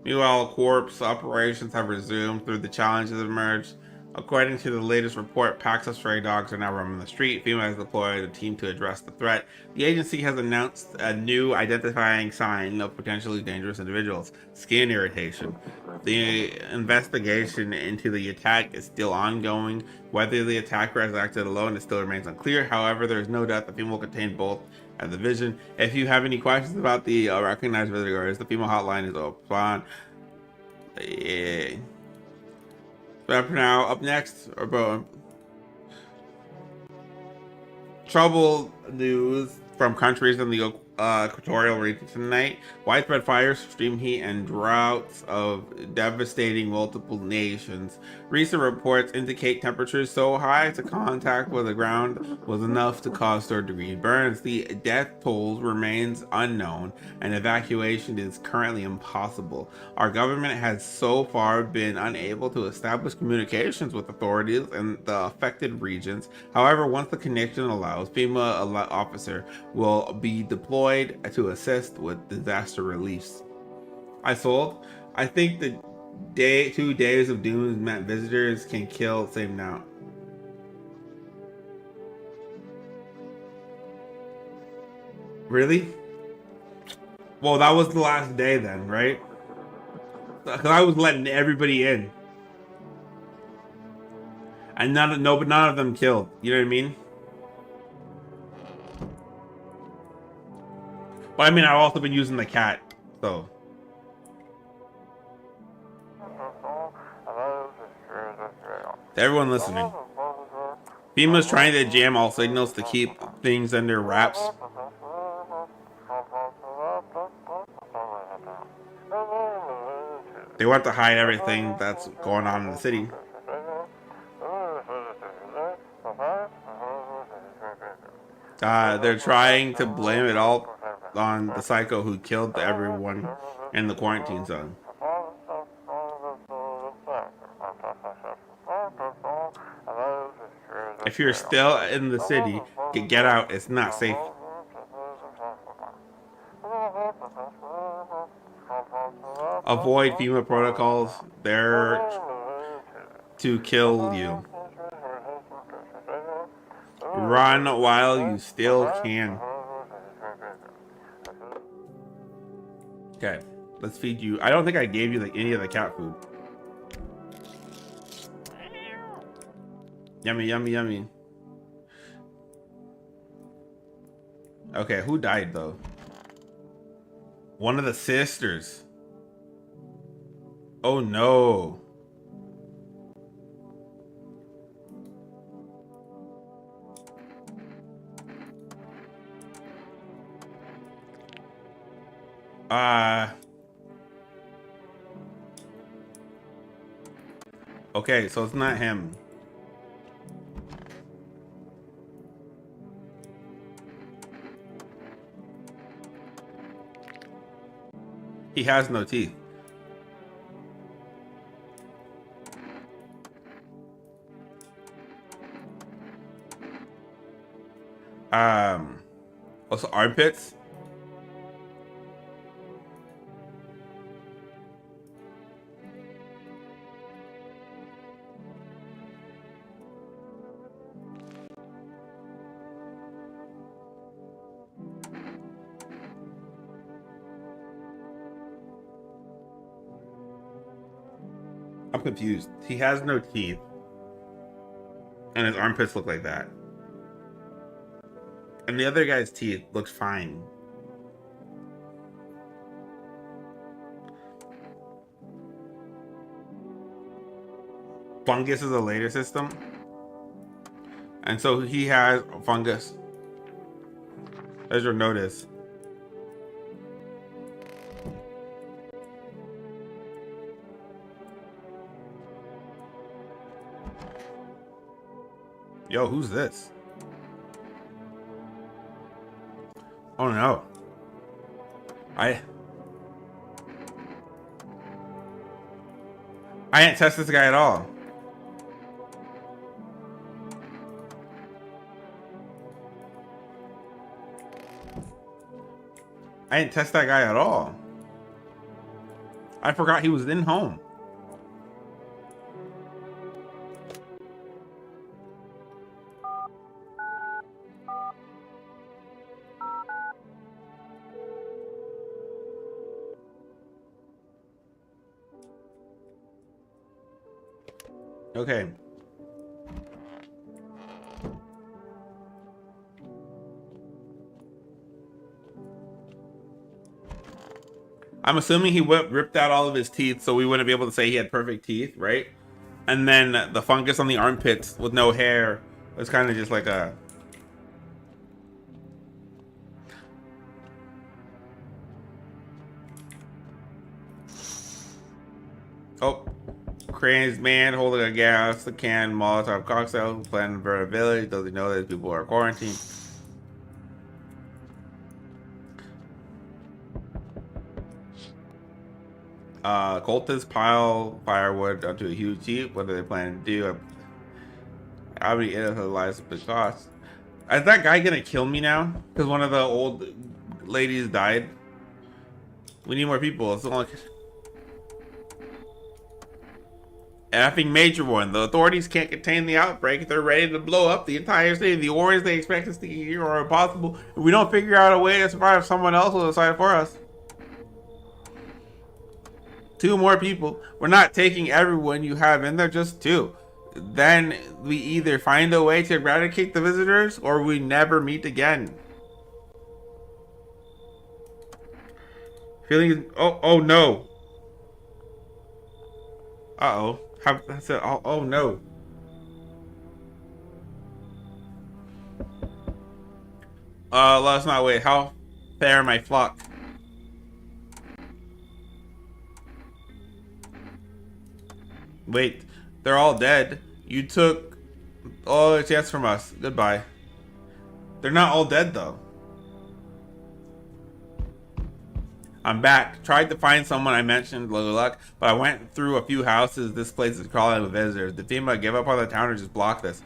Meanwhile, corpse operations have resumed through the challenges emerged. According to the latest report, packs of stray dogs are now roaming the street. FEMA has deployed a team to address the threat. The agency has announced a new identifying sign of potentially dangerous individuals: skin irritation. The investigation into the attack is still ongoing. Whether the attacker has acted alone, it still remains unclear. However, there is no doubt the FEMA will contain both at the vision. If you have any questions about the recognized visitors, the FEMA hotline is open. Yeah. But for now, up next, trouble news from countries in the equatorial region tonight. Widespread fires, extreme heat, and droughts of devastating multiple nations. Recent reports indicate temperatures so high to contact with the ground was enough to cause third-degree burns. The death tolls remains unknown, and evacuation is currently impossible. Our government has so far been unable to establish communications with authorities in the affected regions. However, once the connection allows, FEMA officer will be deployed to assist with disaster reliefs. I think the 2 days of doom meant visitors can kill same now. Really? Well, that was the last day then, right? Because I was letting everybody in, and none of them killed. You know what I mean? But I mean, I've also been using the cat, so. To everyone listening, FEMA's trying to jam all signals to keep things under wraps. They want to hide everything that's going on in the city. They're trying to blame it all on the psycho who killed everyone in the quarantine zone. If you're still in the city, get out. It's not safe. Avoid FEMA protocols. They're to kill you. Run while you still can. Okay, let's feed you. I don't think I gave you any of the cat food. Yummy, yummy, yummy. Okay, who died though? One of the sisters. Oh no. Okay, so it's not him. He has no teeth. Also armpits. I'm confused. He has no teeth. And his armpits look like that. And the other guy's teeth looks fine. Fungus is a later system. And so he has fungus. There's your notice. Yo, who's this? Oh no. I didn't test this guy at all. I didn't test that guy at all. I forgot he was in home. Okay. I'm assuming he ripped out all of his teeth so we wouldn't be able to say he had perfect teeth, right? And then the fungus on the armpits with no hair was kind of just like a... Oh. Crazed man holding a gas, a can, Molotov cocktail, planning to burn a village. Does he know that people are quarantined? Cultists pile firewood onto a huge heap. What do they plan to do? How many innocent lives would it cost? Is that guy gonna kill me now? Because one of the old ladies died. We need more people. It's only... effing major one. The authorities can't contain the outbreak. They're ready to blow up the entire city. The wars they expect us to hear are impossible. If we don't figure out a way to survive, someone else will decide for us. 2 more people. We're not taking everyone you have in there, just 2. Then we either find a way to eradicate the visitors or we never meet again. Feeling... Oh no. Uh-oh. Oh no. Let us not wait. How fair my flock. Wait, they're all dead. You took all the chance from us. Goodbye. They're not all dead though. I'm back. Tried to find someone I mentioned, low luck, but I went through a few houses. This place is crawling with visitors. Did FEMA give up on the town or just block this?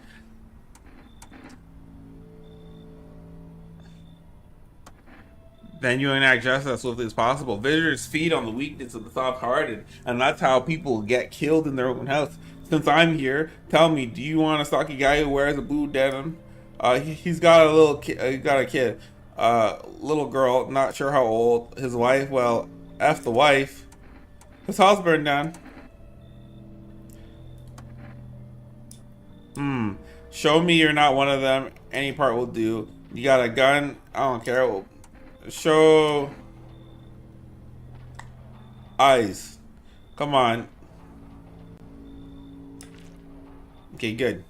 Then you enact justice as swiftly as possible. Visitors feed on the weakness of the soft-hearted, and that's how people get killed in their own house. Since I'm here, tell me, do you want a stocky guy who wears a blue denim? He's got a little kid. He got a kid, little girl. Not sure how old. His wife. Well, f the wife. His house burned down. Hmm. Show me you're not one of them. Any part will do. You got a gun? I don't care. Show eyes. Come on. Okay, good.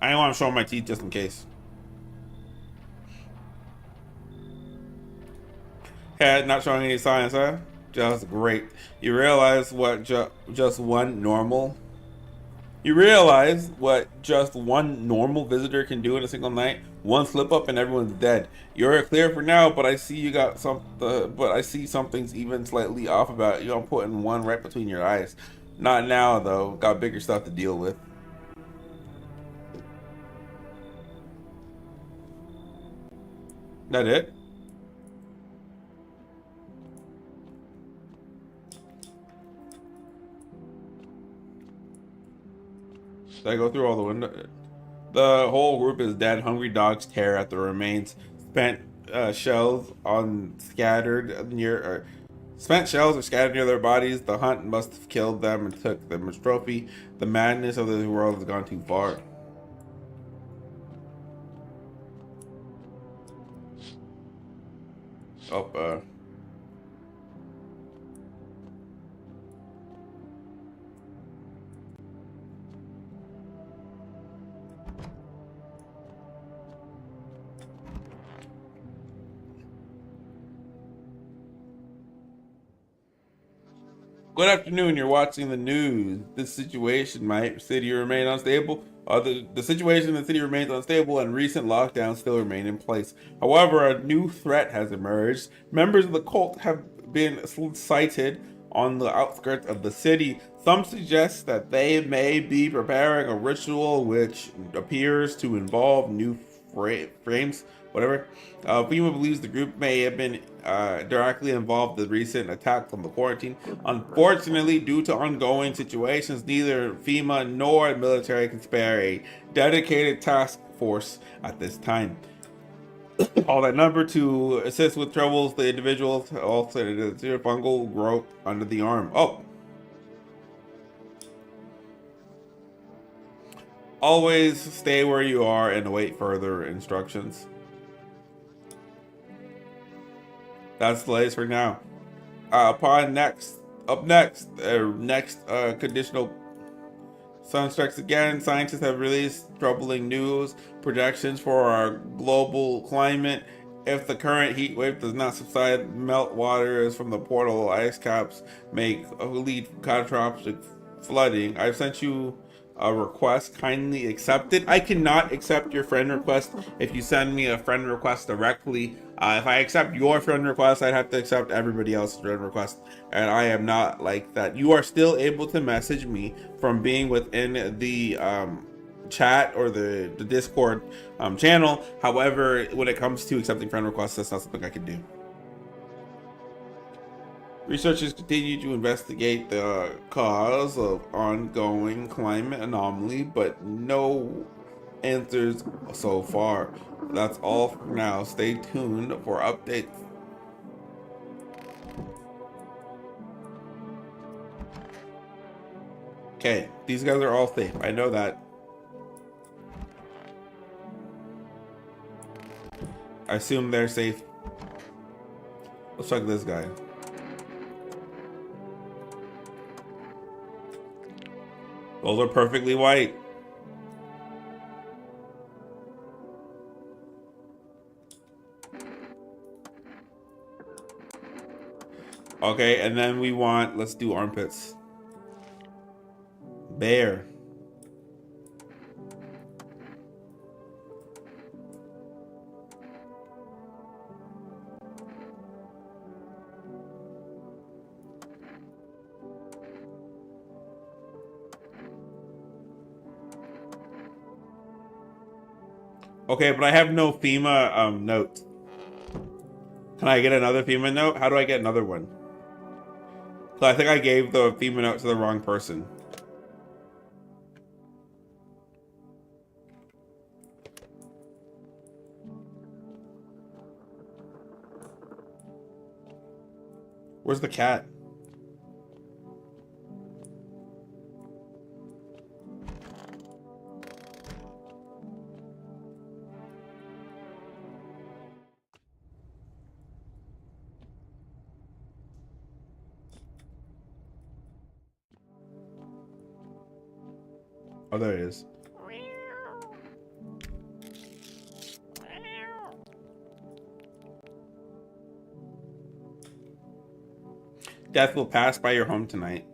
I don't want to show my teeth just in case. Head not showing any signs, huh? Just great. You realize what just one normal You realize what just one normal visitor can do in a single night? One slip up and everyone's dead. You're clear for now, but I see you got but I see something's even slightly off about you. I'm putting one right between your eyes. Not now though. Got bigger stuff to deal with. That it? Did I go through all the windows? The whole group is dead. Hungry dogs tear at the remains. Spent shells on scattered near. Spent shells are scattered near their bodies. The hunt must have killed them and took them as trophy. The madness of this world has gone too far. Oh, Good afternoon. You're watching the news. This situation, my city remain unstable. The situation in the city remains unstable, and recent lockdowns still remain in place. However, a new threat has emerged. Members of the cult have been sighted on the outskirts of the city. Some suggest that they may be preparing a ritual which appears to involve new frames, whatever. FEMA believes the group may have been directly involved in the recent attacks on the quarantine. Unfortunately, due to ongoing situations, neither FEMA nor the military can spare a dedicated task force at this time. All that number to assist with troubles, the individuals also fungal growth under the arm. Oh, always stay where you are and await further instructions. That's the latest for now. Upon next, up next, conditional sun strikes again. Scientists have released troubling news projections for our global climate. If the current heat wave does not subside, melt waters from the portal ice caps may lead catastrophic flooding. I've sent you a request. Kindly accept it. I cannot accept your friend request if you send me a friend request directly. If I accept your friend request, I'd have to accept everybody else's friend request, and I am not like that. You are still able to message me from being within the chat or the Discord channel. However, when it comes to accepting friend requests, that's not something I can do. Researchers continue to investigate the cause of ongoing climate anomaly, but no answers so far. That's all for now. Stay tuned for updates. Okay, these guys are all safe. I know that. I assume they're safe. Let's check this guy. Those are perfectly white. Okay, and then we want, let's do armpits. Bear. Okay, but I have no FEMA note. Can I get another FEMA note? How do I get another one? So I think I gave the FEMA note to the wrong person. Where's the cat? Oh, there it is. Death will pass by your home tonight.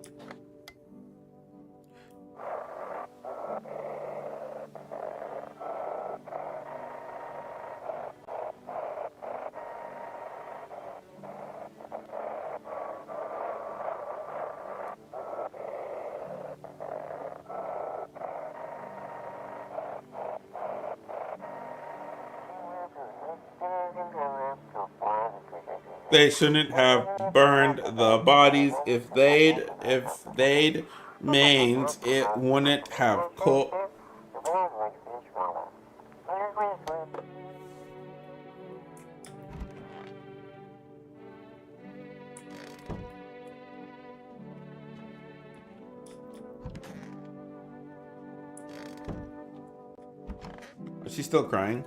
They shouldn't have burned the bodies. If they'd means it wouldn't have cooked. Is she still crying?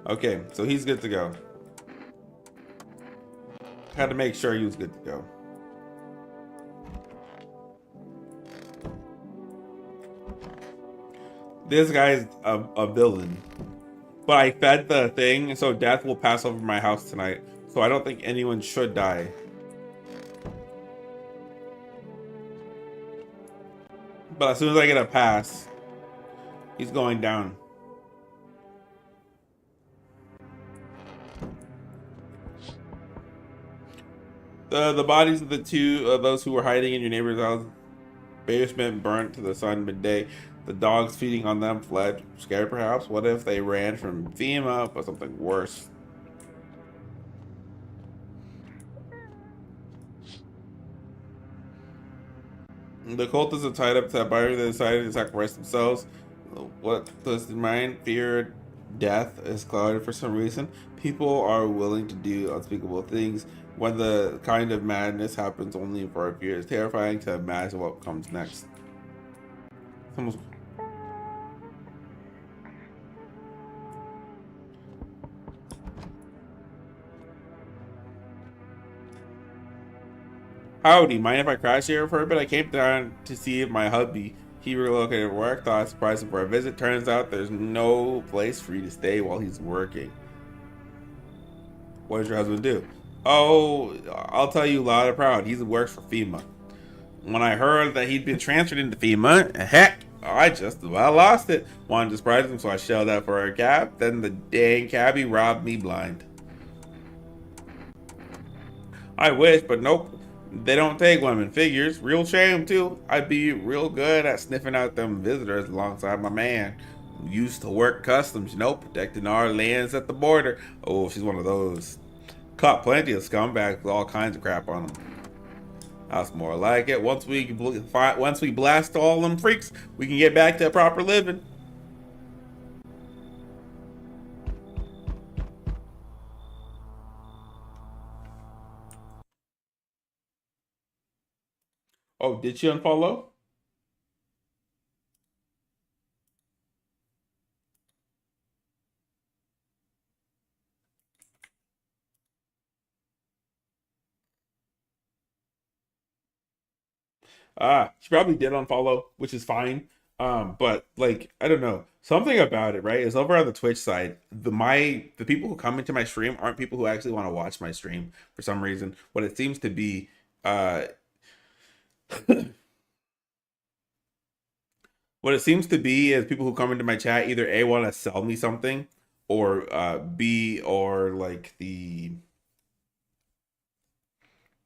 Okay, so he's good to go. Had to make sure he was good to go. This guy's a villain. But I fed the thing, so death will pass over my house tonight. So I don't think anyone should die. But as soon as I get a pass, he's going down. The bodies of the two of those who were hiding in your neighbor's house basement burnt to the sun midday. The dogs feeding on them fled, scared perhaps. What if they ran from FEMA, but something worse? The cultists are tied up to that body. They decided to sacrifice themselves. What does the mind fear? Death is clouded for some reason. People are willing to do unspeakable things when the kind of madness happens only for a few. It's terrifying to imagine what comes next. Almost... Howdy, mind if I crash here for a bit? I came down to see my hubby. He relocated work. Thought I'd surprise him for a visit. Turns out there's no place for you to stay while he's working. What does your husband do? Oh, I'll tell you loud and proud. He works for FEMA. When I heard that he'd been transferred into FEMA, heck, I just about lost it. Wanted to surprise him, so I shelled out for a cab. Then the dang cabbie robbed me blind. I wish, but nope. They don't take women figures. Real shame, too. I'd be real good at sniffing out them visitors alongside my man. Used to work customs, protecting our lands at the border. Oh, she's one of those. Caught plenty of scumbags with all kinds of crap on them. That's more like it. Once we blast all them freaks, we can get back to proper living. Oh, did she unfollow? She probably did unfollow, which is fine. But like I don't know, something about it, right? Is over on the Twitch side, the people who come into my stream aren't people who actually want to watch my stream for some reason. What it seems to be, uh, what it seems to be is people who come into my chat either A want to sell me something, or B, or like the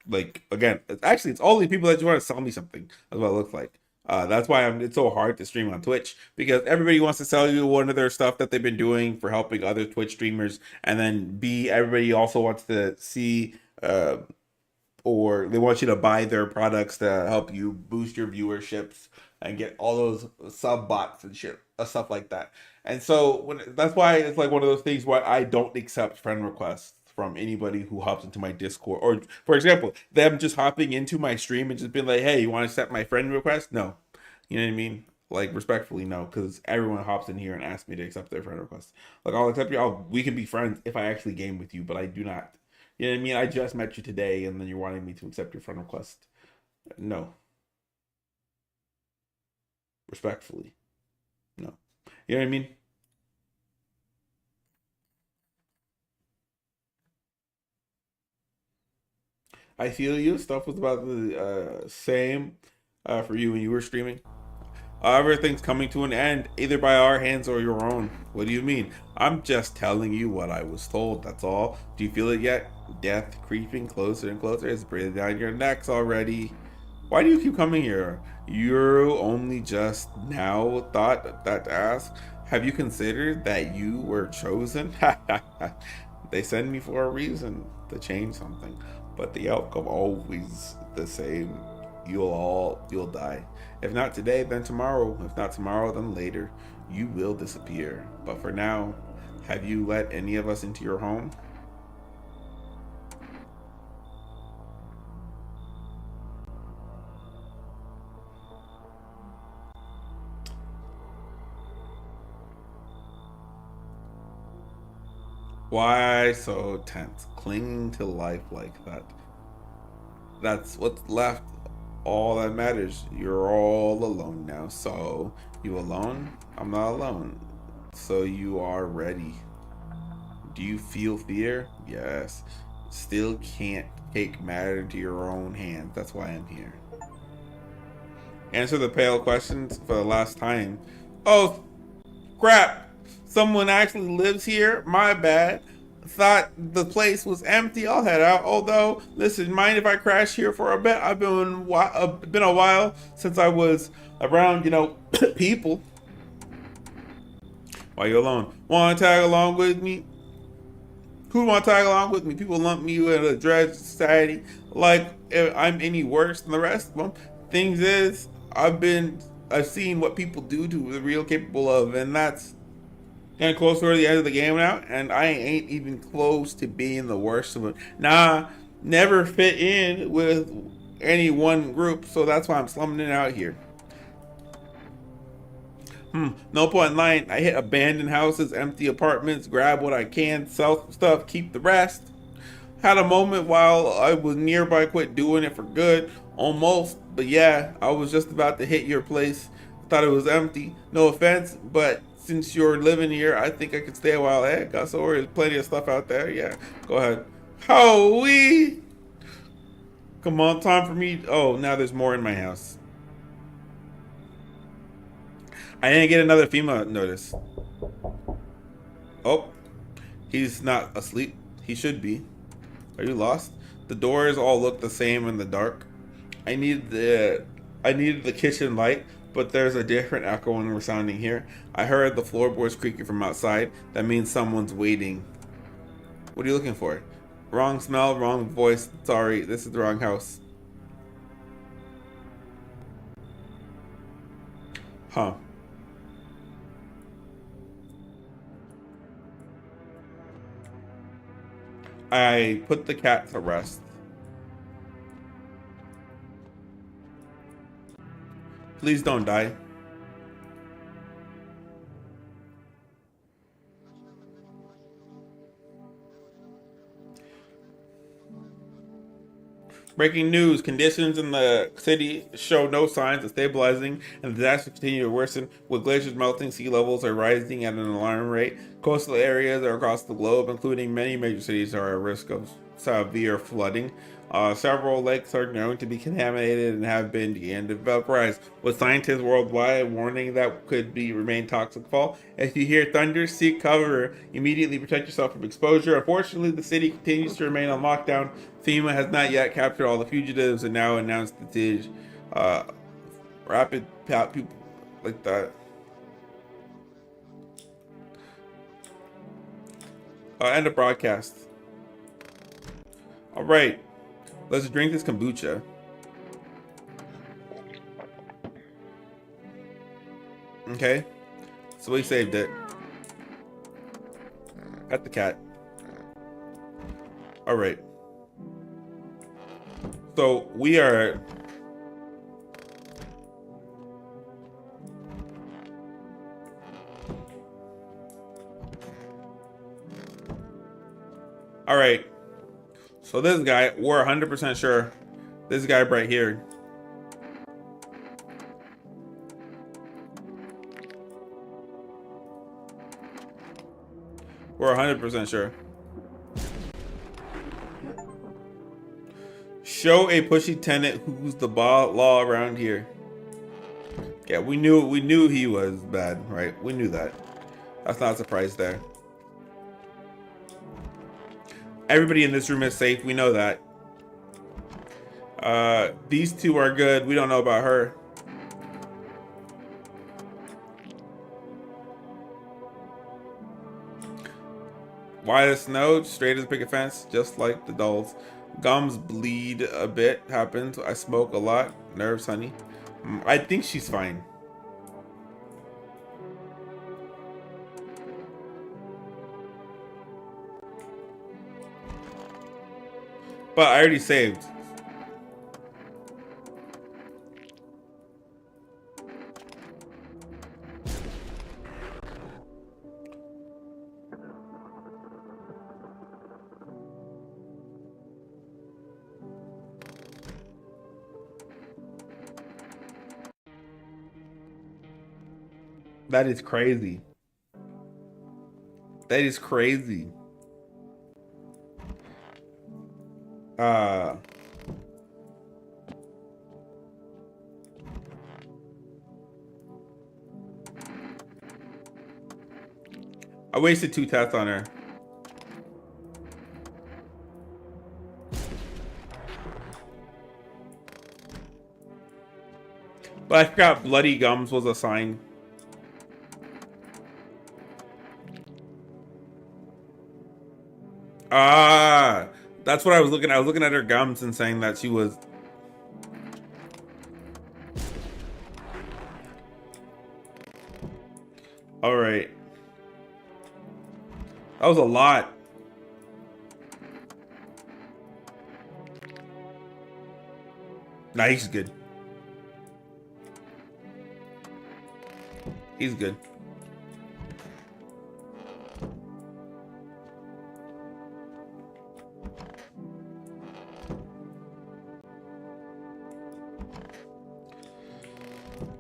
like again, it's all the people that just want to sell me something. That's what it looks like. That's why it's so hard to stream on Twitch, because everybody wants to sell you one of their stuff that they've been doing for helping other Twitch streamers, and then B, everybody also wants to see or they want you to buy their products to help you boost your viewerships and get all those sub bots and shit, stuff like that. And so that's why it's like one of those things where I don't accept friend requests from anybody who hops into my Discord. Or for example, them just hopping into my stream and just being like, "Hey, you want to accept my friend request?" No, you know what I mean. Like respectfully, no, because everyone hops in here and asks me to accept their friend request. Like I'll accept you. We can be friends if I actually game with you, but I do not. You know what I mean? I just met you today, and then you're wanting me to accept your friend request. No, respectfully, no. You know what I mean? I feel you. Stuff was about the same for you when you were streaming. Everything's coming to an end, either by our hands or your own. What do you mean? I'm just telling you what I was told, that's all. Do you feel it yet? Death creeping closer and closer. It's breathing down your necks already. Why do you keep coming here? You only just now thought that to ask. Have you considered that you were chosen? They send me for a reason, to change something, but the outcome always the same. You'll die. If not today, then tomorrow. If not tomorrow, then later. You will disappear. But for now, have you let any of us into your home? Why so tense? Clinging to life like that. That's what's left. All that matters. You're all alone now. So, you alone? I'm not alone. So, you are ready. Do you feel fear? Yes. Still can't take matter into your own hands. That's why I'm here. Answer the pale questions for the last time. Oh, crap! Someone actually lives here? My bad. Thought the place was empty. I'll head out. Although, listen, mind if I crash here for a bit? I've been a while since I was around, people. Why you alone? Want to tag along with me? Who want to tag along with me? People lump me in a dread society like if I'm any worse than the rest of them. Things is, I've seen what people do to the real capable of, and that's getting closer to the end of the game now, and I ain't even close to being the worst of it. Nah, never fit in with any one group, so that's why I'm slumming it out here. No point in lying. I hit abandoned houses, empty apartments, grab what I can, sell some stuff, keep the rest. Had a moment while I was nearby, quit doing it for good, almost. But yeah, I was just about to hit your place. Thought it was empty. No offense, but since you're living here, I think I could stay a while. Hey, got so there's plenty of stuff out there. Yeah, go ahead. Holy! Come on, time for me. Oh, now there's more in my house. I didn't get another FEMA notice. Oh, he's not asleep. He should be. Are you lost? The doors all look the same in the dark. I need the I needed the kitchen light, but there's a different echoing resounding here. I heard the floorboards creaking from outside. That means someone's waiting. What are you looking for? Wrong smell, wrong voice. Sorry, this is the wrong house. Huh. I put the cat to rest. Please don't die. Breaking news: conditions in the city show no signs of stabilizing, and the disaster continues to worsen. With glaciers melting, sea levels are rising at an alarming rate. Coastal areas across the globe, including many major cities, are at risk of severe flooding. Several lakes are known to be contaminated and have been began to develop rise, with scientists worldwide warning that could be remain toxic fall. If you hear thunder, seek cover. Immediately protect yourself from exposure. Unfortunately, the city continues to remain on lockdown. FEMA has not yet captured all the fugitives and now announced that the rapid people like that. End of broadcast. All right, let's drink this kombucha. Okay, so we saved it. At the cat. All right. So we are. All right. So this guy, we're 100% sure. This guy right here. We're 100% sure. Show a pushy tenant who's the law around here. Yeah, we knew he was bad, right? We knew that. That's not a surprise there. Everybody in this room is safe. We know that. These two are good. We don't know about her. Why the snow? Straight as a picket fence, just like the dolls. Gums bleed a bit. Happens. I smoke a lot. Nerves, honey. I think she's fine. But I already saved. That is crazy. That is crazy. I wasted 2 tests on her. But I forgot bloody gums was a sign. Ah, that's what I was looking at. I was looking at her gums and saying that she was. All right. That was a lot. Nah, he's good. He's good.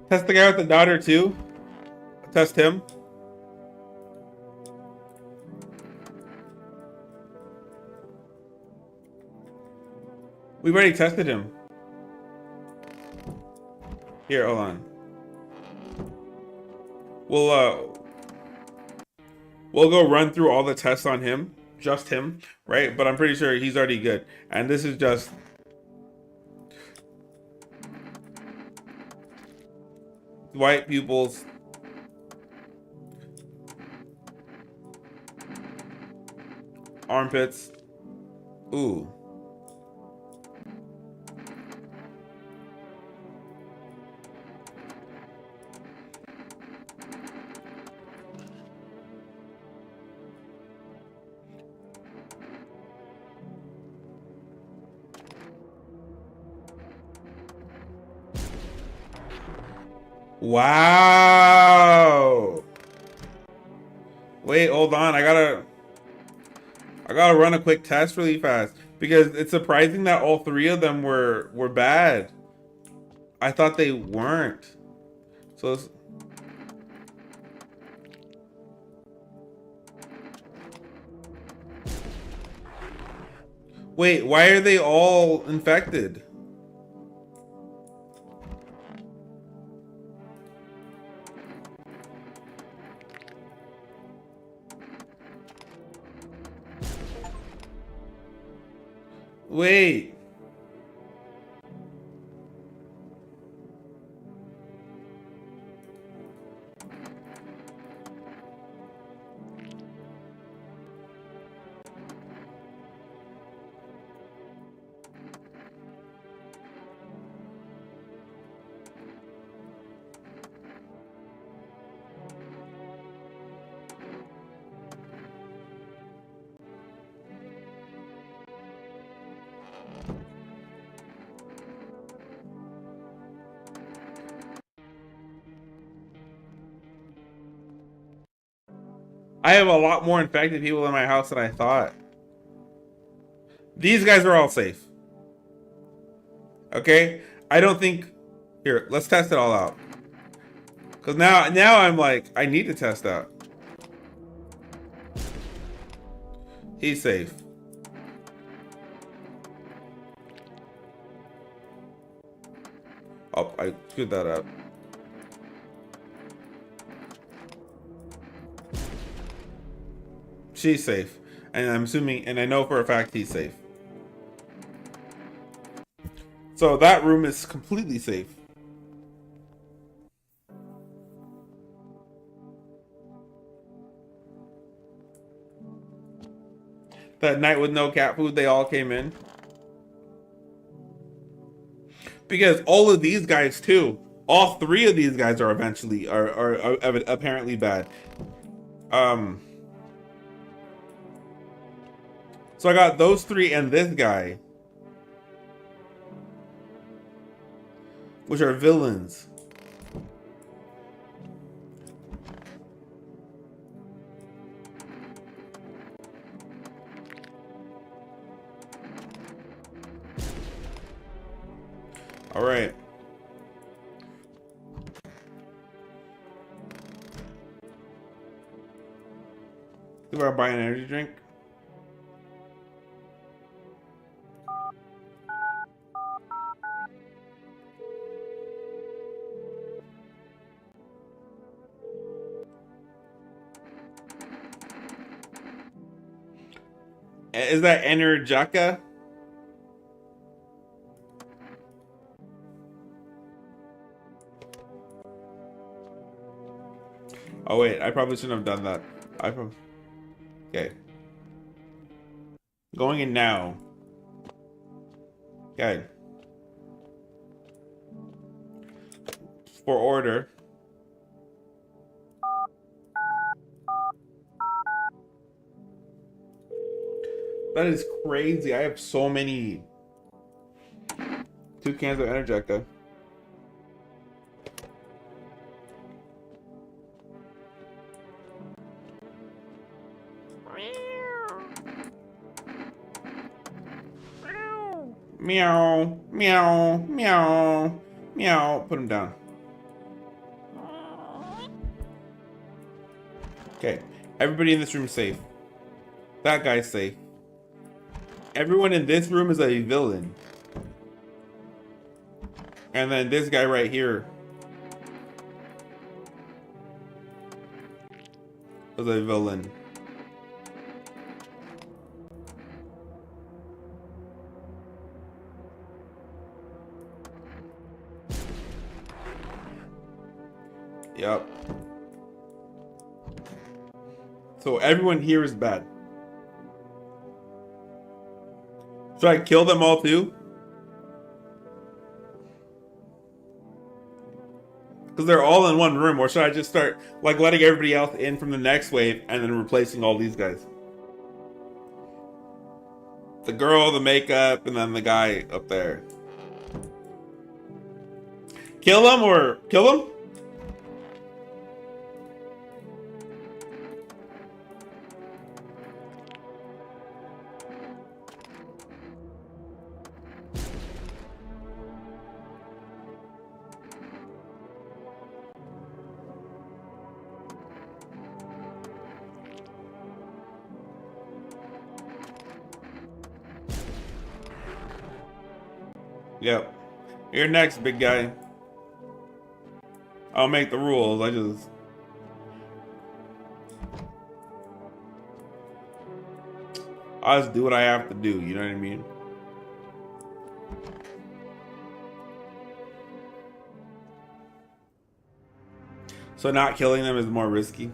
Test the guy with the daughter too. Test him. We've already tested him. Here, hold on. We'll go run through all the tests on him, just him, right? But I'm pretty sure he's already good. And this is just white pupils. Armpits. Ooh. Wow. Wait, hold on. I gotta run a quick test really fast Because it's surprising that all three of them were bad. I thought they weren't. So wait, why are they all infected? Wait. I have a lot more infected people in my house than I thought. These guys are all safe. Okay? I don't think... Here, let's test it all out. Because now I'm like, I need to test out. He's safe. Oh, I screwed that up. She's safe. And I'm assuming, and I know for a fact he's safe. So that room is completely safe. That night with no cat food, they all came in. Because all of these guys too, all three of these guys are eventually are apparently bad. So I got those three and this guy, which are villains. All right. Do I buy an energy drink? Is that Energetica? Oh wait, I probably shouldn't have done that. Okay. Going in now. Okay. For order. That is crazy. I have so many. 2 cans of Energetica. Meow, meow, meow, meow. Put him down. Okay. Everybody in this room is safe. That guy's safe. Everyone in this room is a villain. And then this guy right here is a villain. Yep. So everyone here is bad. Should I kill them all too? Because they're all in one room, or should I just start like letting everybody else in from the next wave and then replacing all these guys? The girl, the makeup, and then the guy up there. Kill them or kill them? Yep. You're next, big guy. I'll make the rules. I'll just do what I have to do. You know what I mean? So not killing them is more risky.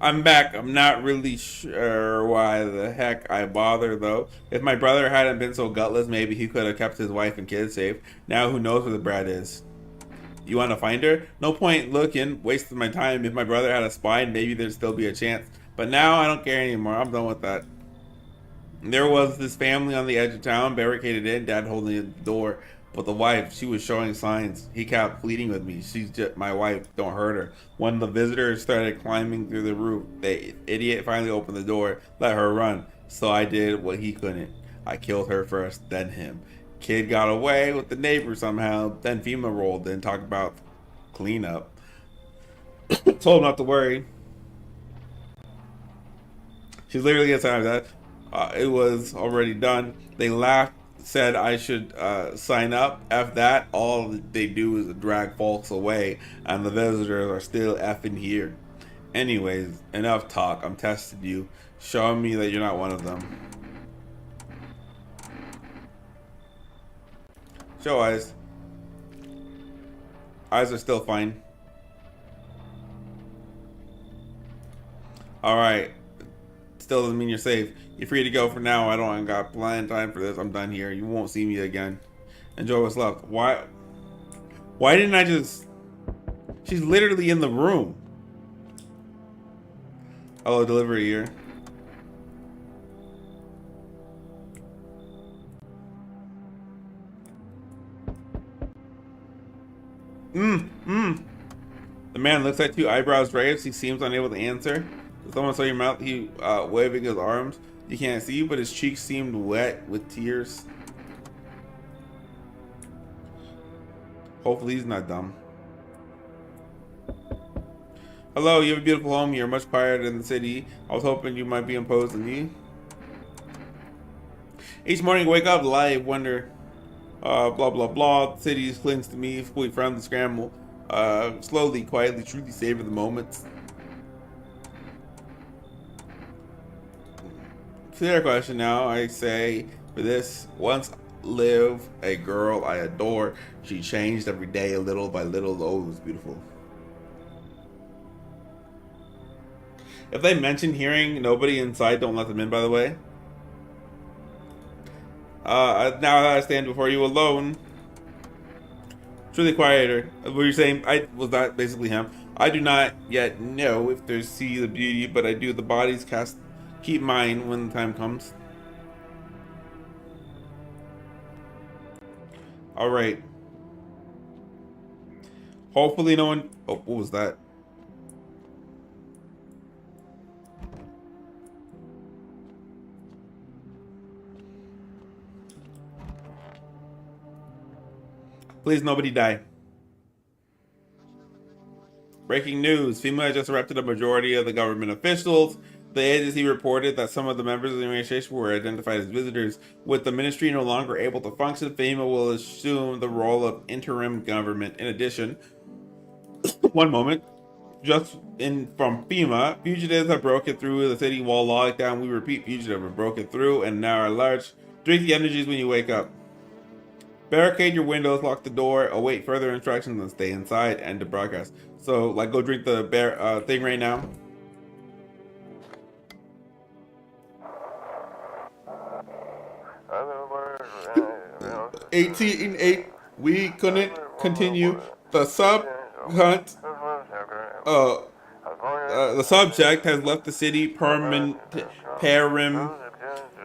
I'm back. I'm not really sure why the heck I bother though. If my brother hadn't been so gutless, maybe he could have kept his wife and kids safe. Now who knows where the brat is? You want to find her? No point looking, wasting my time. If my brother had a spine, maybe there'd still be a chance. But now I don't care anymore. I'm done with that. There was this family on the edge of town, barricaded in, dad holding the door. But the wife, she was showing signs. He kept pleading with me. She's just my wife, don't hurt her. When the visitors started climbing through the roof, the idiot finally opened the door, let her run. So I did what he couldn't. I killed her first, then him. Kid got away with the neighbor somehow. Then FEMA rolled in, talked about cleanup. Told him not to worry. She's literally inside of that. It was already done. They laughed, said I should sign up. F that. All they do is drag folks away, and the visitors are still effing here. Anyways, enough talk. I'm testing you. Show me that you're not one of them. Show eyes. Eyes are still fine. Alright. Still doesn't mean you're safe. You're free to go for now. I don't got plenty of time for this. I'm done here. You won't see me again. Enjoy what's left. Why didn't I just... She's literally in the room. Hello, delivery here. The man looks at you, eyebrows raised. He seems unable to answer. Someone saw your mouth. He waving his arms. You can't see, but his cheeks seemed wet with tears. Hopefully he's not dumb. Hello, you have a beautiful home here, much quieter than the city. I was hoping you might be imposed on me. Each morning, wake up, lie, wonder, blah blah blah. The city clings to me, fully friendly, scramble. Slowly, quietly, truly savor the moments. Clear question now. I say for this, once live a girl I adore. She changed every day, little by little. Oh, it was beautiful. If they mention hearing nobody inside, don't let them in, by the way. Now that I stand before you alone, truly quieter. What you're saying, was that basically him? I do not yet know if there's see the beauty, but I do the bodies cast. Keep mine when the time comes. All right. Hopefully no one. Oh, what was that? Please, nobody die. Breaking news. FEMA has just arrested a majority of the government officials. The agency reported that some of the members of the administration were identified as visitors. With the ministry no longer able to function, FEMA will assume the role of interim government. In addition, one moment, just in from FEMA, fugitives have broken through the city wall lockdown. We repeat, fugitives have broken through and now are large. Drink the energies when you wake up. Barricade your windows, lock the door, await further instructions, and stay inside. End the broadcast. So, like, go drink the thing right now. 18-8. We couldn't continue the sub hunt. The subject has left the city parim.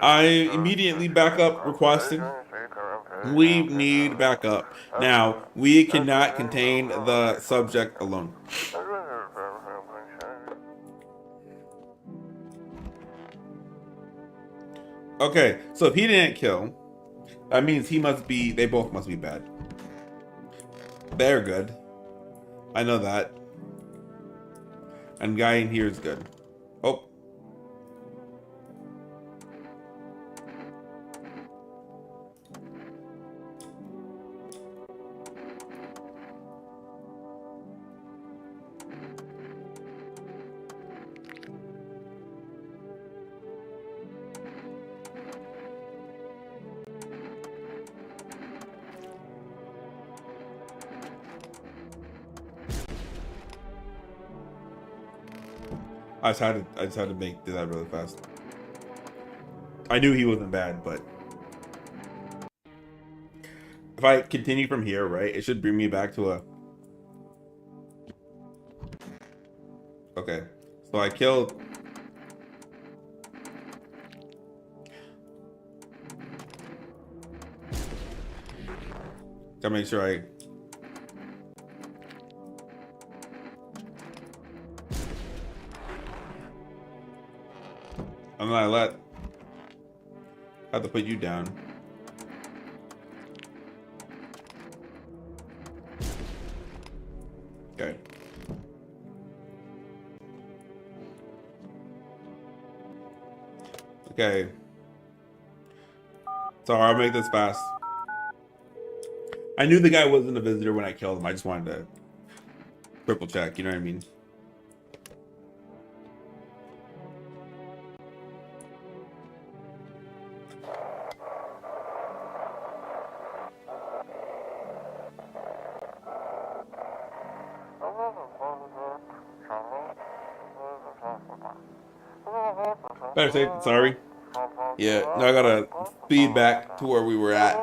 I immediately back up requesting. We need backup. Now, we cannot contain the subject alone. Okay, so if he didn't kill, that means they both must be bad. They're good. I know that. And guy in here is good. Oh. I just had to do that really fast. I knew he wasn't bad, but if I continue from here, right, it should bring me back to a. Okay, so I killed. Gotta make sure I. I'm gonna have to put you down. Okay. Okay. Sorry, I'll make this fast. I knew the guy wasn't a visitor when I killed him. I just wanted to triple check, you know what I mean? Better say sorry. Yeah, now I gotta speed back to where we were at.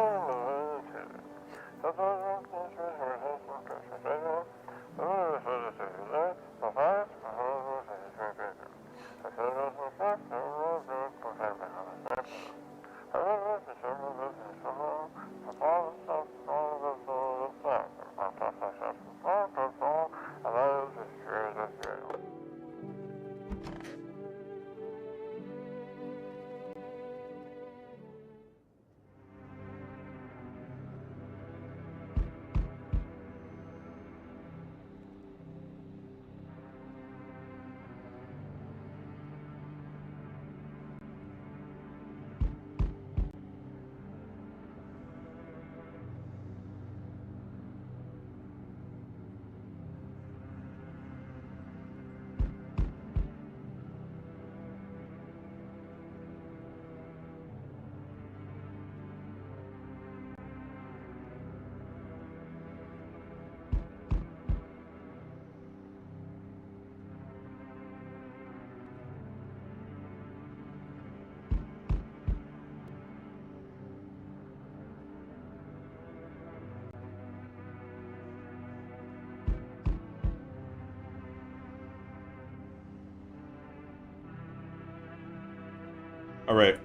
All right.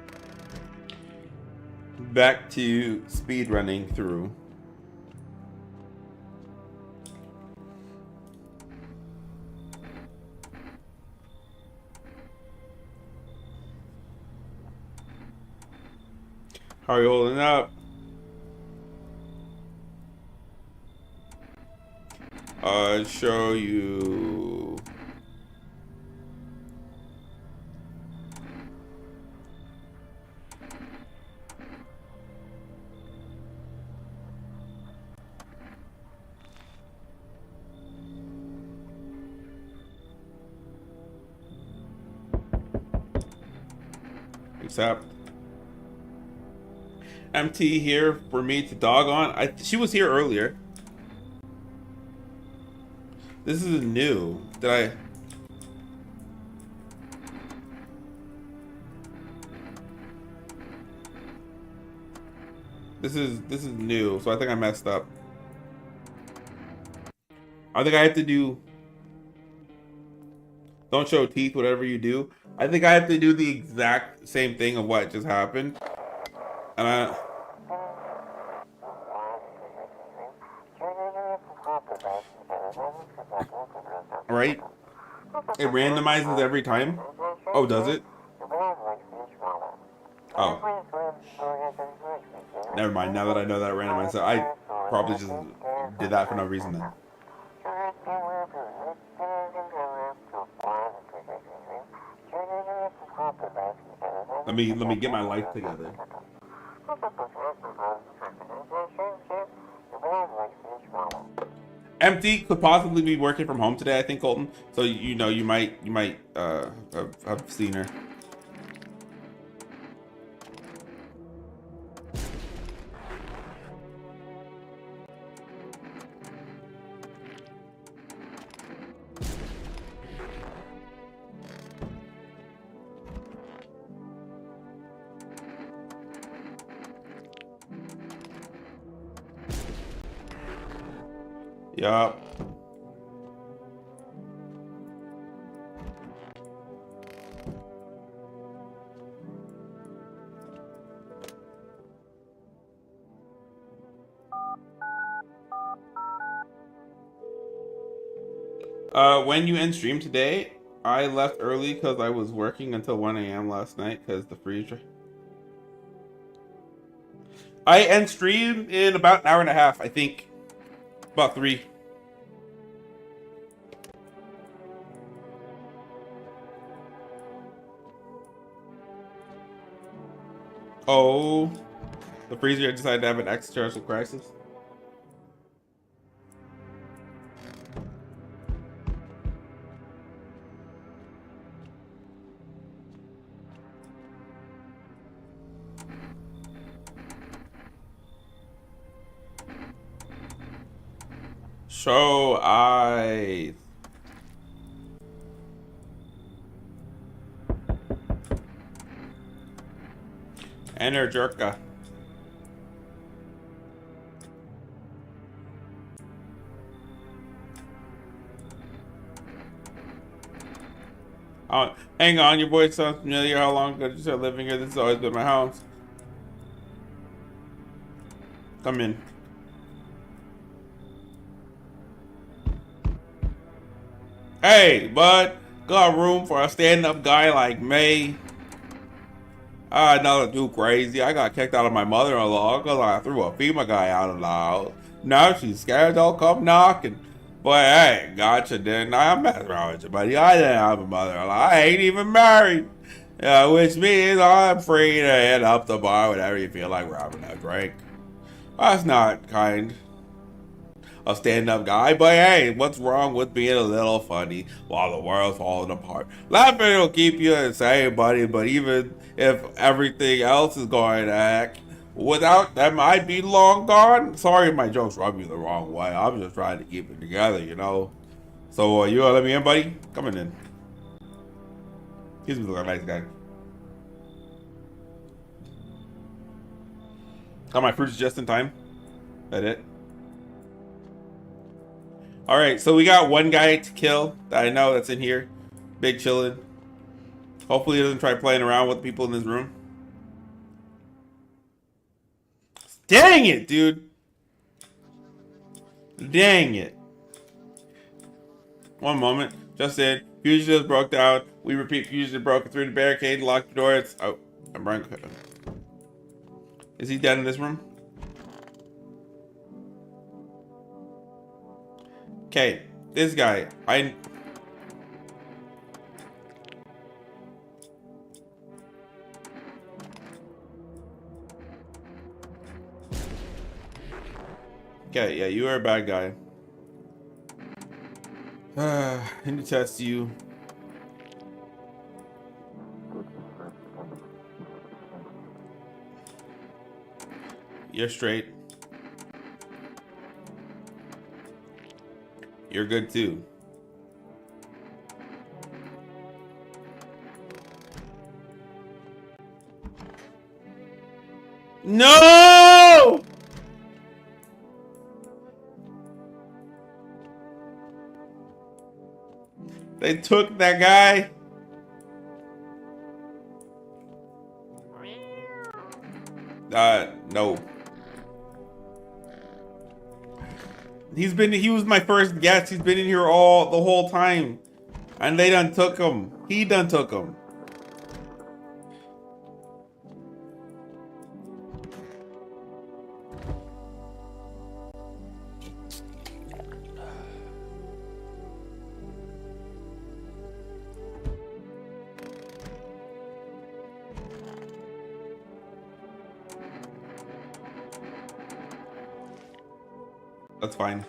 Back to speed running through. How are you holding up? Show you. Accept. MT here for me to dog on. She was here earlier. This is new. Did I? This is new, so I think I messed up. I think I have to do. Don't show teeth, whatever you do. I think I have to do the exact same thing of what just happened. And I. Right? It randomizes every time? Oh, does it? Oh. Never mind. Now that I know that it randomizes, I probably just did that for no reason then. Let me get my life together. Empty could possibly be working from home today, I think, Colton. So you know you might have seen her. Yup. When you end stream today, I left early because I was working until 1 a.m. last night because the freezer. I end stream in about an hour and a half, I think. About 3. Oh, the freezer decided to have an existential crisis. Show eyes. Energirka. Oh, hang on, your voice sounds familiar. How long ago did you start living here? This has always been my house. Come in. Hey, bud, got room for a stand-up guy like me? Nothing too crazy. I got kicked out of my mother-in-law because I threw a FEMA guy out of the house. Now she's scared they'll come knocking. But hey, gotcha, didn't I? I'm messing around with you, buddy. I didn't have a mother-in-law. I ain't even married. Which means I'm free to hit up the bar whenever you feel like robbing a drink. That's not kind. A stand-up guy, but hey, what's wrong with being a little funny while the world's falling apart? Laughing will keep you insane, buddy, but even if everything else is going to heck, without them, I'd be long gone. Sorry if my jokes rub you the wrong way. I'm just trying to keep it together, you know? So, you gonna let me in, buddy? Coming in. He's a nice guy. Got my fruits just in time. That it? Alright, so we got one guy to kill that I know that's in here. Big chillin'. Hopefully he doesn't try playing around with people in this room. Dang it, dude. Dang it. One moment. Just in. Fugitive broke down. We repeat, fugitive broke through the barricade, locked the doors. Oh, I'm running. Is he dead in this room? Okay, this guy. Okay, yeah, you are a bad guy. I need to test you. You're straight. You're good too. No! They took that guy. No. He was my first guest. He's been in here the whole time. And they done took him. He done took him. That's fine.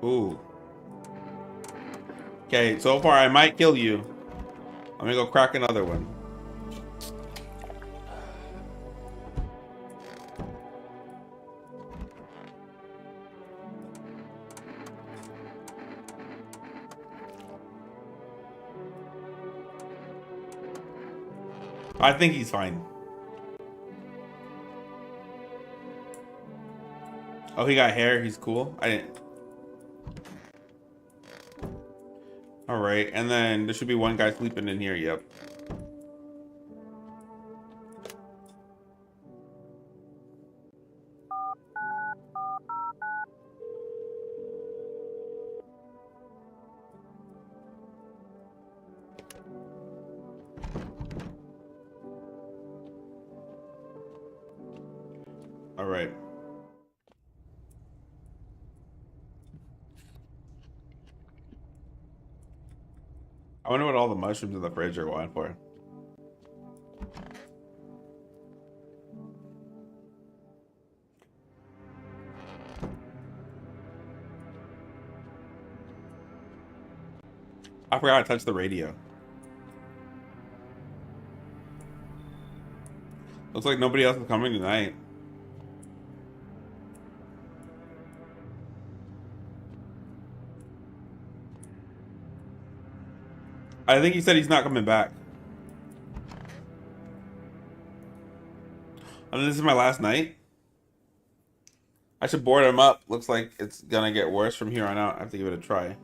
Ooh. Okay, so far I might kill you. Let me go crack another one. I think he's fine. Oh, he got hair. He's cool. I didn't. All right, and then there should be one guy sleeping in here. Yep. All right. I wonder what all the mushrooms in the fridge are going for. I forgot to touch the radio. Looks like nobody else is coming tonight. I think he said he's not coming back. And this is my last night. I should board him up. Looks like it's gonna get worse from here on out. I have to give it a try.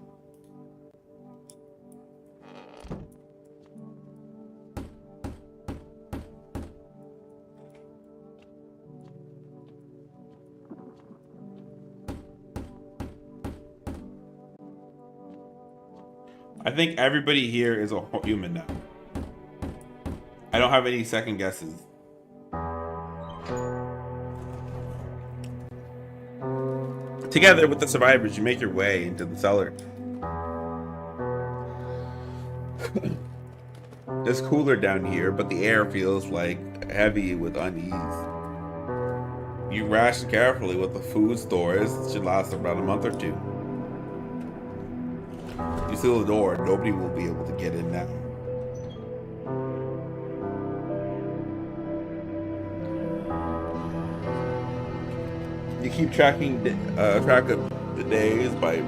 I think everybody here is a human now. I don't have any second guesses. Together with the survivors, you make your way into the cellar. It's cooler down here, but the air feels like heavy with unease. You ration carefully with the food stores. It should last about a month or two. You seal the door. Nobody will be able to get in now. You keep track of the days by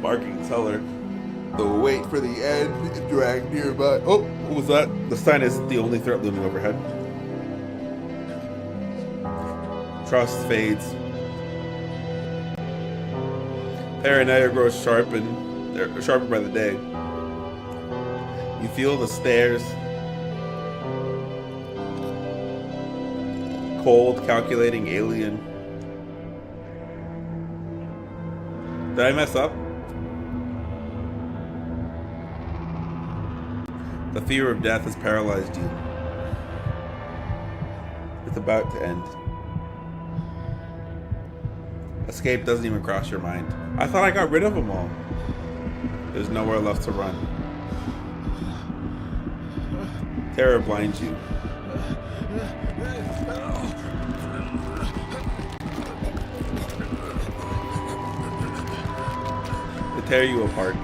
marking cellar. The wait for the end, drag nearby. Oh, what was that? The sign is the only threat looming overhead. Trust fades. Paranoia grows sharper by the day. You feel the stairs. Cold, calculating alien. Did I mess up? The fear of death has paralyzed you. It's about to end. Escape doesn't even cross your mind. I thought I got rid of them all. There's nowhere left to run. Terror blinds you. They tear you apart.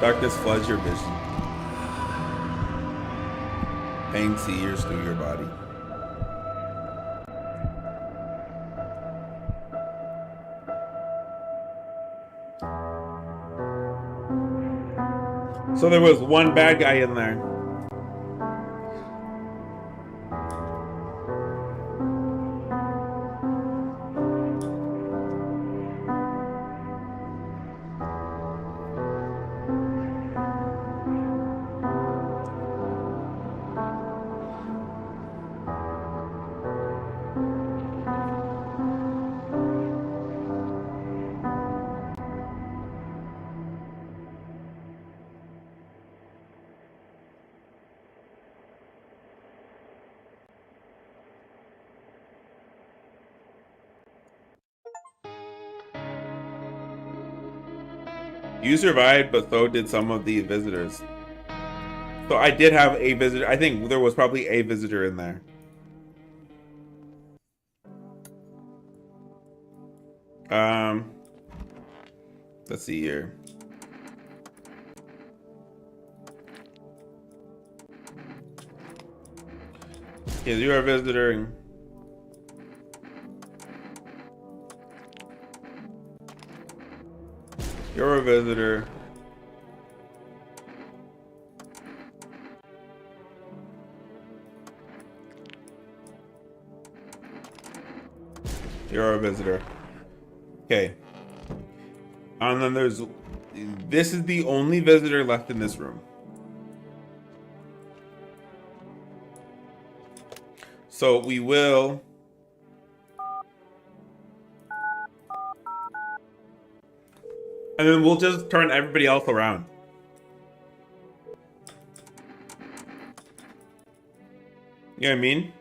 Darkness floods your vision. Pain sears through your body. So there was one bad guy in there. You survived, but so did some of the visitors. So I did have a visitor. I think there was probably a visitor in there. Let's see here. Yes, you are a visitor. You're a visitor. You're a visitor. Okay. And then this is the only visitor left in this room. So we will. And then we'll just turn everybody else around. You know what I mean?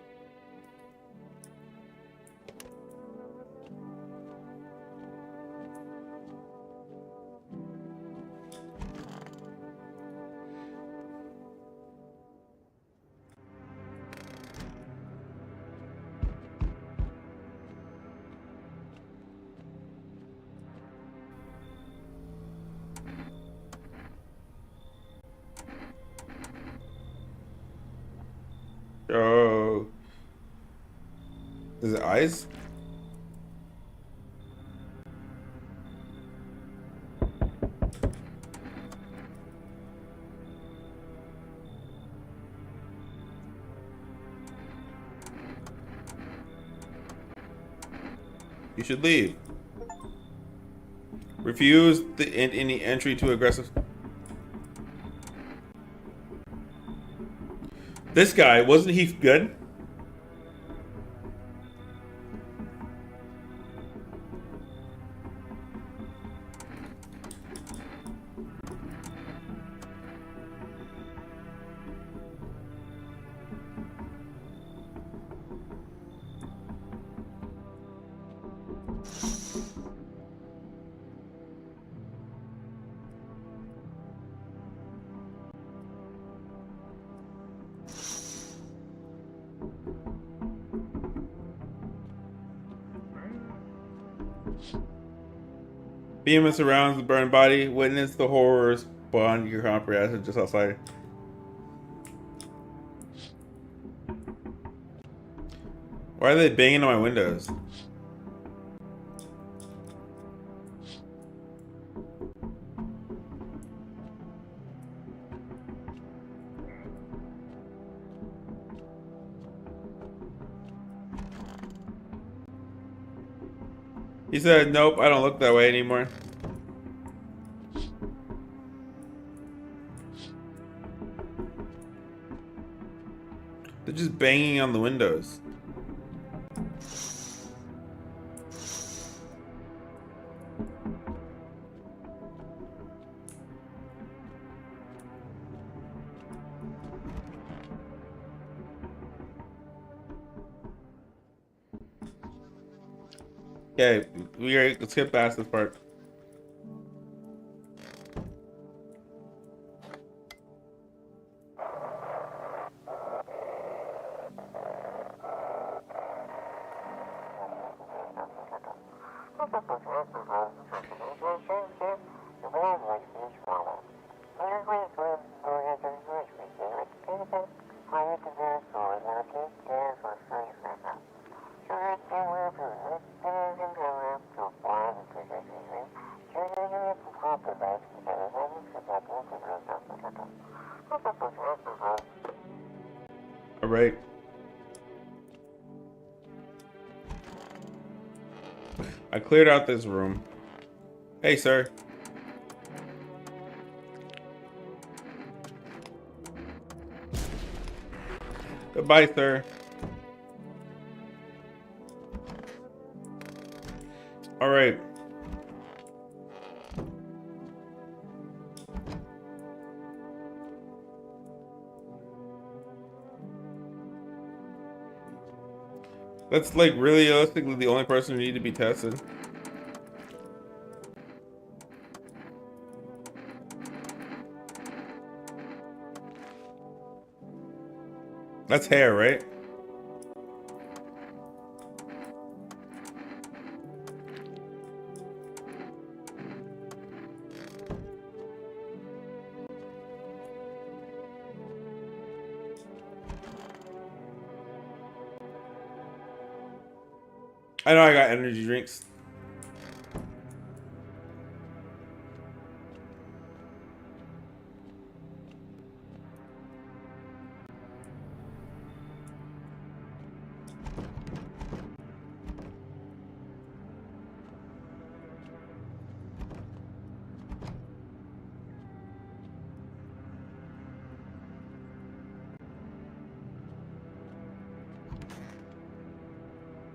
Oh. Is it eyes? You should leave. Refuse any entry to aggressive. This guy, wasn't he good? Behemoth surrounds the burned body. Witness the horrors beyond your comprehension just outside. Why are they banging on my windows? He said, nope, I don't look that way anymore. They're just banging on the windows. Okay, let's get past this part. All right. I cleared out this room. Hey, sir. Goodbye, sir. All right. That's like realistically the only person who need to be tested. That's hair, right? I know I got energy drinks.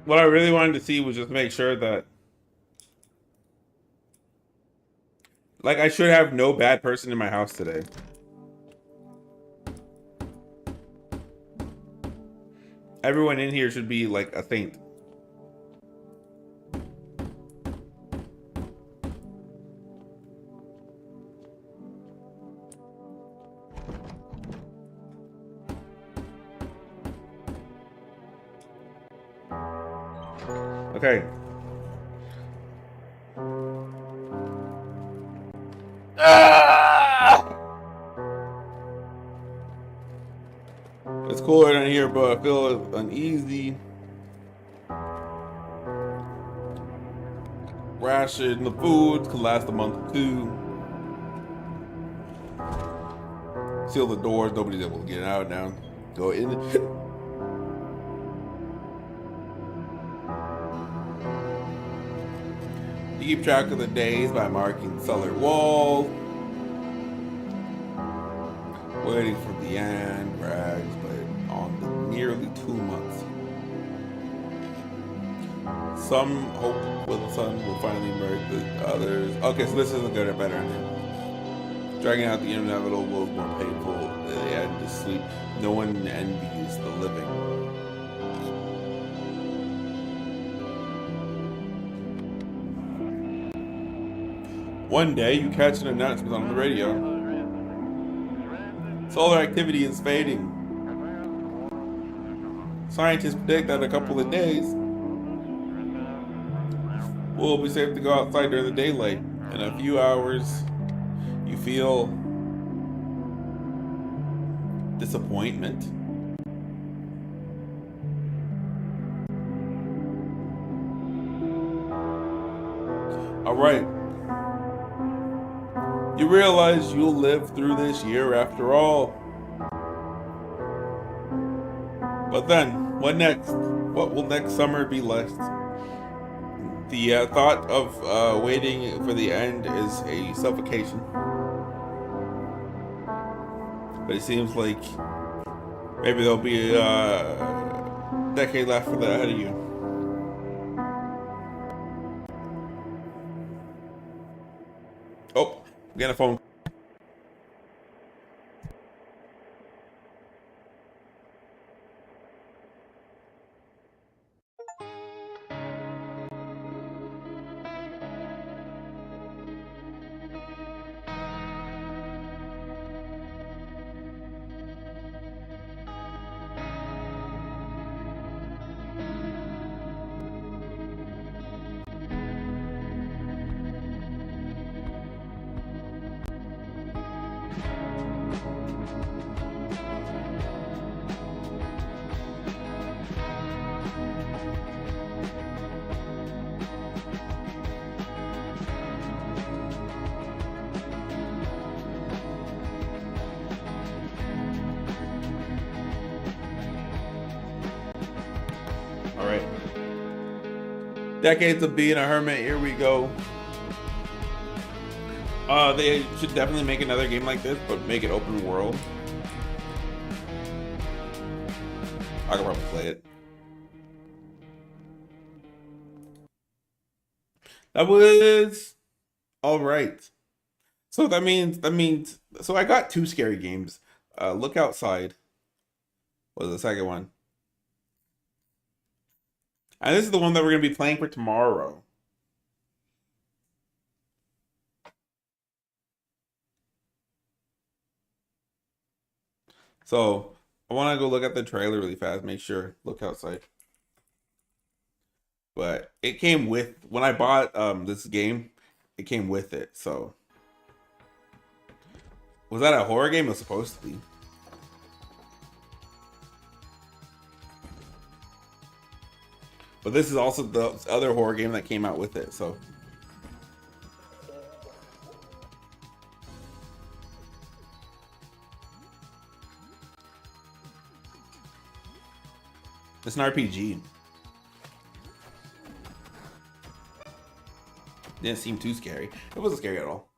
What I really wanted to see was just make sure that, like, I should have no bad person in my house today. Everyone in here should be like a saint. Okay. Ah! It's cooler down here, but I feel uneasy. Ration the food could last a month or two. Seal the doors. Nobody's able to get out now. Go in. You keep track of the days by marking the cellar wall. Waiting for the end, drags, but on the nearly 2 months. Some hope with the sun will finally emerge, but others. Okay, so this isn't good or better ending. Dragging out the inevitable will is more painful. The end is sweet. No one envies the living. One day, you catch an announcement on the radio. Solar activity is fading. Scientists predict that in a couple of days, we'll be safe to go outside during the daylight. In a few hours, you feel disappointment. Alright. You realize you'll live through this year after all. But then, what next? What will next summer be like? The thought of waiting for the end is a suffocation. But it seems like maybe there'll be a decade left for that ahead of you. Oh, I'm getting a phone. All right. Decades of being a hermit. Here we go. They should definitely make another game like this, but make it open world. I could probably play it. That was all right. So that means so I got two scary games. Look Outside was the second one. And this is the one that we're gonna be playing for tomorrow. So I want to go look at the trailer really fast. Make sure. Look outside. But it came with when I bought this game. It came with it. So was that a horror game? It was supposed to be. But this is also the other horror game that came out with it. So it's an RPG. Didn't seem too scary. It wasn't scary at all.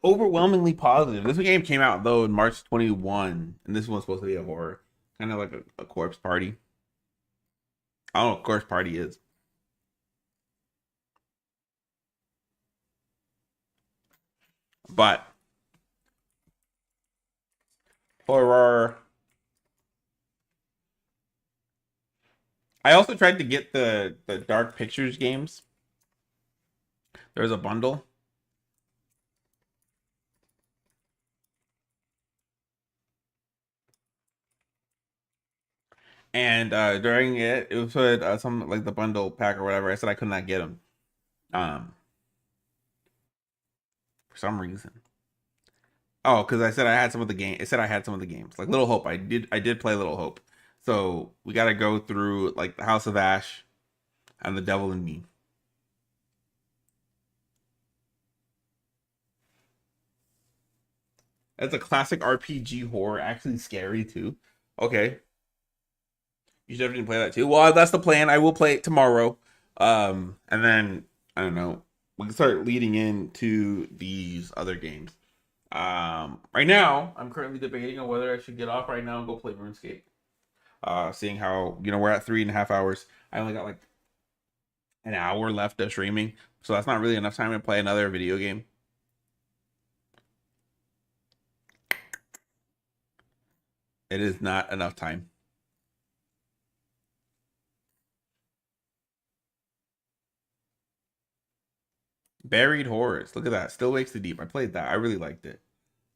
Overwhelmingly positive. This game came out though in March 21, and this one's supposed to be a horror, kind of like a corpse party. I don't know what corpse party is, but horror. I also tried to get the Dark Pictures games. There's a bundle. And during it was some like the bundle pack or whatever. I said I could not get them. For some reason. Oh, because I said I had some of the game. It said I had some of the games, like Little Hope. I did play Little Hope. So we got to go through like the House of Ash and the Devil in Me. That's a classic RPG horror, actually scary too. Okay, you should definitely play that too. Well, that's the plan. I will play it tomorrow. And then I don't know. We can start leading into these other games. Right now, I'm currently debating on whether I should get off right now and go play RuneScape. Seeing how we're at 3.5 hours. I only got like an hour left of streaming, so that's not really enough time to play another video game. It is not enough time. Buried Horrors. Look at that. Still Wakes the Deep. I played that. I really liked it.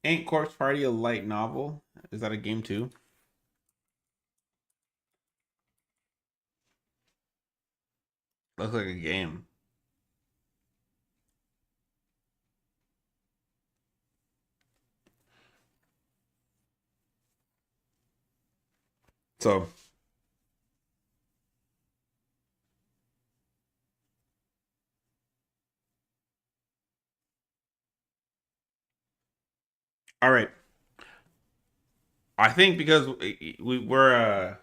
Ain't Corpse Party a light novel? Is that a game too? Looks like a game. So, all right. I think because we're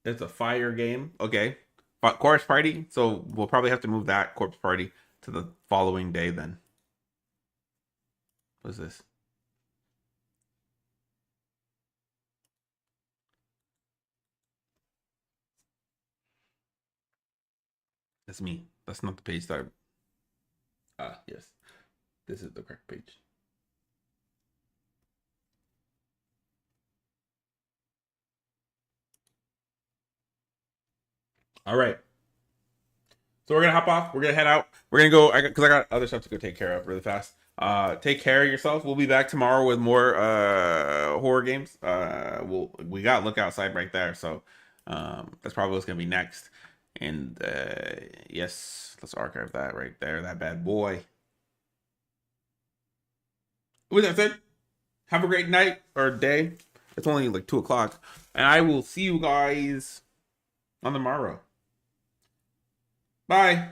it's a fire game. Okay. But Corpse Party. So we'll probably have to move that Corpse Party to the following day then. What's this? That's me. That's not the page that yes. This is the correct page. All right. So we're gonna hop off. We're gonna head out. We're gonna go because I got other stuff to go take care of really fast. Take care of yourself. We'll be back tomorrow with more horror games. We got Look Outside right there, so that's probably what's gonna be next. And yes, let's archive that right there. That bad boy. With that said, have a great night or day. It's only like 2 o'clock, and I will see you guys on the morrow. Bye.